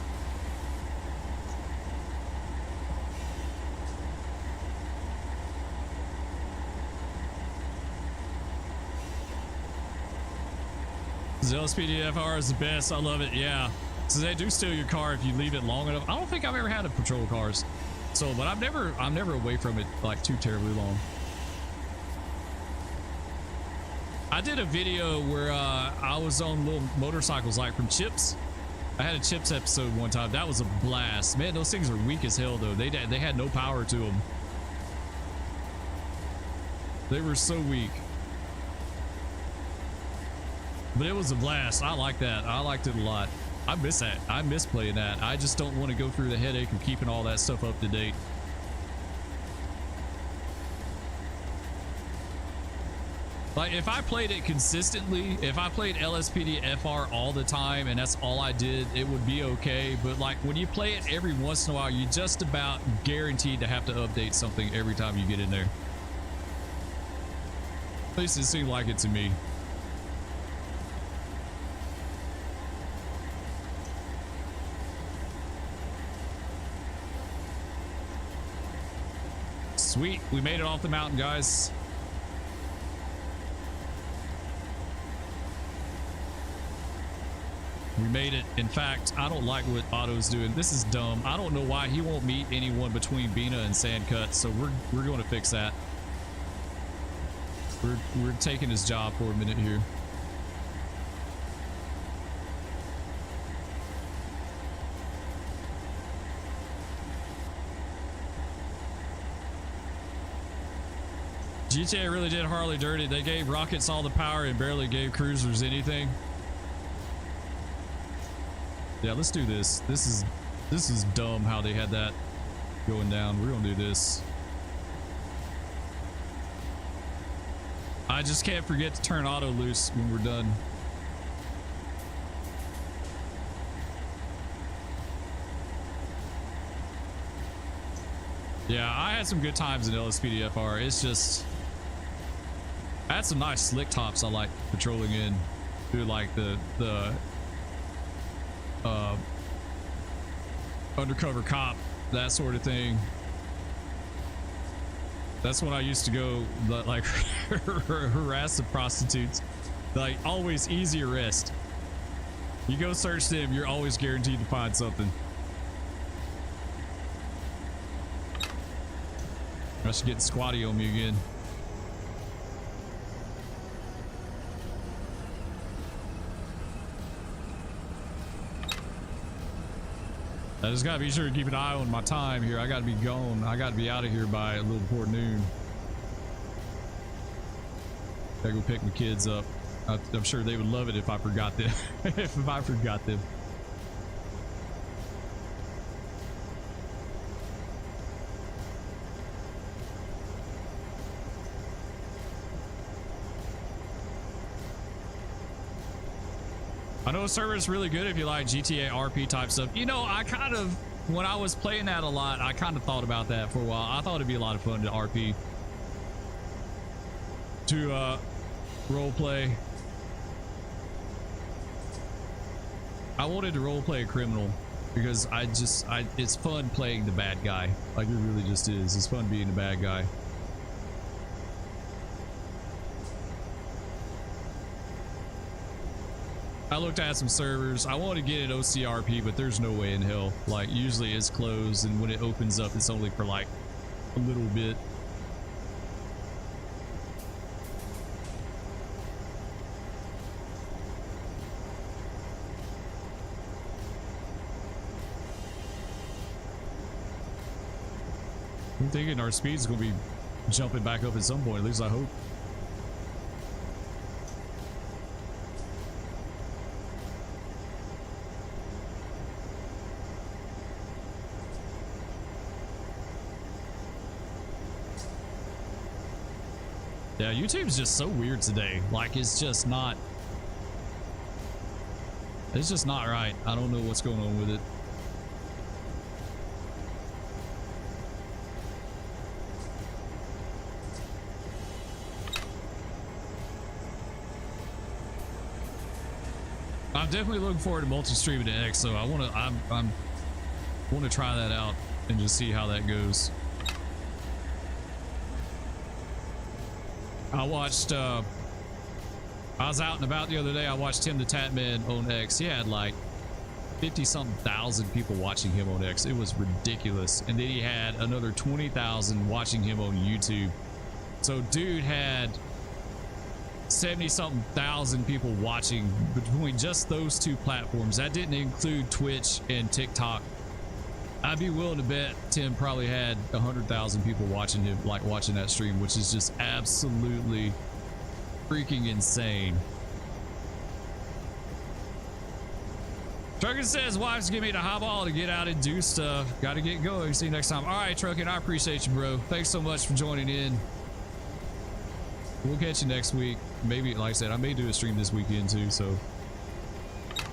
The LSPDFR is the best. I love it. Yeah. So they do steal your car if you leave it long enough. I don't think I've ever had a patrol cars. So, but I'm never away from it like too terribly long. I did a video where I was on little motorcycles like from Chips. I had a Chips episode one time. That was a blast. Man, those things are weak as hell though. They had no power to them. They were so weak. But it was a blast. I like that. I liked it a lot. I miss that. I miss playing that. I just don't want to go through the headache of keeping all that stuff up to date. Like if I played it consistently, if I played LSPD FR all the time and that's all I did, it would be okay. But like when you play it every once in a while, you're just about guaranteed to have to update something every time you get in there. At least it seemed like it to me. Sweet, we made it off the mountain, guys. We made it. In fact, I don't like what Otto's doing. This is dumb. I don't know why he won't meet anyone between Bina and Sandcut, so we're going to fix that. We're taking his job for a minute here. GTA really did Harley dirty. They gave rockets all the power and barely gave cruisers anything. Yeah, let's do this. This is dumb how they had that going down. We're gonna do this. I just can't forget to turn auto loose when we're done. Yeah, I had some good times in LSPDFR. It's just I had some nice slick tops I like patrolling in. Do like the undercover cop, that sort of thing. That's when I used to go like harass the prostitutes. Like always easy arrest. You go search them, you're always guaranteed to find something. I should get squatty on me again. I just gotta be sure to keep an eye on my time here. I gotta be gone. I gotta be out of here by a little before noon. Gotta go pick my kids up. I'm sure they would love it if I forgot them. If I forgot them. I know a server is really good if you like GTA RP type stuff. You know, I kind of, when I was playing that a lot, I kind of thought about that for a while. I thought it'd be a lot of fun to RP. To role play. I wanted to role play a criminal because it's fun playing the bad guy. Like it really just is. It's fun being the bad guy. I looked at some servers. I want to get an OCRP, but there's no way in hell. Like usually it's closed, and when it opens up, it's only for like a little bit. I'm thinking our speed's gonna be jumping back up at some point, at least I hope. Yeah, YouTube's just so weird today. Like, it's just not right. I don't know what's going on with it. I'm definitely looking forward to multi-streaming to X, so I want to try that out and just see how that goes. I watched I was out and about the other day. I watched Tim the Tatman on X. He had like 50-something thousand people watching him on X. It was ridiculous. And then he had another 20,000 watching him on YouTube. So dude had 70-something thousand people watching between just those two platforms. That didn't include Twitch and TikTok. I'd be willing to bet Tim probably had 100,000 people watching him, like watching that stream, which is just absolutely freaking insane. Truckin says wife's giving me the highball to get out and do stuff. Got to get going. See you next time. All right, Truckin, I appreciate you, bro. Thanks so much for joining in. We'll catch you next week. Maybe, like I said, I may do a stream this weekend too. So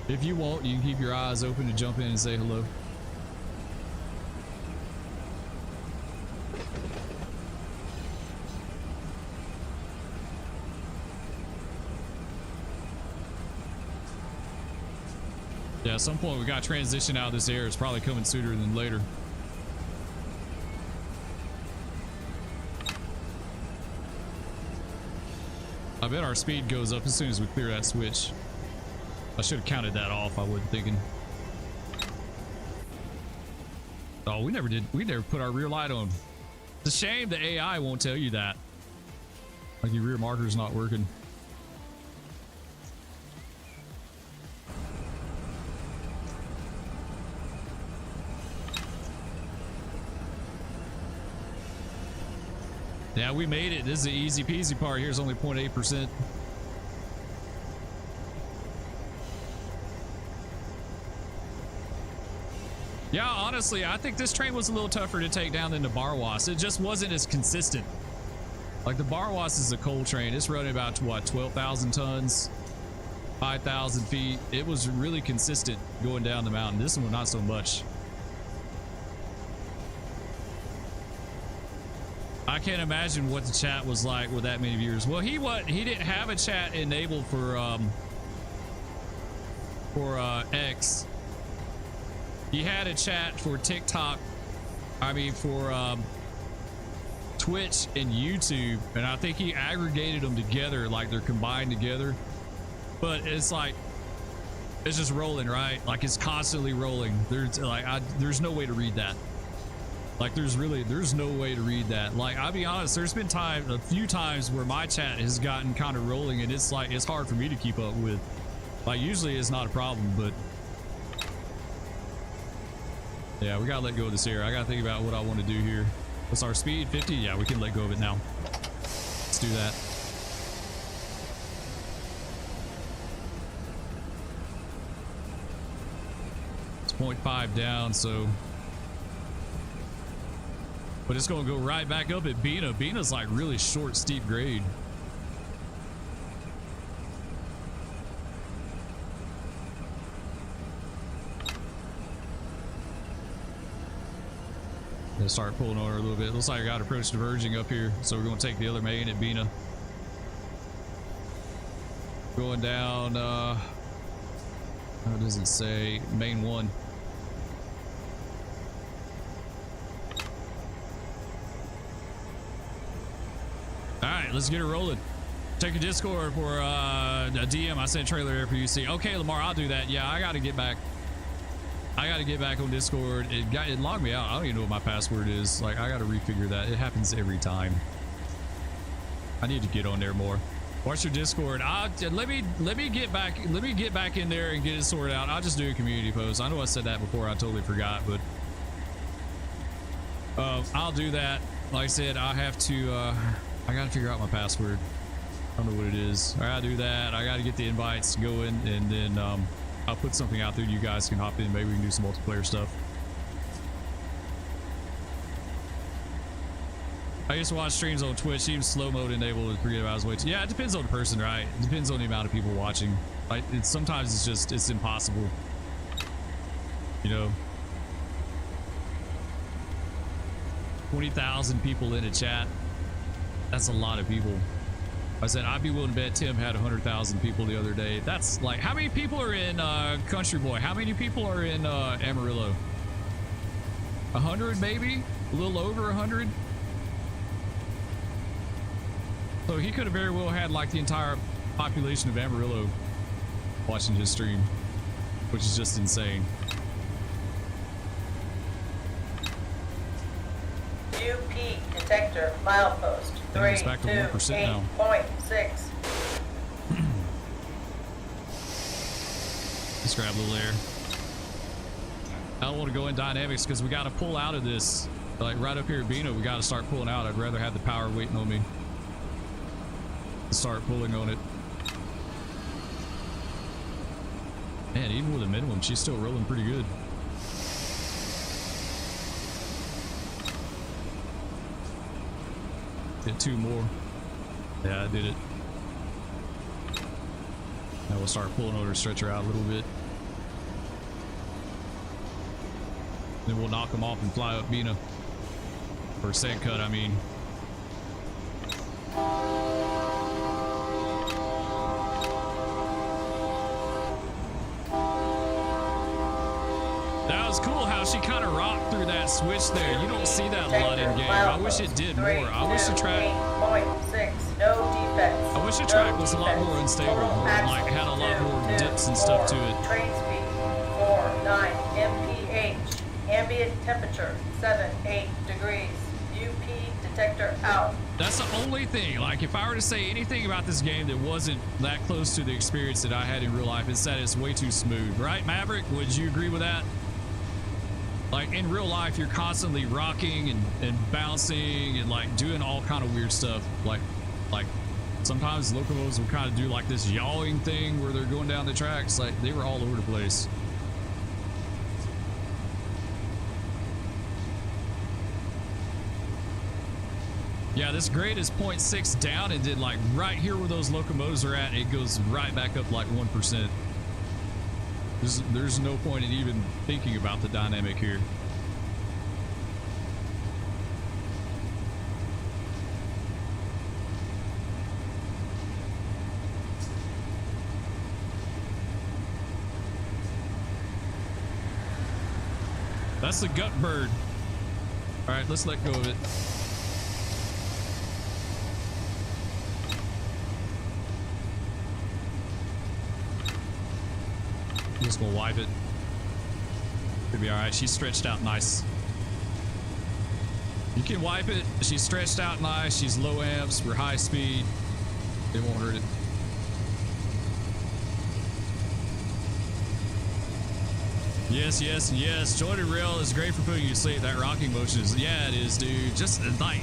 if you want, you can keep your eyes open to jump in and say hello. Yeah, at some point we got to transition out of this air. It's probably coming sooner than later. I bet our speed goes up as soon as we clear that switch. I should have counted that off, I wasn't thinking. Oh, we never did. We never put our rear light on. It's a shame the AI won't tell you that. Like your rear marker's not working. Yeah, we made it. This is the easy peasy part. Here's only 0.8%. Yeah, honestly, I think this train was a little tougher to take down than the Barwas. It just wasn't as consistent. Like the Barwas is a coal train. It's running about, what, 12,000 tons, 5,000 feet. It was really consistent going down the mountain. This one, not so much. I can't imagine what the chat was like with that many viewers. Well, he didn't have a chat enabled for X. He had a chat for TikTok. I mean for Twitch and YouTube, and I think he aggregated them together, like they're combined together. But it's like it's just rolling, right? Like it's constantly rolling. There's like there's no way to read that. Like there's no way to read that. Like I'll be honest, there's been a few times where my chat has gotten kind of rolling and it's like it's hard for me to keep up with. Like usually it's not a problem, but yeah, we gotta let go of this air. I gotta think about what I want to do here. What's our speed? 50? Yeah, we can let go of it now. Let's do that. It's 0.5 down, so but it's going to go right back up at Bina. Bina's like really short, steep grade. Gonna start pulling over a little bit. Looks like I got approach diverging up here, so we're going to take the other main at Bina. Going down, how does it say? Main 1. Alright, let's get it rolling. Check your Discord for a DM. I sent trailer there for you to see. Okay, Lamar, I'll do that. Yeah, I gotta get back. I gotta get back on Discord. It logged me out. I don't even know what my password is. Like, I gotta refigure that. It happens every time. I need to get on there more. What's your Discord? Let me get back in there and get it sorted out. I'll just do a community post. I know I said that before. I totally forgot, but I'll do that. Like I said, I have to, I gotta figure out my password. I don't know what it is. I gotta do that. I gotta get the invites going, and then I'll put something out there. You guys can hop in. Maybe we can do some multiplayer stuff. I used to watch streams on Twitch, even slow mode enabled with 3 hours wait. Yeah, it depends on the person, right? It depends on the amount of people watching. Like, sometimes it's just, it's impossible. You know? 20,000 people in a chat. That's a lot of people. I said, I'd be willing to bet Tim had 100,000 people the other day. That's like, how many people are in Country Boy? How many people are in Amarillo? 100 maybe? A little over 100? So he could have very well had like the entire population of Amarillo watching his stream, which is just insane. UP detector milepost 328.6. Let's grab a little air. I don't want to go in dynamics because we got to pull out of this. Like right up here at Bino, we got to start pulling out. I'd rather have the power waiting on me. Start pulling on it. Man, even with a minimum, she's still rolling pretty good. Did 2 more. Yeah, I did it. Now we'll start pulling over, stretch her out a little bit. Then we'll knock them off and fly up Bina. Or sand cut, I mean. That was cool how she kind of rocked through that switch there. You don't see that a lot in game. I wish it did more. I wish the track. No defects. I wish the track was a lot more unstable. Or like had a lot more dips and stuff to it. Train speed 49 mph. Ambient temperature 78 degrees. UP detector out. That's the only thing. Like if I were to say anything about this game that wasn't that close to the experience that I had in real life, it's that it's way too smooth, right, Maverick? Would you agree with that? Like in real life, you're constantly rocking and bouncing and like doing all kind of weird stuff. Like sometimes locomotives will kind of do like this yawing thing where they're going down the tracks. Like they were all over the place. Yeah, this grade is 0.6 down, and then like right here where those locomotives are at, it goes right back up like 1%. There's no point in even thinking about the dynamic here. That's the gut bird. All right, let's let go of it. I'm just gonna wipe it. Could be all right. She's stretched out nice. You can wipe it. She's stretched out nice. She's low amps. We're high speed. It won't hurt it. Yes, yes, and yes. Jointed rail is great for putting you to sleep. That rocking motion is, yeah, it is, dude. Just like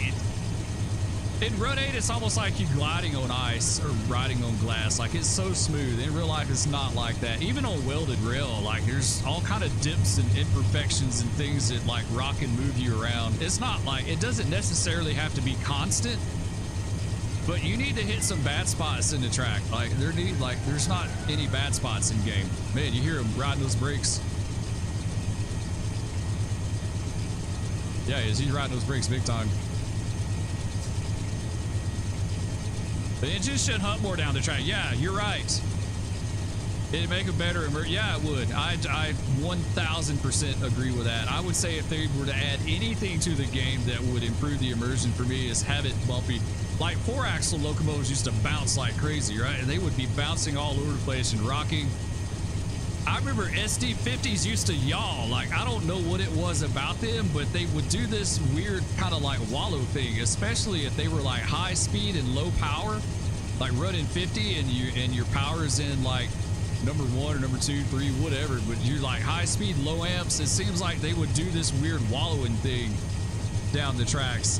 in Run8, it's almost like you're gliding on ice or riding on glass. Like it's so smooth. In real life, it's not like that. Even on welded rail, like there's all kind of dips and imperfections and things that like rock and move you around. It's not like, it doesn't necessarily have to be constant, but you need to hit some bad spots in the track. Like there's not any bad spots in game. Man, you hear him riding those brakes. Yeah, he's riding those brakes big time. The engine should hunt more down the track. Yeah, you're right. It'd make a better, yeah, it would. I 1000% agree with that. I would say if they were to add anything to the game that would improve the immersion for me is have it bumpy. Like 4-axle locomotives used to bounce like crazy, right? And they would be bouncing all over the place and rocking. I remember SD50s used to yaw. Like, I don't know what it was about them, but they would do this weird kind of like wallow thing, especially if they were like high speed and low power, like running 50 and your power is in like number 1 or number 2, 3, whatever, but you're like high speed, low amps. It seems like they would do this weird wallowing thing down the tracks.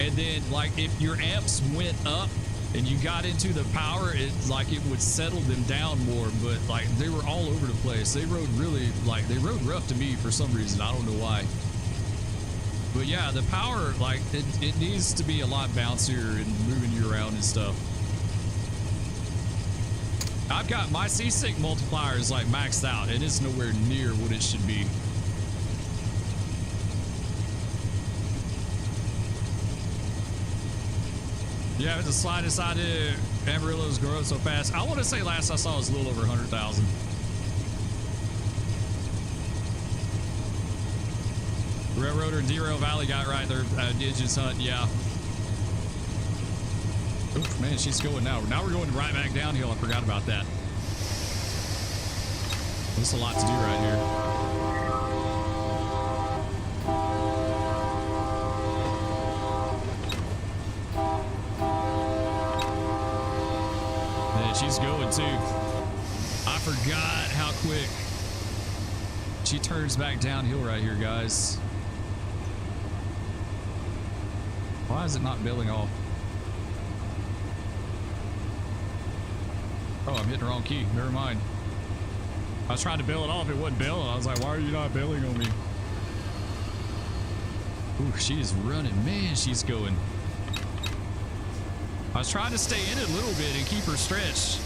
And then like if your amps went up and you got into the power, it like it would settle them down more. But like they were all over the place. They rode really like they rode rough to me for some reason. I don't know why. But yeah, the power, like it needs to be a lot bouncier and moving you around and stuff. I've got my C-Sync multiplier is like maxed out and it's nowhere near what it should be. Yeah, the slide inside it, Amarillo's growing so fast. I want to say last I saw it was a little over 100,000. Railroader and Derail Valley got right there. Digits Hunt, yeah. Oof, man, she's going now. Now we're going right back downhill. I forgot about that. There's a lot to do right here. Man, she's going too. I forgot how quick she turns back downhill right here, guys. Why is it not billing off? Oh, I'm hitting the wrong key. Never mind. I was trying to bill it off. It wasn't billing. I was like, why are you not billing on me? Ooh, she is running. Man, she's going. I was trying to stay in it a little bit and keep her stretched.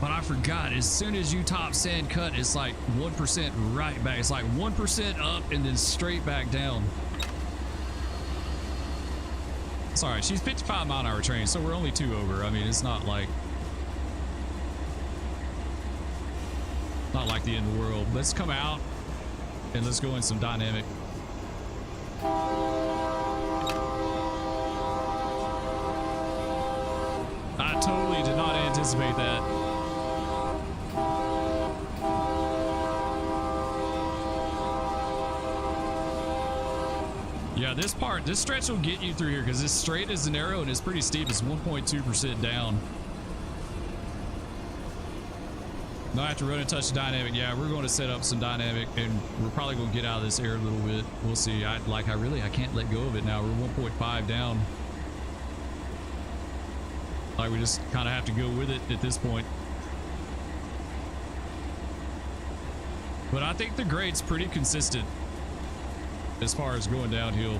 But I forgot. As soon as you top sand cut, it's like 1% right back. It's like 1% up and then straight back down. It's all right. She's 55-mile-an-hour train, so we're only 2 over. I mean, it's not like the end of the world. Let's come out and let's go in some dynamic. I totally did not anticipate that. Yeah, this stretch will get you through here because it's straight as an arrow and it's pretty steep. It's 1.2% down. Now I have to run and touch the dynamic. Yeah, we're going to set up some dynamic and we're probably going to get out of this air a little bit. We'll see. I can't let go of it now. We're 1.5 down. Like we just kind of have to go with it at this point. But I think the grade's pretty consistent as far as going downhill.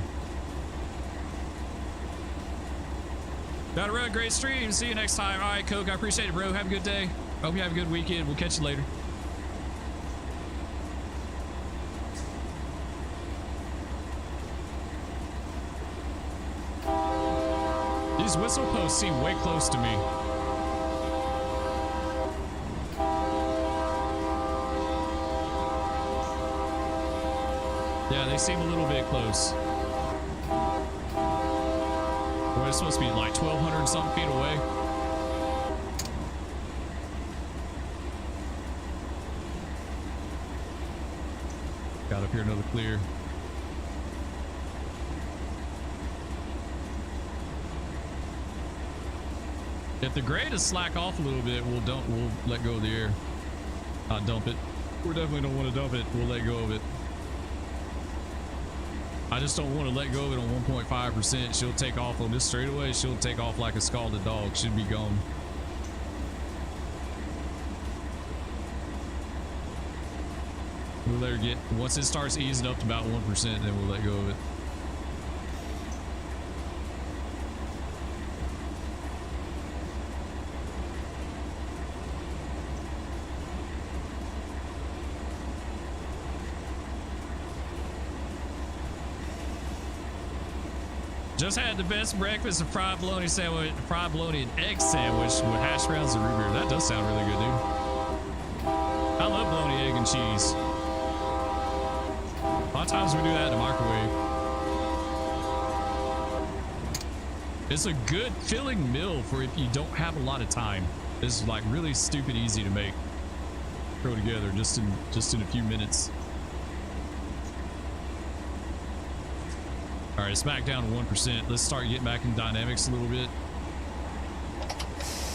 Gotta run, great stream. See you next time. All right, Coke, I appreciate it, bro. Have a good day. Hope you have a good weekend. We'll catch you later. These whistle posts seem way close to me. Yeah, they seem a little bit close. Boy, it's supposed to be like 1,200 something feet away. Got up here another clear. If the grade is slack off a little bit, we'll let go of the air. Not dump it. We definitely don't want to dump it. We'll let go of it. I just don't want to let go of it on 1.5%. She'll take off on this straightaway. She'll take off like a scalded dog. Should be gone. We'll let her get, once it starts easing up to about 1%, then we'll let go of it. Just had the best breakfast, a fried bologna sandwich, fried bologna and egg sandwich with hash browns and root beer. That does sound really good, dude. I love bologna, egg, and cheese. A lot of times we do that in the microwave. It's a good filling meal for if you don't have a lot of time. It's like really stupid easy to make. Throw together just in a few minutes. All right, it's back down to 1%. Let's start getting back in dynamics a little bit.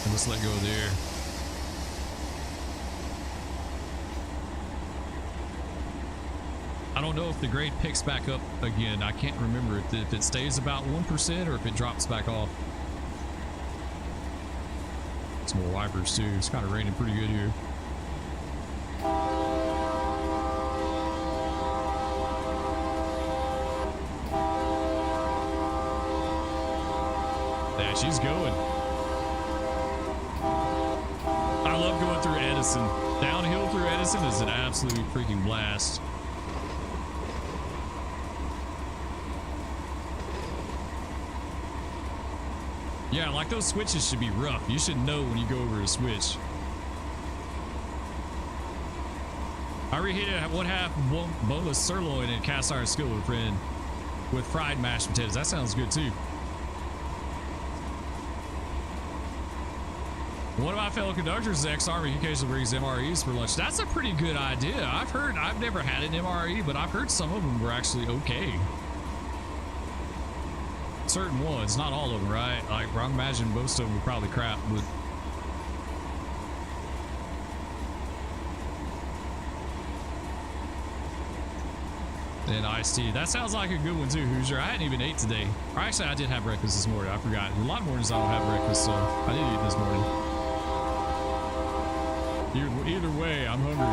And let's let go of the air. I don't know if the grade picks back up again. I can't remember if it stays about 1% or if it drops back off. Some more wipers too. It's kind of raining pretty good here. Yeah, she's going. I love going through Edison. Downhill through Edison is an absolute freaking blast. Yeah, like those switches should be rough. You should know when you go over a switch. I reheated one half boneless sirloin and cast iron skillet, friend, with fried mashed potatoes. That sounds good too. One of my fellow conductors is ex-Army. He occasionally brings MREs for lunch. That's a pretty good idea. I've never had an MRE, but I've heard some of them were actually okay. Certain ones, not all of them, right? Like, I imagine most of them were probably crap, but and iced tea. That sounds like a good one too, Hoosier. I hadn't even ate today. Or actually, I did have breakfast this morning. I forgot. A lot of mornings I don't have breakfast, so I did eat this morning. Either way, I'm hungry.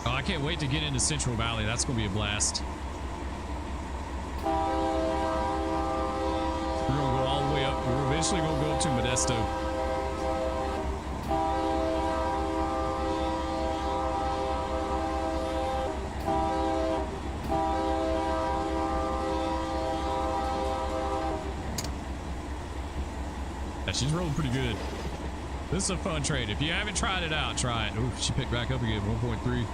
Oh, I can't wait to get into Central Valley. That's going to be a blast. We're going to go all the way up. We're eventually going to go up to Modesto. Yeah, she's rolling pretty good. This is a fun trade. If you haven't tried it out, try it. Ooh, she picked back up again, 1.3.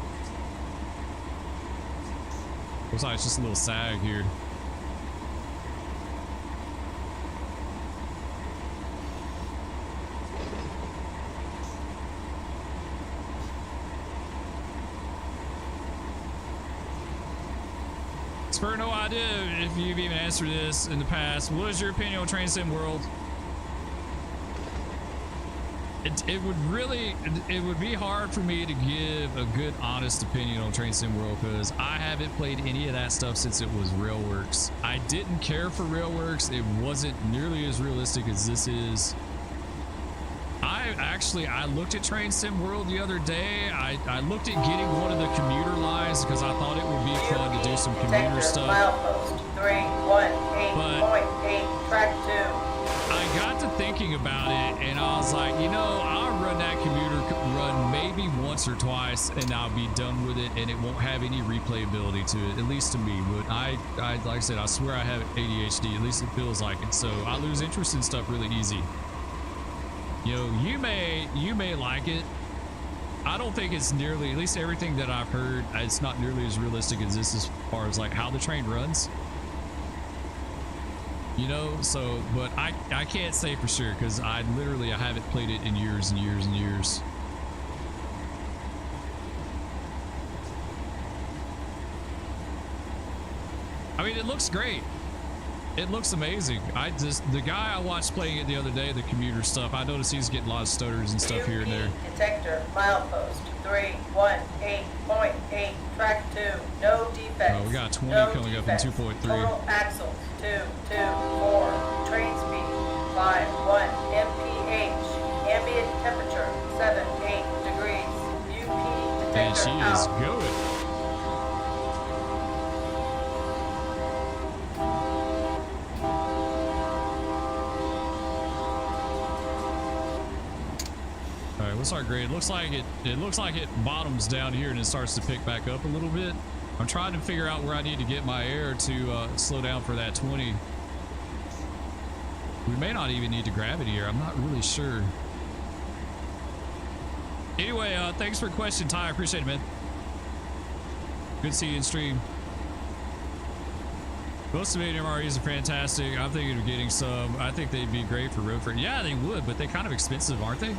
Looks like it's just a little sag here. Spur, no idea if you've even answered this in the past. What is your opinion on Train Sim World? It would be hard for me to give a good, honest opinion on Train Sim World because I haven't played any of that stuff since it was Railworks. I didn't care for Railworks. It wasn't nearly as realistic as this is. I looked at Train Sim World the other day. I looked at getting one of the commuter lines because I thought it would be fun to do some commuter stuff. Milepost 318.8, track 2. I got to thinking about it and I was like, you know, I'll run that commuter run maybe once or twice and I'll be done with it and it won't have any replayability to it, at least to me. But I like I said, I swear I have ADHD, at least it feels like it. So I lose interest in stuff really easy. You know, you may like it. I don't think it's nearly, at least everything that I've heard, it's not nearly as realistic as this as far as like how the train runs. You know, so, but I can't say for sure because I haven't played it in years and years and years. I mean, it looks great. It looks amazing. The guy I watched playing it the other day, the commuter stuff, I noticed he's getting a lot of stutters and stuff here and there. Detector, milepost 318.8, track 2, no defects. Oh, we got 20 no coming defects. up in 2.3. Total axles 224. Train speed 51 mph. Ambient temperature 78 degrees. UP detector And she out. is going. All right, what's our grade? It looks like it bottoms down here and it starts to pick back up a little bit. I'm trying to figure out where I need to get my air to slow down for that 20. We may not even need to gravity here. I'm not really sure. Anyway, thanks for the question, Ty. I appreciate it, man. Good to see you in stream. Most of the MREs are fantastic. I'm thinking of getting some. I think they'd be great for road freight. Yeah, they would, but they're kind of expensive, aren't they?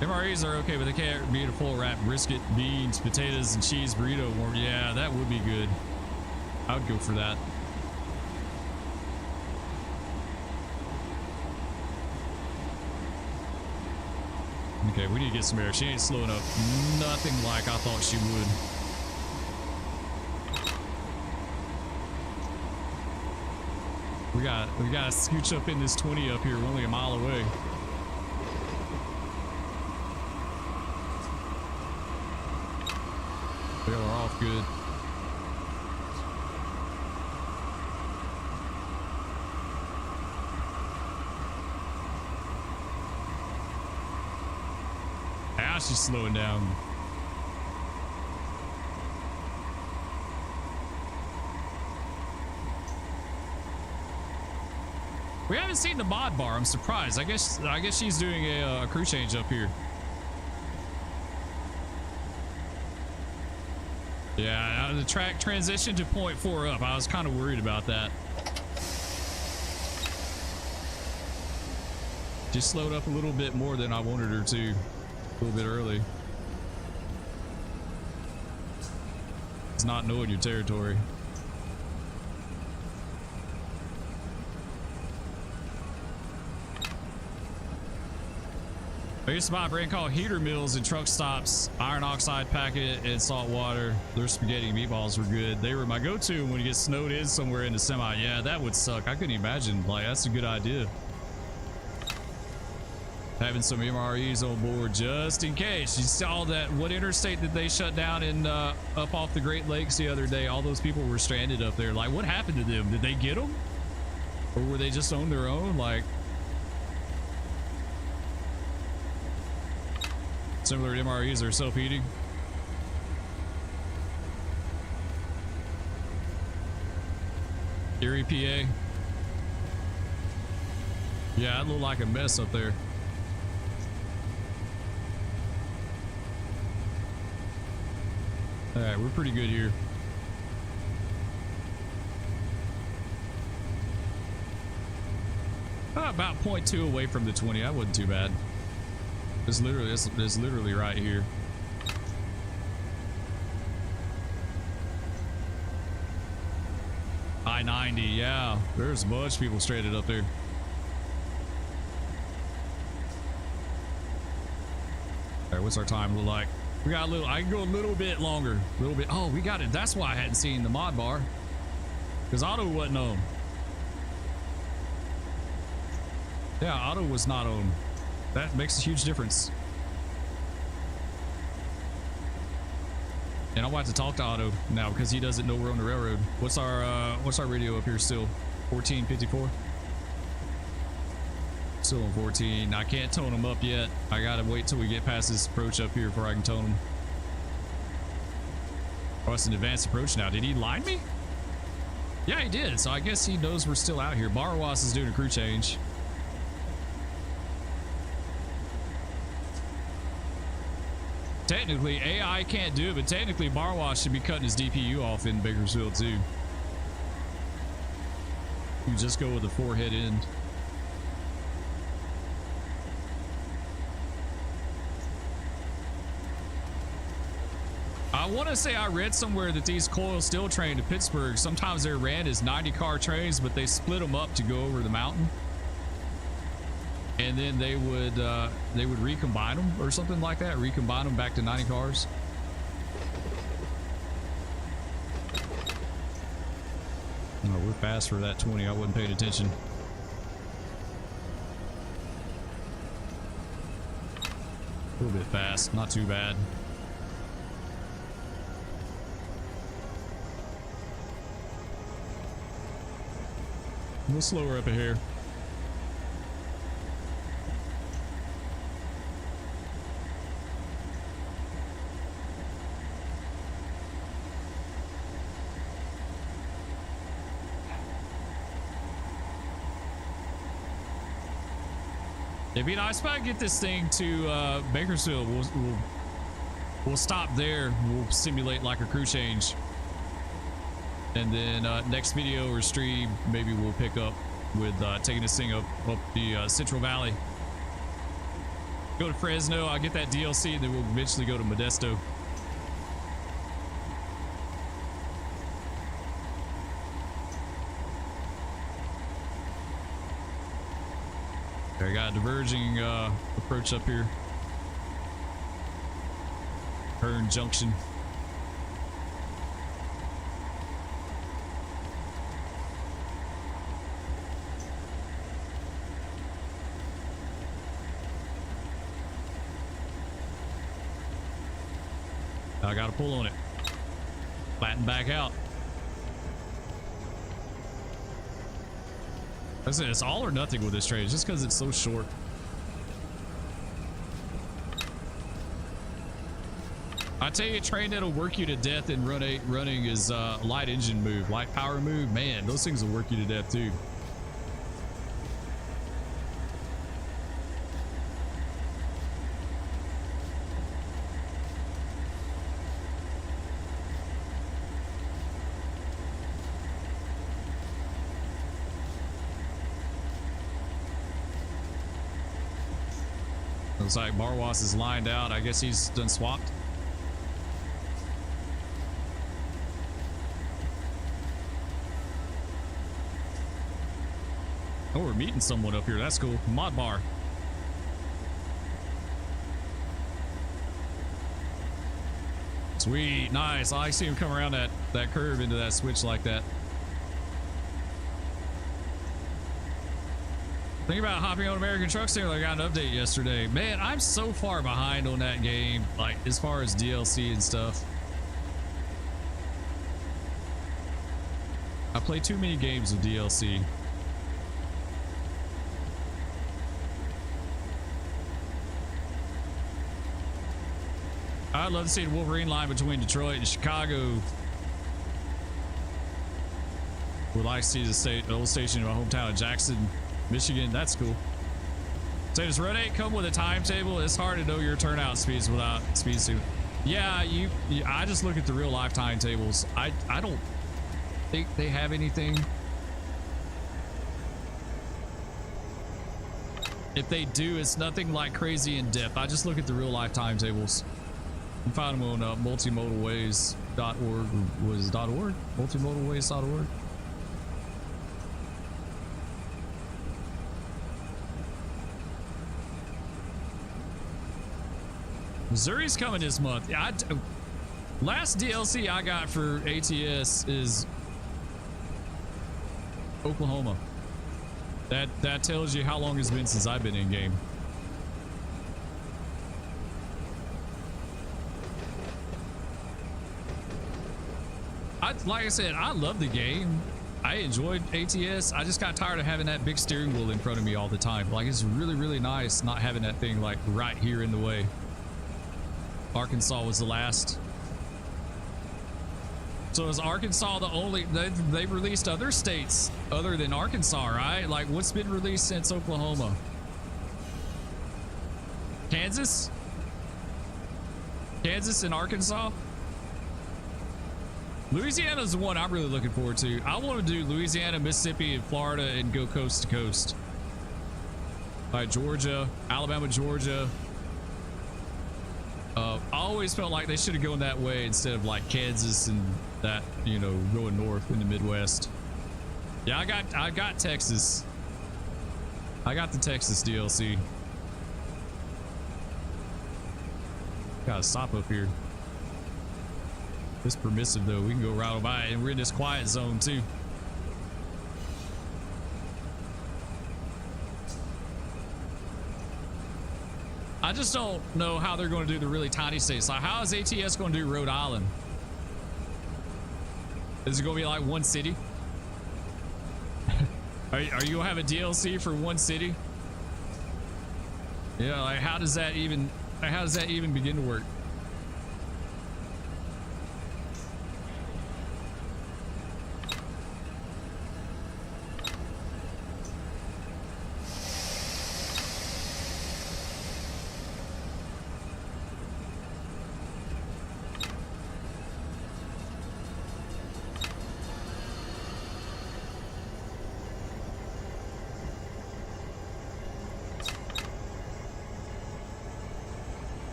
MREs are okay, but they can't beat a full wrap brisket, beans, potatoes, and cheese burrito warm. Yeah, that would be good. I would go for that. Okay, we need to get some air. She ain't slowing up nothing like I thought she would. We gotta scooch up in this 20 up here. We're only a mile away. Yeah, we're off good. Now she's slowing down. We haven't seen the mod bar. I'm surprised. I guess she's doing a crew change up here. Yeah, the track transitioned to 0.4 up. I was kind of worried about that. Just slowed up a little bit more than I wanted her to. A little bit early. It's not knowing your territory. I used to buy a brand called Heater Mills and truck stops, iron oxide packet and salt water. Their spaghetti and meatballs were good. They were my go-to when you get snowed in somewhere in the semi. Yeah, that would suck. I couldn't imagine. Like, that's a good idea. Having some MREs on board just in case. You saw that, what interstate did they shut down in up off the Great Lakes the other day? All those people were stranded up there. Like, what happened to them? Did they get them? Or were they just on their own? Like, similar to MREs are self-heating. Erie, PA. Yeah, it looked like a mess up there. All right, we're pretty good here. About 0.2 away from the 20. That wasn't too bad. It's literally right here. I-90, yeah. There's a bunch of people stranded up there. All right, what's our time look like? We got a little, I can go a little bit longer. A little bit. Oh, we got it. That's why I hadn't seen the mod bar. Because auto wasn't on. Yeah, auto was not on. That makes a huge difference. And I'll have to talk to Otto now because he doesn't know we're on the railroad. What's our radio up here still? 1454? Still on 14. I can't tone him up yet. I gotta wait till we get past this approach up here before I can tone him. Oh, it's an advanced approach now. Did he line me? Yeah, he did. So I guess he knows we're still out here. Barwas is doing a crew change. Technically, AI can't do it, but technically Barwas should be cutting his DPU off in Bakersfield too. You just go with the 4-head end. I want to say I read somewhere that these coils still train to Pittsburgh. Sometimes they're ran as 90-car trains, but they split them up to go over the mountain. And then they would recombine them or something like that. Recombine them back to 90 cars. No, we're fast for that 20. I wasn't paying attention. A little bit fast, not too bad. A little slower up ahead. It'd be nice if I get this thing to Bakersfield. We'll stop there. We'll simulate like a crew change. And then next video or stream, maybe we'll pick up with taking this thing up the Central Valley. Go to Fresno. I'll get that DLC, and then we'll eventually go to Modesto. I got a diverging approach up here. Hearn Junction. I gotta pull on it. Flatten back out. Listen, it's all or nothing with this train, just because it's so short. I tell you, a train that'll work you to death in Run 8 running is light engine move, light power move. Man, those things will work you to death too. Looks like Barwas is lined out. I guess he's done swapped. Oh, we're meeting someone up here. That's cool. Mod bar. Sweet. Nice. I see him come around that curve into that switch like that. Think about hopping on American Truck Simulator. I got an update yesterday. Man, I'm so far behind on that game, like as far as DLC and stuff. I play too many games with DLC. I'd love to see the Wolverine line between Detroit and Chicago. Would like to see the old station in my hometown of Jackson, Michigan. That's cool. So does Run 8 come with a timetable? It's hard to know your turnout speeds without speed suit. Yeah, I just look at the real life timetables. I don't think they have anything. If they do, it's nothing like crazy in depth. I just look at the real life timetables. You can find them on multimodalways.org. Was it .org? Multimodalways.org. Missouri's coming this month. Last DLC I got for ATS is Oklahoma. That tells you how long it's been since I've been in game. Like I said, I love the game. I enjoyed ATS. I just got tired of having that big steering wheel in front of me all the time. Like, it's really, really nice not having that thing like right here in the way. Arkansas was the last. So is Arkansas the only? They've released other states other than Arkansas, right? Like, what's been released since Oklahoma? Kansas and Arkansas. Louisiana's the one I'm really looking forward to. I want to do Louisiana, Mississippi, and Florida and go coast to coast. Like Georgia, Alabama, Georgia. I always felt like they should have gone that way instead of like Kansas and that, you know, going north in the Midwest. Yeah, I got Texas. I got the Texas DLC. Gotta stop up here. It's permissive though. We can go right on by it, and we're in this quiet zone too. I just don't know how they're going to do the really tiny states. Like, how is ATS going to do Rhode Island? Is it going to be like one city? Are you going to have a DLC for one city? Yeah, like how does that even begin to work?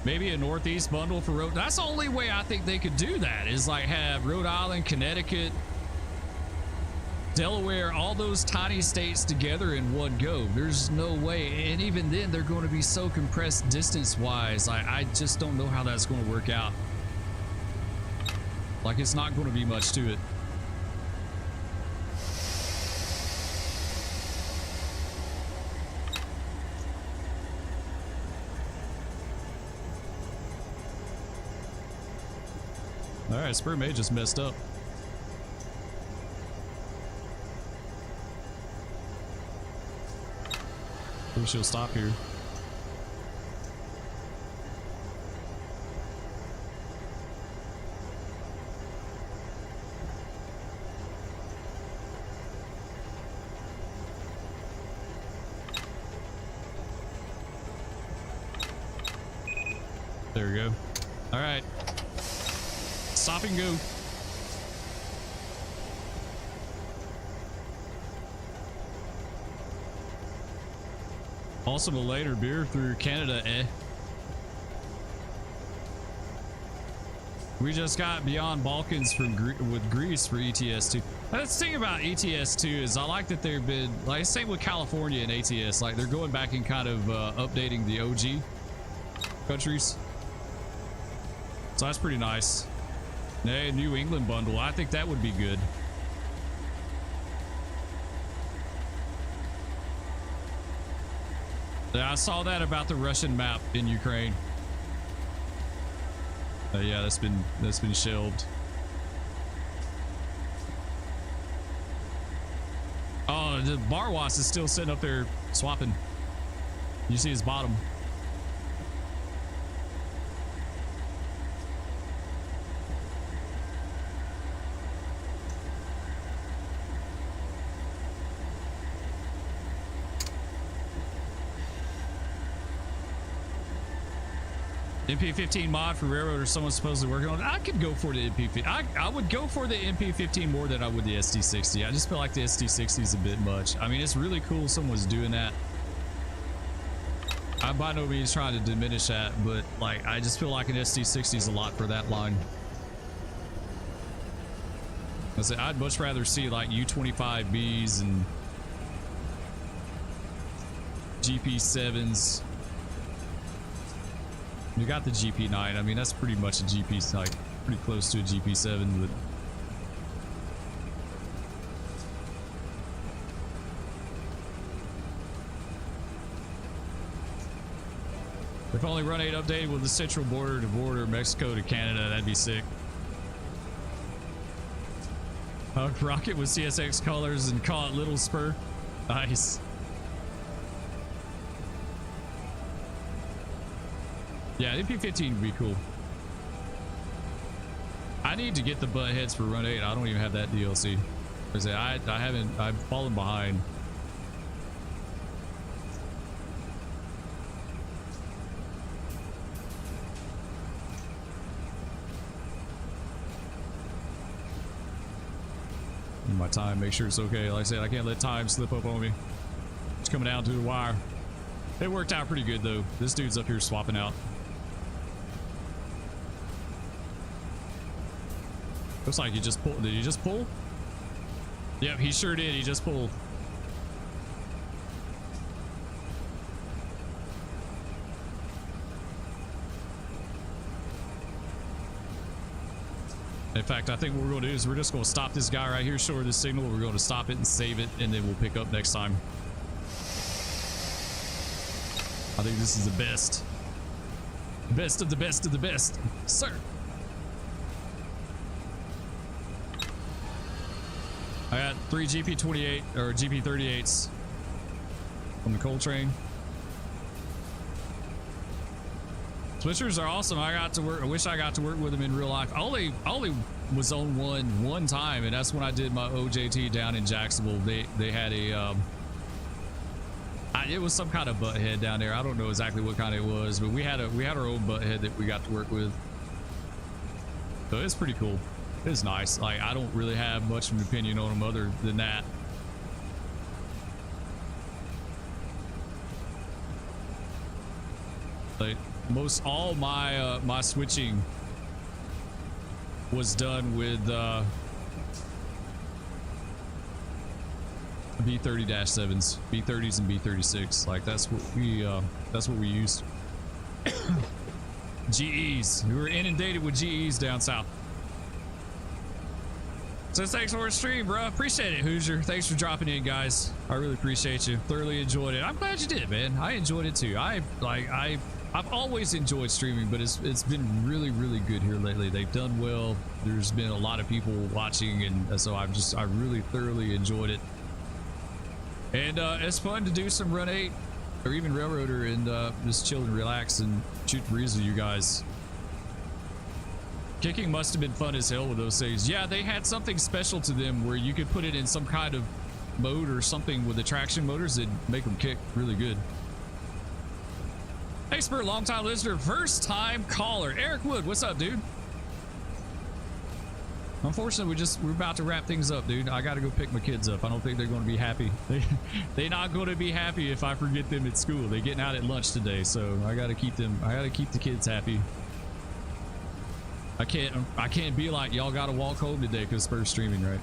Maybe a Northeast bundle for Rhode. That's the only way I think they could do that, is like have Rhode Island, Connecticut, Delaware, all those tiny states together in one go. There's no way. And even then, they're going to be so compressed distance-wise. I just don't know how that's going to work out. Like, it's not going to be much to it. All right, Spur May just messed up. Maybe she'll stop here. There we go. All right. Stop and go. Also, a later beer through Canada, eh? We just got beyond Balkans from with Greece for ETS2. That's the thing about ETS2 is I like that they've been like same with California and ATS. Like they're going back and kind of updating the OG countries. So that's pretty nice. Hey, New England bundle. I think that would be good. Yeah, I saw that about the Russian map in Ukraine. Yeah, that's been shelved. Oh, the Barwas is still sitting up there swapping. You see his bottom. MP15 mod for railroad or someone supposedly working on it. I could go for the MP15. I would go for the MP15 more than I would the SD60. I just feel like the SD60 is a bit much. I mean, it's really cool someone's doing that. I'm by no means trying to diminish that, but like I just feel like an SD60 is a lot for that line. I'd much rather see like U25Bs and GP7s. You got the GP9. I mean, that's pretty much a GP, like pretty close to a GP7, but if only Run8 updated with the central border to border Mexico to Canada, that'd be sick. Rocket with CSX colors and call it Little Spur. Nice. Yeah, MP15 would be cool. I need to get the butt heads for Run8. I don't even have that DLC. I've fallen behind. My time, make sure it's okay. Like I said, I can't let time slip up on me. It's coming down to the wire. It worked out pretty good though. This dude's up here swapping out. Looks like he just pulled. Did he just pull? Yep, he sure did. He just pulled. In fact, I think what we're going to do is we're just going to stop this guy right here, show her the signal. We're going to stop it and save it, and then we'll pick up next time. I think this is the best. Best of the best of the best, sir. I got 3 GP28 or GP38s on the coal train. Switchers are awesome. I got to work. I wish I got to work with them in real life. I only was on one time, and that's when I did my OJT down in Jacksonville. They had a it was some kind of butt head down there. I don't know exactly what kind it was, but we had our own butt head that we got to work with. So it's pretty cool. It's nice. Like I don't really have much of an opinion on them other than that. Like most all my my switching was done with B30-7s, B30s and B36. Like that's what we used. GEs. We were inundated with GEs down south. So thanks for the stream, bro. Appreciate it, Hoosier. Thanks for dropping in, guys. I really appreciate you. Thoroughly enjoyed it. I'm glad you did, man. I enjoyed it too. I've always enjoyed streaming, but it's been really, really good here lately. They've done well. There's been a lot of people watching, and so I really thoroughly enjoyed it. And it's fun to do some Run 8 or even Railroader and just chill and relax and shoot the breeze with you guys. Kicking must have been fun as hell with those things. Yeah, they had something special to them where you could put it in some kind of mode or something with the traction motors that make them kick really good. Hey, Spur, long time listener, first time caller. Eric Wood, what's up, dude? Unfortunately, we're about to wrap things up, dude. I got to go pick my kids up. I don't think they're going to be happy. They're not going to be happy if I forget them at school. They're getting out at lunch today, so I got to keep the kids happy. I can't be like, y'all got to walk home today because Spur's streaming, right?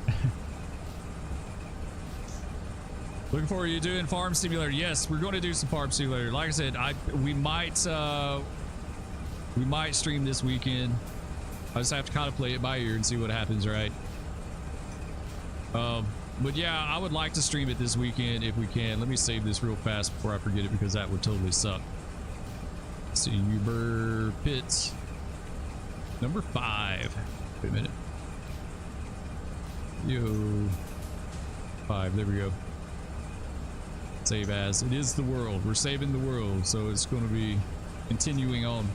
Looking forward to you doing Farm Simulator. Yes, we're going to do some Farm Simulator. Like I said, we might stream this weekend. I just have to kind of play it by ear and see what happens, right? But yeah, I would like to stream it this weekend if we can. Let me save this real fast before I forget it because that would totally suck. Let's see, U-BIRPIT number 5. Wait a minute. Yo, 5. There we go. Save as. It is the world. We're saving the world, so it's going to be continuing on.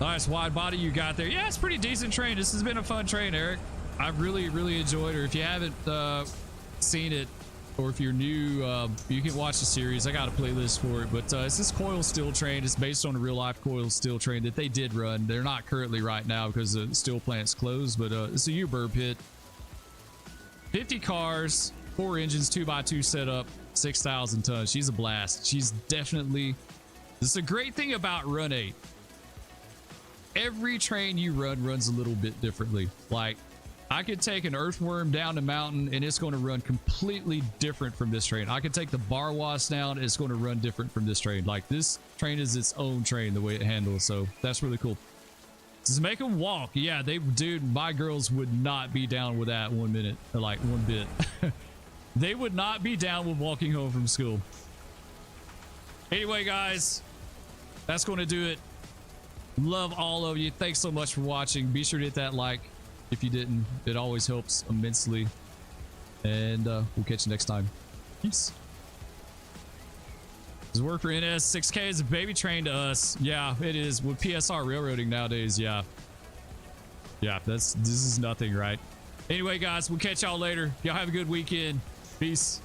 Nice wide body you got there. Yeah, it's pretty decent train. This has been a fun train, Eric. I've really, really enjoyed her. If you haven't seen it, or if you're new, you can watch the series. I got a playlist for it, but it's this coil steel train. It's based on a real life coil steel train that they did run. They're not currently right now because the steel plant's closed, but it's a U-BIRPIT. 50 cars, 4 engines, 2x2 setup, 6,000 tons. She's a blast. She's definitely. This is a great thing about Run 8. Every train you run runs a little bit differently. Like, I could take an earthworm down the mountain and it's going to run completely different from this train. I could take the Barwas down, it's going to run different from this train. Like, this train is its own train the way it handles, so that's really cool. Just make them walk. Yeah, dude, my girls would not be down with that 1 minute, or like 1 bit. They would not be down with walking home from school. Anyway, guys, that's going to do it. Love all of you. Thanks so much for watching. Be sure to hit that like if you didn't. It always helps immensely. And we'll catch you next time. Peace. Does work for NS. 6K is a baby train to us. Yeah, it is. With PSR railroading nowadays, yeah. Yeah, this is nothing, right? Anyway, guys, we'll catch y'all later. Y'all have a good weekend. Peace.